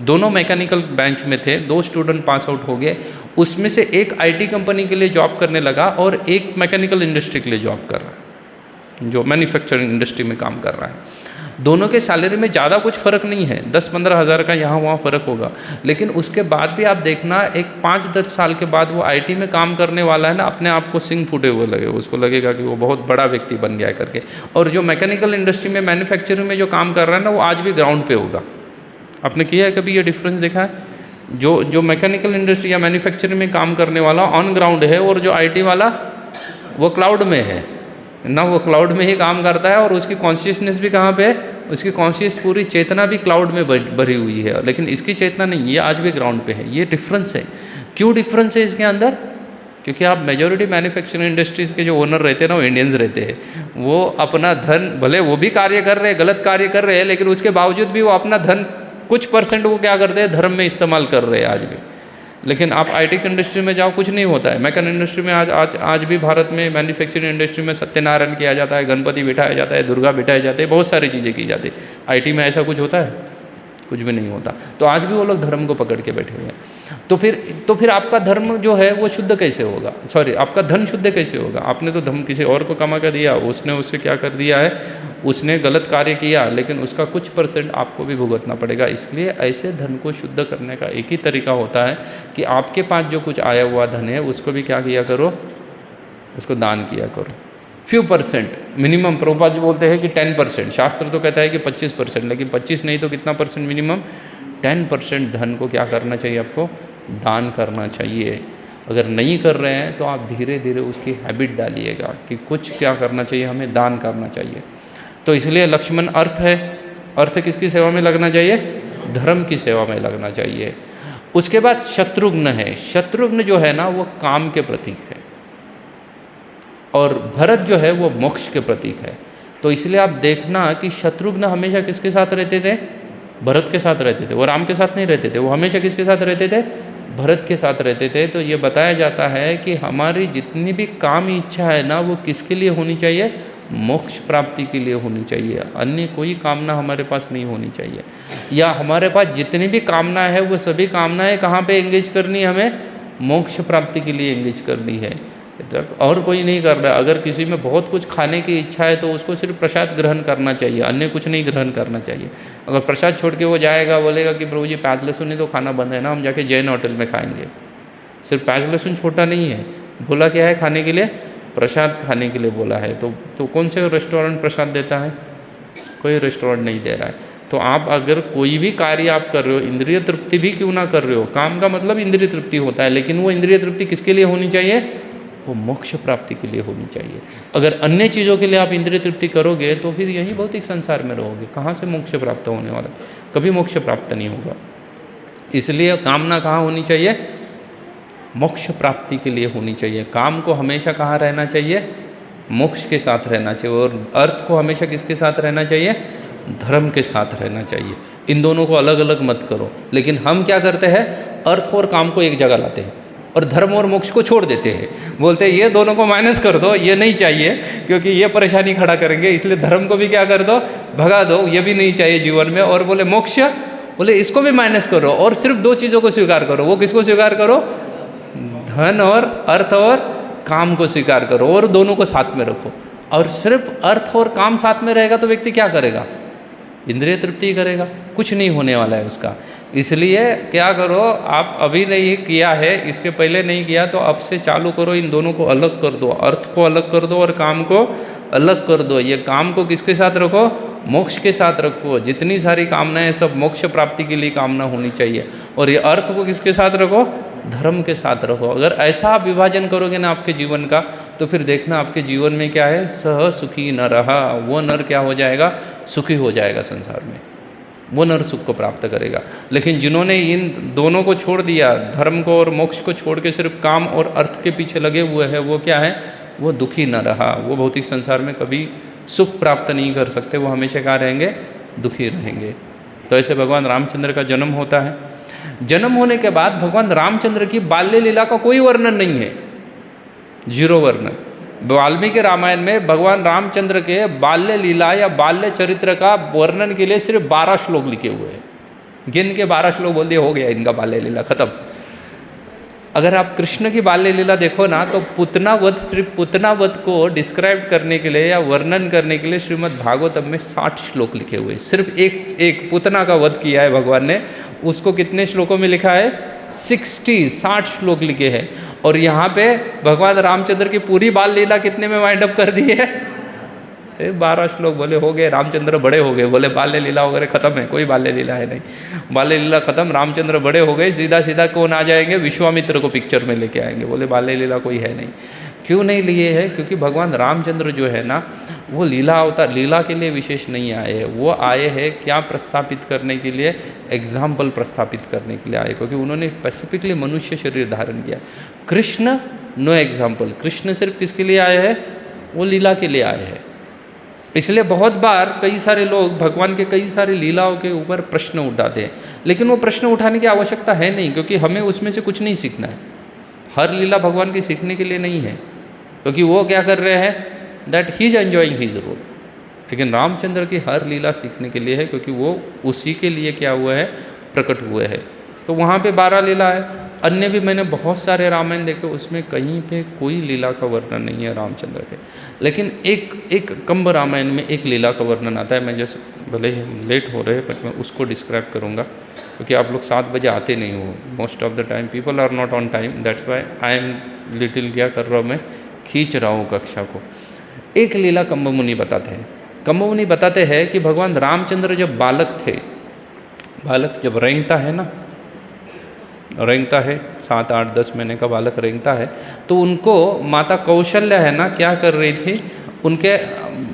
दोनों मैकेनिकल ब्रांच में थे, 2 स्टूडेंट पास आउट हो गए। उसमें से एक आईटी कंपनी के लिए जॉब करने लगा और एक मैकेनिकल इंडस्ट्री के लिए जॉब कर रहा है, जो मैन्युफैक्चरिंग इंडस्ट्री में काम कर रहा है। दोनों के सैलरी में ज़्यादा कुछ फ़र्क नहीं है, 10-15 हज़ार का यहाँ वहाँ फ़र्क होगा, लेकिन उसके बाद भी आप देखना, एक 5-10 साल के बाद वो आईटी में काम करने वाला है ना, अपने आप को सिंग फूटे हुए लगे, उसको लगेगा कि वो बहुत बड़ा व्यक्ति बन गया करके। और जो मैकेनिकल इंडस्ट्री में, मैन्युफैक्चरिंग में जो काम कर रहा है ना, वो आज भी ग्राउंड पे होगा। आपने किया है कभी ये डिफरेंस देखा है? जो मैकेनिकल इंडस्ट्री या मैन्युफैक्चरिंग में काम करने वाला ऑन ग्राउंड है, और जो आईटी वाला वो क्लाउड में है ना, वो क्लाउड में ही काम करता है, और उसकी कॉन्शियसनेस भी कहाँ पे है? उसकी कॉन्शियस पूरी चेतना भी क्लाउड में भरी हुई है, लेकिन इसकी चेतना नहीं, ये आज भी ग्राउंड पे है। ये डिफरेंस है। क्यों डिफरेंस है इसके अंदर? क्योंकि आप मेजॉरिटी मैन्युफैक्चरिंग इंडस्ट्रीज़ के जो ओनर रहते हैं ना, वो इंडियंस रहते हैं। वो अपना धन, भले वो भी कार्य कर रहे हैं, गलत कार्य कर रहे हैं, लेकिन उसके बावजूद भी वो अपना धन कुछ परसेंट वो क्या करते हैं? धर्म में इस्तेमाल कर रहे हैं आज भी। लेकिन आप आईटी इंडस्ट्री में जाओ, कुछ नहीं होता है। मैकेनिकल इंडस्ट्री में आज भी भारत में मैन्युफैक्चरिंग इंडस्ट्री में सत्यनारायण किया जाता है, गणपति बिठाया जाता है, दुर्गा बिठाए जाते हैं, बहुत सारी चीज़ें की जाती है। आईटी में ऐसा कुछ होता है? कुछ भी नहीं होता। तो आज भी वो लोग धर्म को पकड़ के बैठे हुए हैं। तो फिर आपका धर्म जो है वो शुद्ध कैसे होगा? सॉरी, आपका धन शुद्ध कैसे होगा? आपने तो धन किसी और को कमा कर दिया, उसने उससे क्या कर दिया है? उसने गलत कार्य किया, लेकिन उसका कुछ परसेंट आपको भी भुगतना पड़ेगा। इसलिए ऐसे धन को शुद्ध करने का एक ही तरीका होता है कि आपके पास जो कुछ आया हुआ धन है उसको भी क्या किया करो? उसको दान किया करो। Few percent minimum, Prabhupada ji बोलते हैं कि 10%, शास्त्र तो कहता है कि 25%, लेकिन 25 नहीं तो कितना परसेंट मिनिमम? 10% धन को क्या करना चाहिए? आपको दान करना चाहिए। अगर नहीं कर रहे हैं तो आप धीरे धीरे उसकी हैबिट डालिएगा कि कुछ क्या करना चाहिए, हमें दान करना चाहिए। तो इसलिए लक्ष्मण अर्थ है, अर्थ किसकी सेवा में लगना चाहिए? धर्म की सेवा में लगना चाहिए। उसके बाद शत्रुघ्न है। शत्रुघ्न जो है ना वो काम के प्रतीक है, और भरत जो है वो मोक्ष के प्रतीक है। तो इसलिए आप देखना कि शत्रुघ्न हमेशा किसके साथ रहते थे? भरत के साथ रहते थे। वो राम के साथ नहीं रहते थे, वो हमेशा किसके साथ रहते थे? भरत के साथ रहते थे। तो ये बताया जाता है कि हमारी जितनी भी काम इच्छा है ना वो किसके लिए होनी चाहिए? मोक्ष प्राप्ति के लिए होनी चाहिए। अन्य कोई कामना हमारे पास नहीं होनी चाहिए। या हमारे पास जितनी भी कामना है वो सभी कामनाएं कहाँ पे एंगेज करनी है? हमें मोक्ष प्राप्ति के लिए एंगेज करनी है, और कोई नहीं कर रहा। अगर किसी में बहुत कुछ खाने की इच्छा है तो उसको सिर्फ प्रसाद ग्रहण करना चाहिए, अन्य कुछ नहीं ग्रहण करना चाहिए। अगर प्रसाद छोड़ के वो जाएगा, बोलेगा कि प्रभु जी प्याज लहसुन ही तो खाना बंद है ना, हम जाके जैन होटल में खाएंगे। सिर्फ प्याज लहसुन छोटा नहीं है, बोला क्या है खाने के लिए? प्रसाद खाने के लिए बोला है। तो कौन से रेस्टोरेंट प्रसाद देता है? कोई रेस्टोरेंट नहीं दे रहा है। तो आप अगर कोई भी कार्य आप कर रहे हो, इंद्रिय तृप्ति भी क्यों ना कर रहे हो, काम का मतलब इंद्रिय तृप्ति होता है, लेकिन वो इंद्रिय तृप्ति किसके लिए होनी चाहिए? वो मोक्ष प्राप्ति के लिए होनी चाहिए। अगर अन्य चीज़ों के लिए आप इंद्रिय तृप्ति करोगे तो फिर यही भौतिक संसार में रहोगे, कहाँ से मोक्ष प्राप्त होने वाला? कभी मोक्ष प्राप्त नहीं होगा। इसलिए कामना कहाँ होनी चाहिए? मोक्ष प्राप्ति के लिए होनी चाहिए। काम को हमेशा कहाँ रहना चाहिए? मोक्ष के साथ रहना चाहिए। और अर्थ को हमेशा किसके साथ रहना चाहिए? धर्म के साथ रहना चाहिए। इन दोनों को अलग अलग मत करो। लेकिन हम क्या करते हैं? अर्थ और काम को एक जगह लाते हैं और धर्म और मोक्ष को छोड़ देते हैं। बोलते हैं ये दोनों को माइनस कर दो, ये नहीं चाहिए क्योंकि ये परेशानी खड़ा करेंगे, इसलिए धर्म को भी क्या कर दो? भगा दो, ये भी नहीं चाहिए जीवन में। और बोले मोक्ष, बोले इसको भी माइनस करो और सिर्फ दो चीज़ों को स्वीकार करो। वो किसको स्वीकार करो? धन और अर्थ और काम को स्वीकार करो, और दोनों को साथ में रखो। और सिर्फ अर्थ और काम साथ में रहेगा तो व्यक्ति क्या करेगा? इंद्रिय तृप्ति करेगा, कुछ नहीं होने वाला है उसका। इसलिए क्या करो, आप अभी नहीं किया है, इसके पहले नहीं किया तो अब से चालू करो, इन दोनों को अलग कर दो, अर्थ को अलग कर दो और काम को अलग कर दो। ये काम को किसके साथ रखो? मोक्ष के साथ रखो। जितनी सारी कामनाएं सब मोक्ष प्राप्ति के लिए कामना होनी चाहिए। और ये अर्थ को किसके साथ रखो? धर्म के साथ रखो। अगर ऐसा आप विभाजन करोगे ना आपके जीवन का, तो फिर देखना आपके जीवन में क्या है? सह सुखी न रहा। वो नर क्या हो जाएगा? सुखी हो जाएगा संसार में, वो नर सुख को प्राप्त करेगा। लेकिन जिन्होंने इन दोनों को छोड़ दिया, धर्म को और मोक्ष को छोड़ के सिर्फ काम और अर्थ के पीछे लगे हुए हैं, वो क्या है? वो दुखी न रहा। वो भौतिक संसार में कभी सुख प्राप्त नहीं कर सकते, वो हमेशा क्या रहेंगे? दुखी रहेंगे। तो ऐसे भगवान रामचंद्र का जन्म होता है। जन्म होने के बाद भगवान रामचंद्र की बाल्य लीला का कोई वर्णन नहीं है, जीरो वर्णन। वाल्मीकि रामायण में भगवान रामचंद्र के बाल्य लीला या बाल्य चरित्र का वर्णन के लिए सिर्फ 12 श्लोक लिखे हुए हैं। गिन के 12 श्लोक बोल दिए, हो गया इनका बाल्य लीला खत्म। अगर आप कृष्ण की बाल्य लीला देखो ना, तो पुतना वध, सिर्फ पुतना वध को डिस्क्राइब करने के लिए या वर्णन करने के लिए श्रीमद् भागवतम में 60 श्लोक लिखे हुए हैं। सिर्फ एक पुतना का वध किया है भगवान ने, उसको कितने श्लोकों में लिखा है? 60 श्लोक लिखे हैं। और यहाँ पे भगवान रामचंद्र की पूरी बाल लीला कितने में वाइंड अप कर दी है? 12 श्लोक। बोले हो गए, रामचंद्र बड़े हो गए, बोले बाल्य लीला वगैरह खत्म है, कोई बाल्य लीला है नहीं, बाल्य लीला खत्म, रामचंद्र बड़े हो गए, सीधा सीधा कौन आ जाएंगे? विश्वामित्र को पिक्चर में लेके आएंगे। बोले बाल्य लीला कोई है नहीं। क्यों नहीं लिए है? क्योंकि भगवान रामचंद्र जो है ना, वो लीला अवतार, लीला के लिए विशेष नहीं आए हैं। वो आए हैं क्या प्रस्थापित करने के लिए? एग्जाम्पल प्रस्थापित करने के लिए आए, क्योंकि उन्होंने स्पेसिफिकली मनुष्य शरीर धारण किया। Krishna know example. कृष्ण सिर्फ किसके लिए आए हैं? वो लीला के लिए आए हैं। इसलिए बहुत बार कई सारे लोग भगवान के कई सारी लीलाओं के ऊपर प्रश्न उठाते हैं, लेकिन वो प्रश्न उठाने की आवश्यकता है नहीं, क्योंकि हमें उसमें से कुछ नहीं सीखना है। हर लीला भगवान की सीखने के लिए नहीं है, क्योंकि वो क्या कर रहे हैं? That he is enjoying his role. लेकिन रामचंद्र की हर लीला सीखने के लिए है, क्योंकि वो उसी के लिए क्या हुआ है? प्रकट हुए हैं। तो वहाँ पे 12 लीला है। अन्य भी मैंने बहुत सारे रामायण देखे, उसमें कहीं पे कोई लीला का वर्णन नहीं है रामचंद्र के। लेकिन एक कंब रामायण में एक लीला का वर्णन आता है। मैं जैसे भले ही लेट हो रहे हैं बट मैं उसको डिस्क्राइब करूँगा, क्योंकि आप लोग 7 बजे आते नहीं हो। Most of the time people are not on time, that's why I am little क्या कर रहा हूँ, मैं खींच रहा हूँ कक्षा को। एक लीला कंब मुनि बताते हैं। कंब मुनि बताते हैं कि भगवान रामचंद्र जब बालक थे, बालक जब रेंगता है ना, रेंगता है 7, 8, 10 महीने का बालक रेंगता है, तो उनको माता कौशल्या है ना क्या कर रही थी? उनके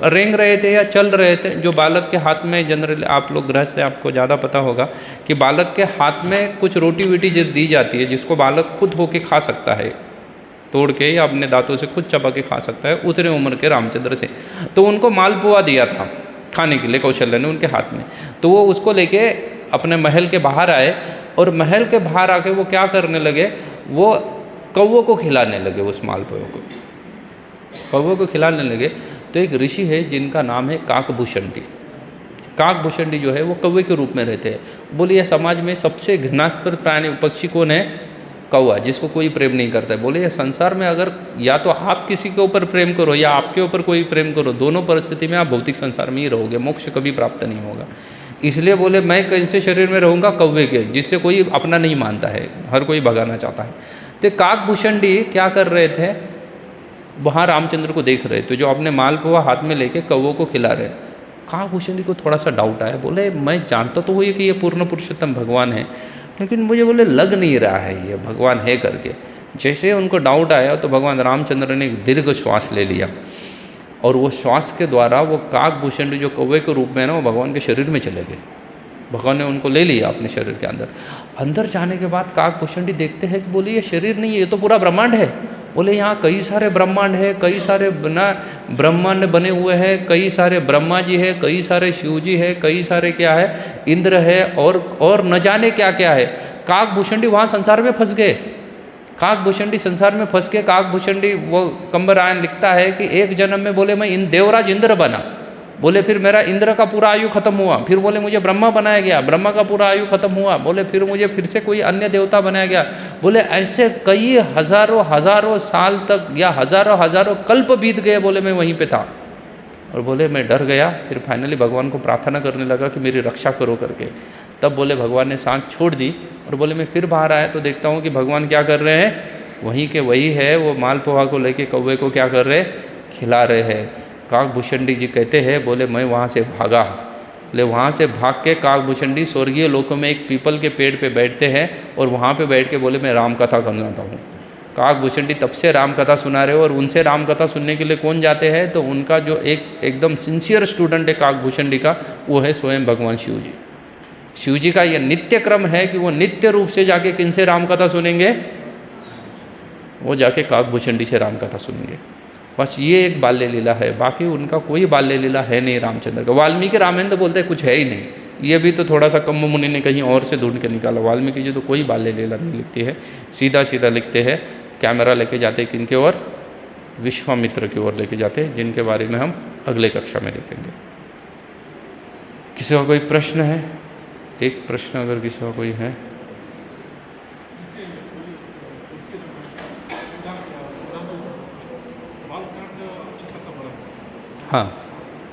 रेंग रहे थे या चल रहे थे। जो बालक के हाथ में, जनरली आप लोग गृहस्थ से आपको ज़्यादा पता होगा कि बालक के हाथ में कुछ रोटी वीटी दी जाती है जिसको बालक खुद होके खा सकता है, तोड़ के या अपने दांतों से खुद चबा के खा सकता है। उतने उम्र के रामचंद्र थे, तो उनको मालपुआ दिया था खाने के लिए कौशल्या ने उनके हाथ में। तो वो उसको लेके अपने महल के बाहर आए और महल के बाहर आके वो क्या करने लगे, वो कौवों को खिलाने लगे उस मालपुए को, कौवों को खिलाने लगे। तो एक ऋषि है जिनका नाम है काकभूषणी। काकभूषणी जो है वो कौवे के रूप में रहते हैं। बोले यह समाज में सबसे घृणास्पद प्राणी पक्षी कौन है? कौवा, जिसको कोई प्रेम नहीं करता है। बोले यह संसार में अगर या तो आप किसी के ऊपर प्रेम करो या आपके ऊपर कोई प्रेम करो, दोनों परिस्थिति में आप भौतिक संसार में ही रहोगे, मोक्ष कभी प्राप्त नहीं होगा। इसलिए बोले मैं कैसे शरीर में रहूँगा? कौवे के, जिससे कोई अपना नहीं मानता है, हर कोई भगाना चाहता है। तो काकभूषणी क्या कर रहे थे, वहाँ रामचंद्र को देख रहे थे जो अपने मालपुआ हाथ में लेके कौवों को खिला रहे। काकभूषणी को थोड़ा सा डाउट आया, बोले मैं जानता तो हुई कि ये पूर्ण पुरुषोत्तम भगवान है, लेकिन मुझे बोले लग नहीं रहा है ये भगवान है करके। जैसे उनको डाउट आया तो भगवान रामचंद्र ने एक दीर्घ श्वास ले लिया और वो श्वास के द्वारा वो काकभूषणी जो कौवे के रूप में है ना, वो भगवान के शरीर में चले गए। भगवान ने उनको ले लिया अपने शरीर के अंदर। अंदर जाने के बाद काकभूषणी देखते हैं कि बोले ये शरीर नहीं है, ये तो पूरा ब्रह्मांड है। बोले यहाँ कई सारे ब्रह्मांड है, कई सारे ना ब्रह्मांड बने हुए हैं, कई सारे ब्रह्मा जी है, कई सारे शिव जी है, कई सारे क्या है इंद्र है और न जाने क्या क्या है। काकभूषणी वहाँ संसार में फंस गए। काकभूषणी संसार में फंस के काकभूषणी वो कंबरायन लिखता है कि एक जन्म में बोले मैं देवराज इंद्र बना, बोले फिर मेरा इंद्र का पूरा आयु खत्म हुआ, फिर बोले मुझे ब्रह्मा बनाया गया, ब्रह्मा का पूरा आयु खत्म हुआ, बोले फिर मुझे फिर से कोई अन्य देवता बनाया गया। बोले ऐसे कई हजारों साल तक या हजारों कल्प बीत गए, बोले मैं वहीं पे था। और बोले मैं डर गया, फिर फाइनली भगवान को प्रार्थना करने लगा कि मेरी रक्षा करो करके। तब बोले भगवान ने सांस छोड़ दी और बोले मैं फिर बाहर आया तो देखता हूँ कि भगवान क्या कर रहे हैं, वहीं के वही है, वो मालपुआ को लेके कौवे को क्या कर रहे, खिला रहे हैं। काकभूषणी जी कहते हैं, बोले मैं वहाँ से भागा। बोले वहाँ से भाग के काकभूषणी स्वर्गीय लोकों में एक पीपल के पेड़ पे बैठते हैं और वहाँ पे बैठ के बोले मैं राम कथा सुनाता हूँ। काकभूषणी तब से राम कथा सुना रहे हो और उनसे राम कथा सुनने के लिए कौन जाते हैं, तो उनका जो एकदम सिंसियर स्टूडेंट है काकभूषणी का, वो है स्वयं भगवान शिव जी। शिव जी का ये नित्य क्रम है कि वो नित्य रूप से जाके किनसे राम कथा सुनेंगे, वो जाके काकभूषणी से राम कथा सुनेंगे। बस ये एक बाल्य लीला है, बाकी उनका कोई बाल्य लीला है नहीं रामचंद्र का। वाल्मीकि रामायण तो बोलते हैं कुछ है ही नहीं, ये भी तो थोड़ा सा कम्म मुनि ने कहीं और से ढूंढ के निकाला। वाल्मीकि जी तो कोई बाल्य लीला नहीं लिखती है, सीधा सीधा लिखते हैं। कैमरा लेके जाते हैं किनके ओर, विश्वामित्र की ओर लेके जाते हैं, जिनके बारे में हम अगले कक्षा में देखेंगे। किसी का कोई प्रश्न है? एक प्रश्न अगर किसी का कोई है। हाँ।